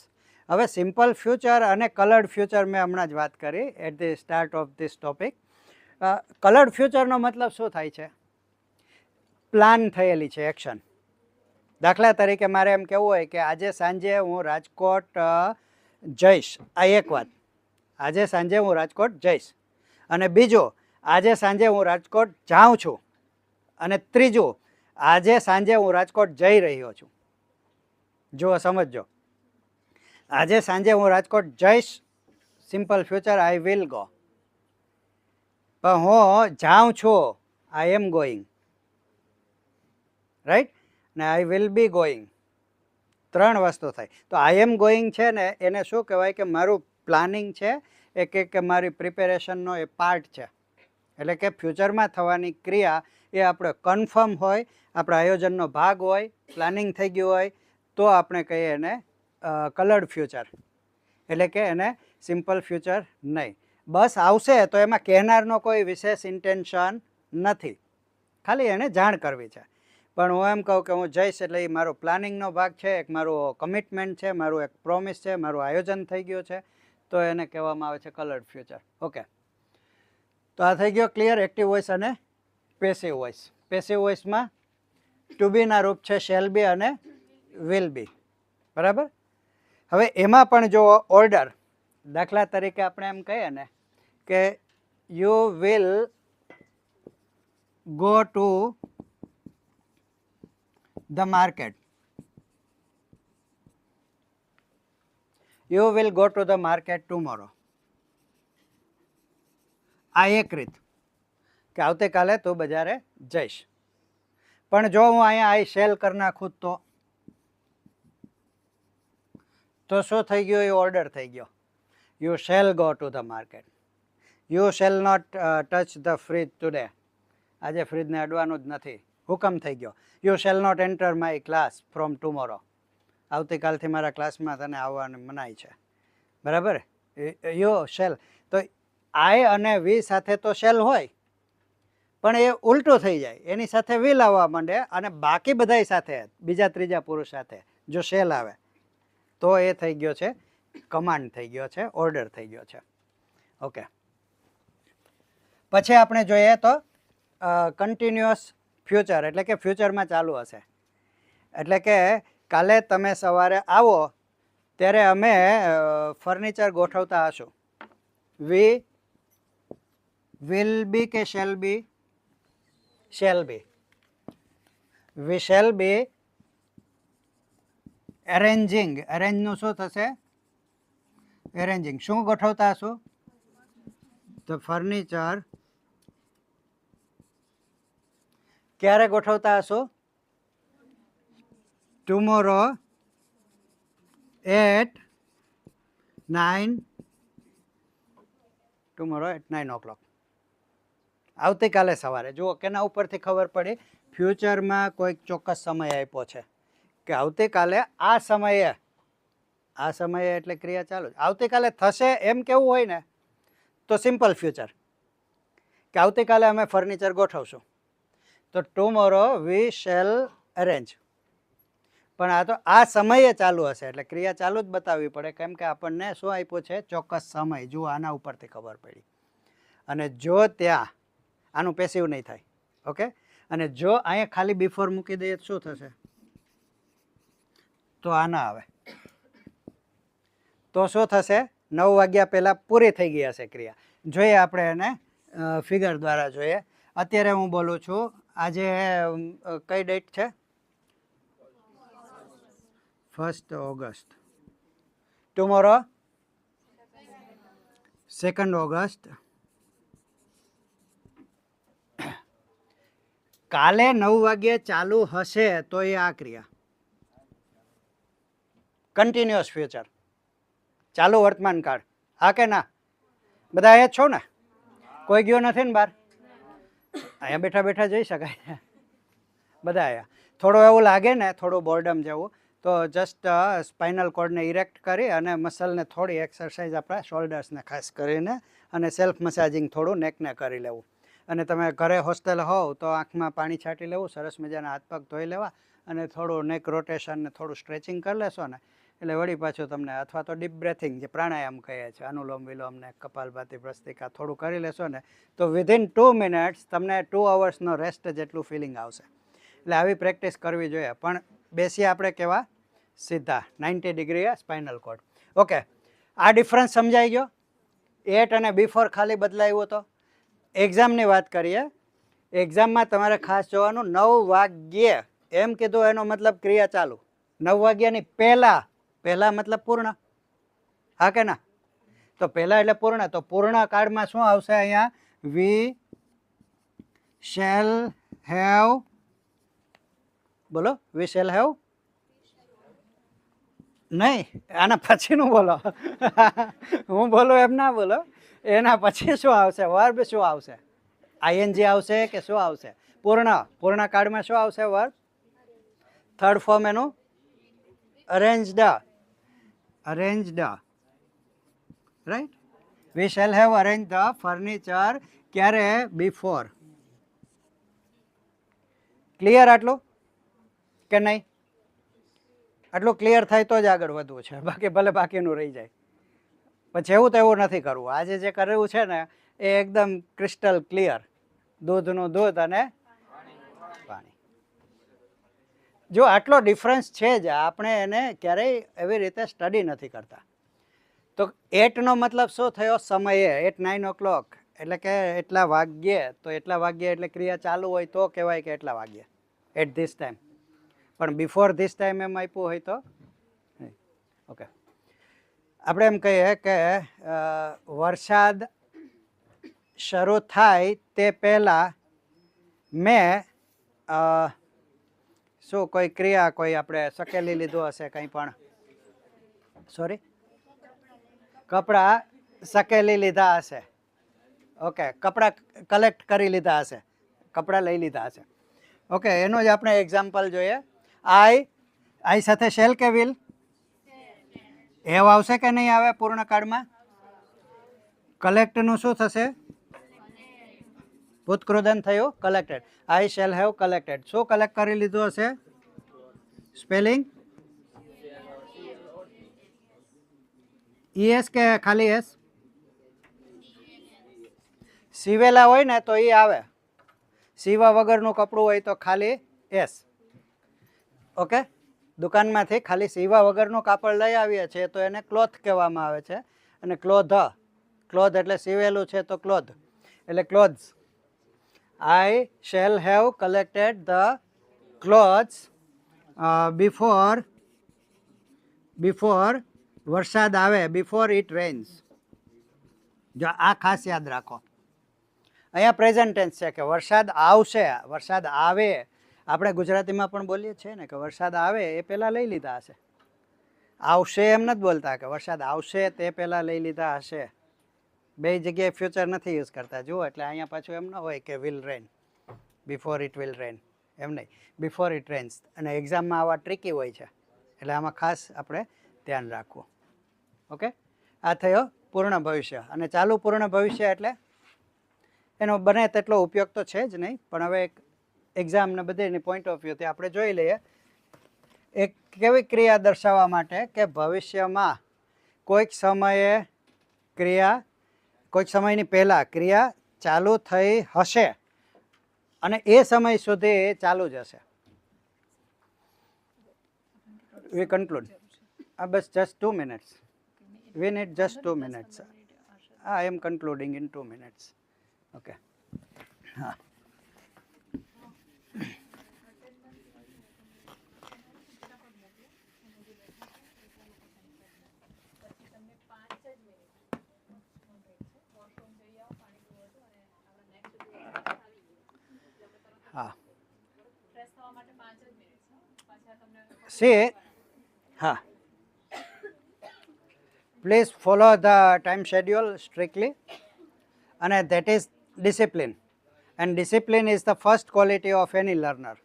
હવે સિમ્પલ ફ્યુચર અને કલર્ડ ફ્યુચર મેં હમણાં જ વાત કરી at the start of this topic. Coloured ફ્યુચરનો મતલબ શું થાય છે? પ્લાન થયેલી છે એક્શન. દાખલા તરીકે મારે એમ કહેવું હોય કે આજે સાંજે હું રાજકોટ જઈશ, આ એક વાત. આજે સાંજે હું રાજકોટ જઈશ. અને બીજું, આજે સાંજે હું રાજકોટ જાઉં છું. અને ત્રીજું, આજે સાંજે હું રાજકોટ જઈ રહ્યો છું. જુઓ, સમજજો. આજે સાંજે હું રાજકોટ જઈશ, simple future, I will go. પણ હું જાઉં છું, આઈ એમ ગોઈંગ, રાઈટ? ને આઈ વિલ બી ગોઈંગ. 3 વસ્તુ થાય. તો આઈ એમ ગોઈંગ છે ને, એને શું કહેવાય કે મારું પ્લાનિંગ છે, કે મારી પ્રિપેરેશનનો એ પાર્ટ છે. એટલે કે ફ્યુચરમાં થવાની ક્રિયા એ આપણે કન્ફર્મ હોય, આપણા આયોજનનો ભાગ હોય, પ્લાનિંગ થઈ ગયું હોય, તો આપણે કહીએ એને કલર્ડ ફ્યુચર. એટલે કે એને સિમ્પલ ફ્યુચર નહીં. બસ આવશે તો એમાં કહેનારનો કોઈ વિશેષ ઇન્ટેન્શન નથી, ખાલી એને જાણ કરવી છે. પણ હું એમ કહું કે હું જઈશ એટલે એ મારો પ્લાનિંગનો ભાગ છે, એક મારું કમિટમેન્ટ છે, મારું એક પ્રોમિસ છે, મારું આયોજન થઈ ગયું છે, તો એને કહેવામાં આવે છે કલર્ડ ફ્યુચર. ઓકે, તો આ થઈ ગયો ક્લિયર એક્ટિવ વોઇસ અને પેસિવ વોઇસ. પેસિવ વોઇસમાં ટુ બીના રૂપ છે શેલ બી અને વિલ બી. બરાબર? હવે એમાં પણ જો ઓર્ડર, દાખલા તરીકે આપણે એમ કહીએ ને કે you will go to the market. You will go to the market tomorrow. આ એક રીત કે આવતીકાલે તું બજારે જઈશ. પણ જો હું અહીંયા આઈ શેલ કરી નાખું તો શું થઈ ગયું? એ ઓર્ડર થઈ ગયો. You shall go to the market. You shall not touch the fridge today. આજે ફ્રીજને અડવાનું જ નથી. હુકમ થઈ ગયો. You shall not enter my class from tomorrow. આવતીકાલથી મારા ક્લાસમાં તને આવવાનું મનાય છે. બરાબર? You shall. તો આઈ અને વી સાથે તો શેલ હોય, પણ એ ઉલટું થઈ જાય. એની સાથે વિલ આવવા માંડે અને બાકી બધાય સાથે, બીજા ત્રીજા પુરુષ સાથે જો શેલ આવે તો એ થઈ ગયો છે કમાન્ડ, થઈ ગયો છે ઓર્ડર, થઈ ગયો છે. ઓકે, પછી આપણે જોઈએ તો કન્ટિન્યુઅસ ફ્યુચર, એટલે કે ફ્યુચરમાં ચાલુ હશે. એટલે કે કાલે તમે સવારે આવો ત્યારે અમે ફર્નિચર ગોઠવતા હશું. વી વિલ બી કે shall be? Shall be. We shall be arranging. એરેન્જનું શું થશે? એરેન્જિંગ. શું ગોઠવતા હશું? The furniture. ક્યારે ગોઠવતા હશું? Tomorrow at 9. Tomorrow at 9 o'clock. આવતીકાલે સવારે. જુઓ કેના ઉપરથી ખબર પડી? ફ્યુચરમાં કોઈક ચોક્કસ સમય આપ્યો છે કે આવતીકાલે આ સમયે એટલે ક્રિયા ચાલુ. આવતીકાલે થશે એમ કેવું હોય ને તો સિમ્પલ ફ્યુચર, કે આવતીકાલે અમે ફર્નિચર ગોઠવશું. તો ટુમોરો વી શેલ અરેન્જ. પણ આ તો આ સમયે ચાલુ હશે એટલે ક્રિયા ચાલુ જ બતાવવી પડે, કેમ કે આપણને શું આપ્યું છે? ચોક્કસ સમય. જુઓ આના ઉપરથી ખબર પડી. અને જો ત્યાં આનું પેસિવ નહીં થાય. ઓકે, અને જો અહીંયા ખાલી બિફોર મૂકી દઈએ શું થશે? તો આ ના આવે. તો શું થશે? 9 વાગ્યા પહેલાં પૂરી થઈ ગઈ હશે ક્રિયા. જોઈએ આપણે એને ફિગર દ્વારા જોઈએ. અત્યારે હું બોલું છું. આજે કઈ ડેટ છે? 1 ઓગસ્ટ. Tomorrow 2 August. કાલે 9 વાગ્યે ચાલુ હશે તો એ આ ક્રિયા કન્ટિન્યુઅસ ફ્યુચર, ચાલુ વર્તમાન કાળ. હા કે ના? બધા અહીંયા જ છો ને? કોઈ ગયો નથી ને બહાર? અહીંયા બેઠા બેઠા જઈ શકાય. બધા અહીંયા. થોડું એવું લાગે ને, થોડું બોર્ડમ જેવું, તો જસ્ટ સ્પાઇનલ કોર્ડને ઇરેક્ટ કરી અને મસલને થોડી એક્સરસાઇઝ આપણા શોલ્ડર્સને ખાસ કરીને, અને સેલ્ફ મસાજિંગ થોડું નેકને કરી લેવું. અને તમે ઘરે હોસ્ટેલ હોવ તો આંખમાં પાણી છાંટી લેવું, સરસ મજાના હાથ પગ ધોઈ લેવા, અને થોડું નેક રોટેશન ને થોડું સ્ટ્રેચિંગ કરી લેશો ને એટલે વળી પાછું તમને, અથવા તો ડીપ બ્રેથિંગ જે પ્રાણાયામ કહે છે, અનુલોમ વિલોમ ને કપાલભાતિ ભસ્ત્રિકા થોડું કરી લેશો ને તો વિધિન 2 minutes તમને 2 hours રેસ્ટ જેટલું ફિલિંગ આવશે. એટલે આવી પ્રેક્ટિસ કરવી જોઈએ. પણ બેસીએ આપણે કેવા? સીધા 90 ડિગ્રી સ્પાઇનલ કોર્ડ. ઓકે, આ ડિફરન્સ સમજાઈ ગયો? એટ અને બિફોર ખાલી બદલાયું તો. એક્ઝામની વાત કરીએ. એક્ઝામમાં તમારે ખાસ જોવાનું 9 વાગ્યે એમ કીધું, એનો મતલબ ક્રિયા ચાલુ. 9 વાગ્યાની પહેલા મતલબ પૂર્ણ. હા કે ના? તો પહેલા એટલે પૂર્ણ. તો પૂર્ણ કાળમાં શું આવશે અહીંયા? We shall have. બોલો, વી શેલ હેવ. નહીં, આના પછીનું બોલો. હું બોલું એમ ના બોલો. એના પછી શું આવશે? વર્બ શું આવશે? આઈએનજી આવશે કે શું આવશે? પૂર્ણ કાળમાં શું આવશે? વર્બ. થર્ડ ફોર્મ એનું arranged. Right? We shall have arrange the furniture. ક્યારે? બિફોર. ક્લિયર આટલું કે નહીં? આટલું ક્લિયર થાય તો જ આગળ વધવું છે. બાકી ભલે બાકીનું રહી જાય. પછી એવું તો એવું નથી કરવું. આજે જે કરવું છે ને એ એકદમ ક્રિસ્ટલ ક્લિયર. દૂધનું દૂધ અને પાણી. જો આટલો ડિફરન્સ છે જ, આપણે એને ક્યારેય એવી રીતે સ્ટડી નથી કરતા. તો એટનો મતલબ શું થયો? સમયે. એટ 9 o'clock એટલે કે એટલા વાગ્યે. તો એટલા વાગ્યે એટલે ક્રિયા ચાલુ હોય તો કહેવાય કે એટલા વાગ્યે, એટ ધીસ ટાઈમ. પણ બિફોર ધીસ ટાઈમ એમ આપ્યું હોય તો ઓકે. આપણે એમ કહીએ કે વરસાદ શરૂ થાય તે પહેલાં મેં શું કોઈ ક્રિયા કોઈ આપણે સકેલી લીધું હશે કંઈ પણ સોરી કપડાં સકેલી લીધા હશે ઓકે કપડાં કલેક્ટ કરી લીધા હશે કપડાં લઈ લીધા હશે ઓકે એનું જ આપણે એક્ઝામ્પલ જોઈએ આઈ સાથે શેલ કે વિલ હેવ આવશે કે નહીં આવે પૂર્ણકાળમાં કલેક્ટનું શું થશે ભૂતકૃદન થયું collected I shell have collected શું કલેક્ટ કરી લીધું હશે સ્પેલિંગ ES કે ખાલી એસ સીવેલા હોય ને તો એ આવે સીવા વગરનું કપડું હોય તો ખાલી એસ ઓકે દુકાનમાંથી ખાલી સીવા વગરનું કાપડ લઈ આવીએ છીએ તો એને ક્લોથ કહેવામાં આવે છે અને ક્લોથ એટલે સીવેલું છે તો ક્લોથ એટલે clothes I shell have collected the clothes before વરસાદ આવે બિફોર ઇટ રેન્સ જો આ ખાસ યાદ રાખો અહીંયા પ્રેઝન્ટ ટેન્સ છે કે વરસાદ આવશે વરસાદ આવે આપણે ગુજરાતીમાં પણ બોલીએ છીએ ને કે વરસાદ આવે એ પહેલાં લઈ લીધા હશે આવશે એમ નથી બોલતા કે વરસાદ આવશે તે પહેલાં લઈ લીધા હશે બે જગ્યાએ ફ્યુચર નથી યુઝ કરતા જુઓ એટલે અહીંયા પાછું એમ ન હોય કે will rain before it will rain એમ નહીં બિફોર ઇટ રેન્સ અને એક્ઝામમાં આવા ટ્રિકી હોય છે એટલે આમાં ખાસ આપણે ધ્યાન રાખવું ઓકે આ થયો પૂર્ણ ભવિષ્ય અને ચાલુ પૂર્ણ ભવિષ્ય એટલે એનો બને તેટલો ઉપયોગ તો છે જ નહીં પણ હવે એક એક્ઝામને બધેની પોઈન્ટ ઓફ વ્યૂથી આપણે જોઈ લઈએ એક કેવી ક્રિયા દર્શાવવા માટે કે ભવિષ્યમાં કોઈક સમયે ક્રિયા કોઈક સમયની પહેલાં ક્રિયા ચાલુ થઈ હશે અને એ સમય સુધી ચાલુ જ હશે વી કન્ક્લુડ બસ just 2 minutes we need just 2 minutes I am concluding in 2 minutes okay હા હા see હા please follow the time schedule strictly and that is discipline and discipline is the first quality of any learner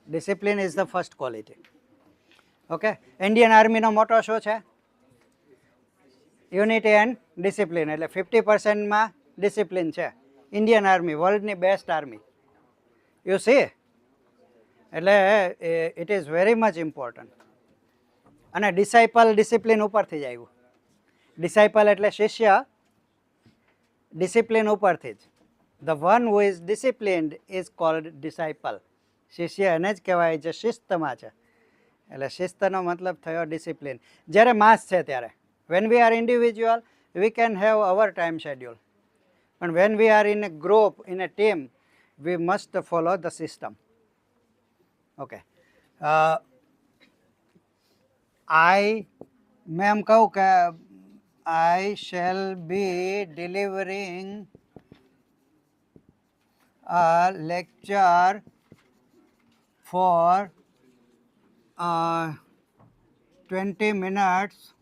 discipline is the first quality okay Indian army નો મોટો શું છે unity and discipline એટલે 50% માં discipline છે Indian army વર્લ્ડની best army you see એટલે it is very much important અને disciple discipline ઉપરથી જ આવ્યું ડિસાઇપલ એટલે શિષ્ય ડિસિપ્લિન ઉપરથી જ the one who is disciplined is called disciple શિષ્ય એને જ કહેવાય જે શિસ્તમાં છે એટલે શિસ્તનો મતલબ થયો ડિસિપ્લિન જ્યારે માસ છે ત્યારે when we are individual we can have our time schedule and when we are in a group in a team we must follow the system okay मैं एम कहूँ कि I shall be delivering a lecture for 20 minutes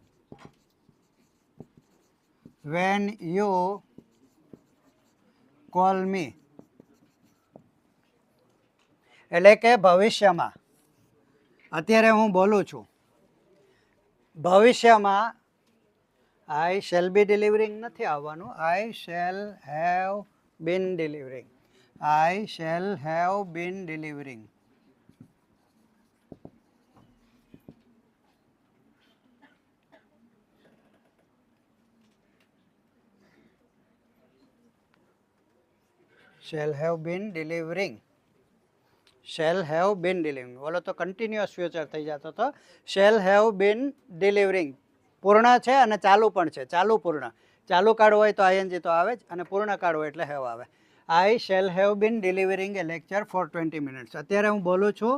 when you call me એટલે કે ભવિષ્યમાં અત્યારે હું બોલું છું ભવિષ્યમાં I shall be delivering નથી આવવાનું I shall have been delivering I shall have been delivering shall have been delivering shall have been delivering બોલો તો કન્ટિન્યુઅસ ફ્યુચર થઈ જતો તો shall have been delivering પૂર્ણ છે અને ચાલુ પણ છે ચાલુ પૂર્ણ ચાલુ કાળ હોય તો ing તો આવે જ અને પૂર્ણ કાળ હોય એટલે have આવે I shall have been delivering a lecture for 20 minutes અત્યારે હું બોલું છું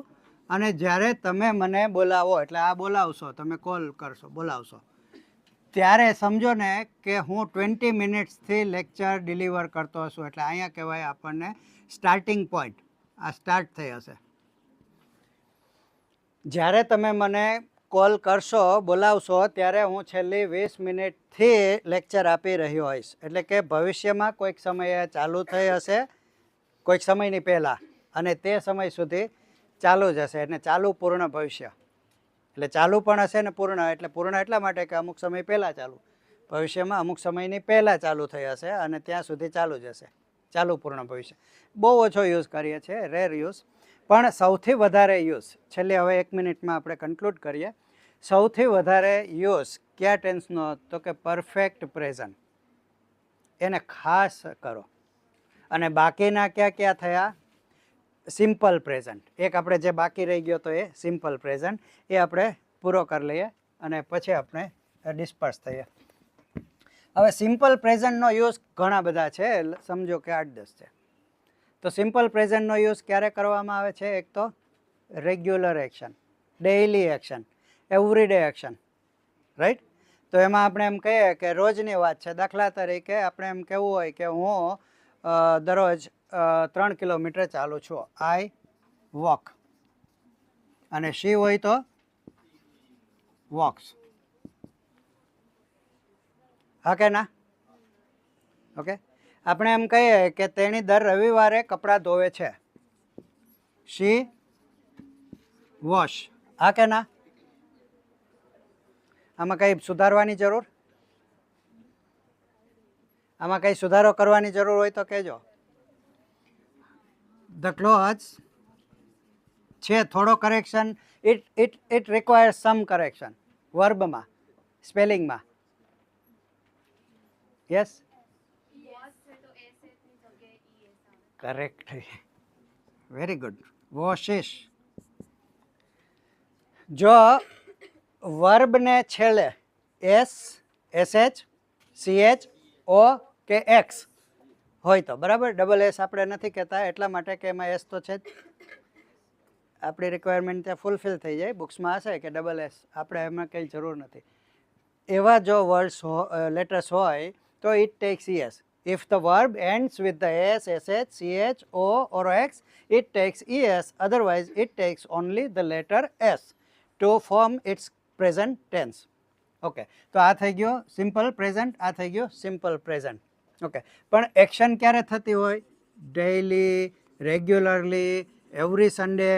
અને જ્યારે તમે મને બોલાવો એટલે આ બોલાવશો તમે કોલ કરશો બોલાવશો ત્યારે સમજો ને કે હું 20 મિનિટ્સથી લેક્ચર ડિલિવર કરતો હશું, એટલે અહીંયા કહેવાય આપણને સ્ટાર્ટિંગ પોઈન્ટ. આ સ્ટાર્ટ થઈ હશે. જ્યારે તમે મને કોલ કરશો, બોલાવશો, ત્યારે હું છેલ્લી 20 મિનિટથી લેક્ચર આપી રહ્યો હોઈશ. એટલે કે ભવિષ્યમાં કોઈક સમયે ચાલુ થઈ હશે, કોઈક સમયની પહેલાં, અને તે સમય સુધી ચાલુ જ હશે. એટલે ચાલુ પૂર્ણ ભવિષ્ય. એટલે ચાલુ પણ હશે ને પૂર્ણ. એટલે પૂર્ણ એટલા માટે કે અમુક સમય પહેલાં ચાલુ, ભવિષ્યમાં અમુક સમયની પહેલાં ચાલુ થઈ હશે અને ત્યાં સુધી ચાલુ જ હશે. ચાલુ પૂર્ણ ભવિષ્ય બહુ ઓછો યુઝ કરીએ છીએ, રેર યુઝ. પણ સૌથી વધારે યુઝ, છેલ્લે હવે 1 મિનિટમાં આપણે કન્ક્લુડ કરીએ. સૌથી વધારે યુઝ કયા ટેન્સનો? તો કે પરફેક્ટ પ્રેઝન્ટ. એને ખાસ કરો. અને બાકીના ક્યાં ક્યાં થયા? Simple present. એક આપણે જે બાકી રહી ગયો તો એ સિમ્પલ પ્રેઝન્ટ, એ આપણે પૂરો કરી લઈએ અને પછી આપણે ડિસ્પર્સ થઈએ. હવે સિમ્પલ પ્રેઝન્ટનો યુઝ ઘણા બધા છે, સમજો કે 8-10 છે. તો સિમ્પલ પ્રેઝન્ટનો યુઝ ક્યારે કરવામાં આવે છે? એક તો regular action, daily action, every day action, right? તો એમાં આપણે એમ કહીએ કે રોજની વાત છે. દાખલા તરીકે આપણે એમ કહેવું હોય કે હું દરરોજ 3 કિલોમીટર ચાલું છું. આઈ વોક. અને શી હોય તો વોક્સ. હા કે ના? ઓકે. આપણે એમ કહીએ કે તેણી દર રવિવારે કપડાં ધોવે છે. શી વોશ. હા કે ના? આમાં કંઈ સુધારવાની જરૂર? આમાં કંઈ સુધારો કરવાની જરૂર હોય તો કહેજો. ધ ક્લોથ્સ છે થોડો correction. It requires some correction વર્બમાં, સ્પેલિંગમાં. Yes, correct. Very good. Washes. જો વર્બને છેલ્લે એસ, એસએચ, સીએચ, ઓ કે એક્સ હોય તો બરાબર. ડબલ એસ આપણે નથી કહેતા એટલા માટે કે એમાં એસ તો છે જ. આપણી રિક્વાયરમેન્ટ ત્યાં ફૂલફિલ થઈ જાય. બુક્સમાં હશે કે ડબલ એસ, આપણે એમાં કંઈ જરૂર નથી. એવા જો વર્ડ્સ લેટર્સ હોય તો it tax ES. If the verb ends with the S, SH, CH, O or X, it takes ES. Otherwise, it takes only the letter S to form its present tense. Okay. તો આ થઈ ગયો simple present, આ થઈ ગયો simple present. Okay. પણ action ક્યારે થતી હોય? Daily, regularly, every Sunday.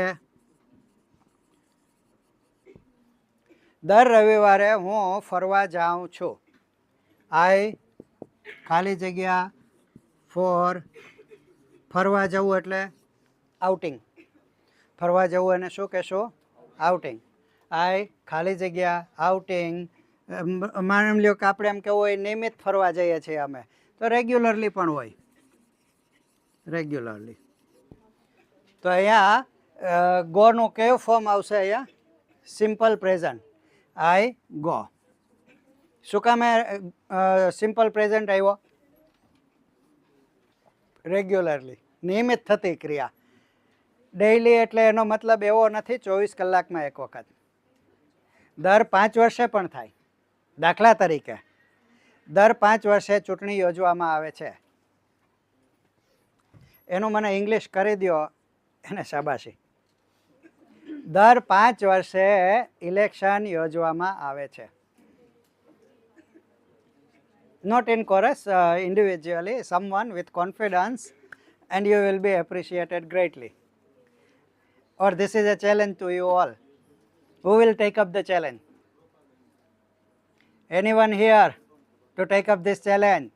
દર રવિવારે હું ફરવા જાઉં છું. આઈ ખાલી જગ્યા ફોર. ફરવા જવું એટલે આઉટિંગ. ફરવા જવું એને શું કહેશો? આઉટિંગ. આઈ ખાલી જગ્યા આઉટિંગ. માની લ્યો કે આપણે એમ કેવું હોય નિયમિત ફરવા જઈએ છીએ અમે, તો રેગ્યુલરલી પણ હોય. રેગ્યુલરલી. તો અહીંયા ગોનું કયું ફોર્મ આવશે? અહીંયા સિમ્પલ પ્રેઝન્ટ. I go. શું કામે સિમ્પલ પ્રેઝન્ટ આવ્યો? રેગ્યુલરલી, નિયમિત થતી ક્રિયા. ડેઇલી એટલે એનો મતલબ એવો નથી 24 કલાકમાં એક વખત. દર 5 વર્ષે પણ થાય. દાખલા તરીકે દર 5 વર્ષે ચૂંટણી યોજવામાં આવે છે. એનું મને ઇંગ્લિશ કરી દો, એને શાબાશી. દર 5 વર્ષે ઇલેક્શન યોજવામાં આવે છે. Not in chorus, individually, someone with confidence, and you will be appreciated greatly. Or this is a challenge to you all. Who will take up the challenge? Anyone here to take up this challenge?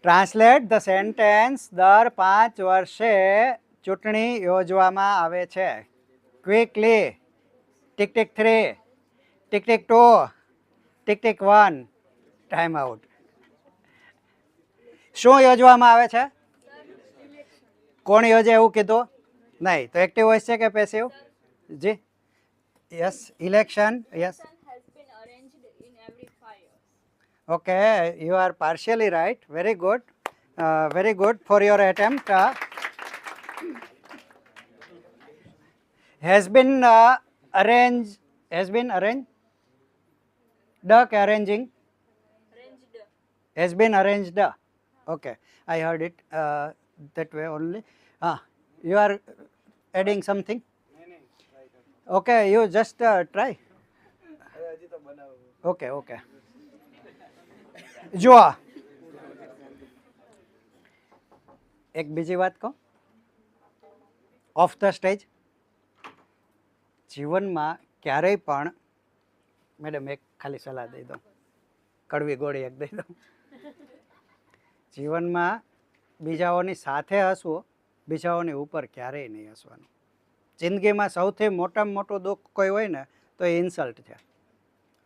Translate the sentence. દર 5 વર્ષે ચૂંટણી યોજવામાં આવે છે. Quickly. Tick tick 3. Tick tick 2. Tick tick 1. Time out. શું યોજવામાં આવે છે? કોણ યોજે એવું કીધું? નહીં. તો એક્ટિવ વોઇસ છે કે પેસિવ? જી yes. Election. Yes. Okay, you are partially right. Very good. Very good for your attempt. has been arranged. ડ કે arranging? Arranged. Has been arranged. Okay, I heard it that way only. You are adding something? Okay, you just try. Okay, okay. જુઓ એક બીજી વાત કહું of the stage જીવનમાં ક્યારેય પણ મેડમ એક ખાલી સલાહ દઈ દઉં કડવી ગોળી એક દઈ દઉં જીવનમાં બીજાઓની સાથે હસવું બીજાઓની ઉપર ક્યારેય નહીં હસવાનું જિંદગીમાં સૌથી મોટામાં મોટું દુઃખ કોઈ હોય ને તો એ ઇન્સલ્ટ છે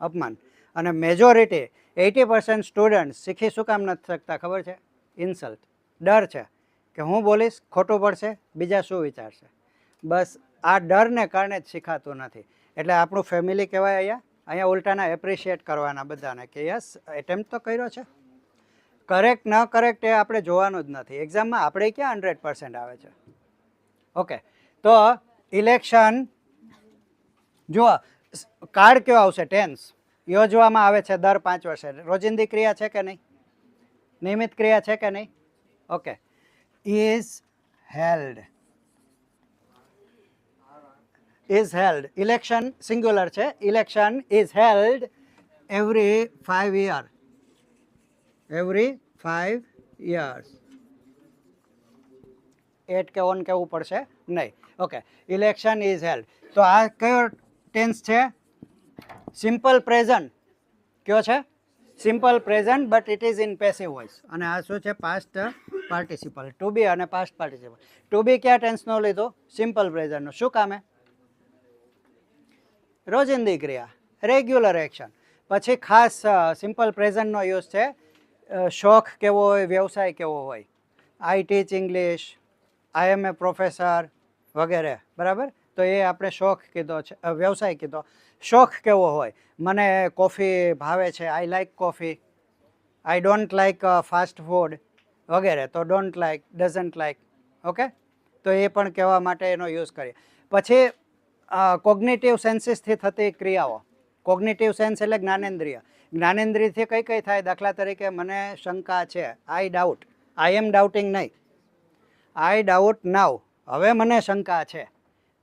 અપમાન અને મેજોરિટી 80% સ્ટુડન્ટ શીખી શું કામ નથી શકતા ખબર છે? ઇન્સલ્ટ, ડર છે કે હું બોલીશ ખોટું પડશે, બીજા શું વિચારશે, બસ આ ડરને કારણે જ શીખાતું નથી. એટલે આપણું ફેમિલી કહેવાય અહીંયા ઉલટાના એપ્રિશિએટ કરવાના બધાને કે યસ એટેમ્પ્ટ તો કર્યો છે. કરેક્ટ ન કરેક્ટ એ આપણે જોવાનું જ નથી. એક્ઝામમાં આપણે ક્યાં 100% આવે છે. ઓકે, તો ઇલેક્શન જુઓ કાર્ડ કયો આવશે? ટેન્સ યોજવામાં આવે છે દર 5 વર્ષે. રોજિંદી ક્રિયા છે કે નહીં? નિયમિત ક્રિયા છે કે નહીં? Okay, is held. Is held. Election singular છે. Election is held every 5 years. Every 5 years. At કે ઓન કહેવું પડશે નહીં. Okay, election is held. તો આ કયો ટેન્સ છે? Simple present. કયો છે? Simple present but it is in passive voice. અને આ શું છે? Past participle. ટુ બી અને પાસ્ટ પાર્ટિસિપલ. ટુ બી કયા ટેન્સનો લીધો? સિમ્પલ પ્રેઝન્ટનો. શું કામે? રોજિંદી ક્રિયા, રેગ્યુલર એક્શન. પછી ખાસ સિમ્પલ પ્રેઝન્ટનો યુઝ છે શોખ કેવો હોય, વ્યવસાય કેવો હોય. આઈ ટીચ ઇંગ્લિશ, આઈ એમ એ પ્રોફેસર વગેરે. બરાબર, તો એ આપણે શોખ કીધો છે, વ્યવસાય કીધો. શોખ કેવો હોય? મને કોફી ભાવે છે, I like coffee. I don't like fast food વગેરે. તો don't like, doesn't like. Okay, તો એ પણ કહેવા માટે એનો યુઝ કરીએ. પછી કોગ્નિટિવ સેન્સીસથી થતી ક્રિયાઓ. કોગ્નિટિવ સેન્સ એટલે જ્ઞાનેન્દ્રિય. જ્ઞાનેન્દ્રિયથી કઈ કઈ થાય? દાખલા તરીકે મને શંકા છે, આઈ ડાઉટ. આઈ એમ ડાઉટિંગ નહીં, આઈ ડાઉટ નાવ. હવે મને શંકા છે,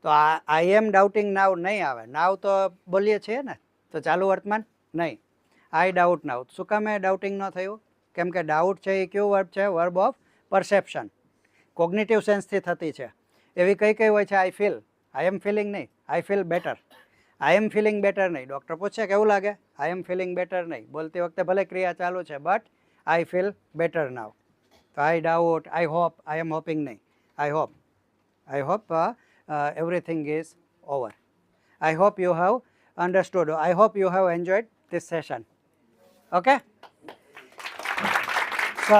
તો આઈ એમ ડાઉટિંગ નાવ નહીં આવે. નાવ તો બોલીએ છીએ ને, તો ચાલુ વર્તમાન નહીં. આઈ ડાઉટ નાવ. શું કામ એ ડાઉટિંગ ન થયું? કેમ કે ડાઉટ છે એ કયું વર્બ છે? Verb of perception. કોગ્નિટિવ સેન્સથી થતી છે. એવી કઈ કઈ હોય છે? I feel. I am feeling નહીં, I feel better. I am feeling better નહીં. ડૉક્ટર પૂછે કેવું લાગે? આઈ એમ ફિલિંગ બેટર નહીં. બોલતી વખતે ભલે ક્રિયા ચાલુ છે but I feel better now. તો I doubt, I hope, I am hoping નહીં, I hope. I hope everything is over. I hope you have understood. I hope you have enjoyed this session. Okay? So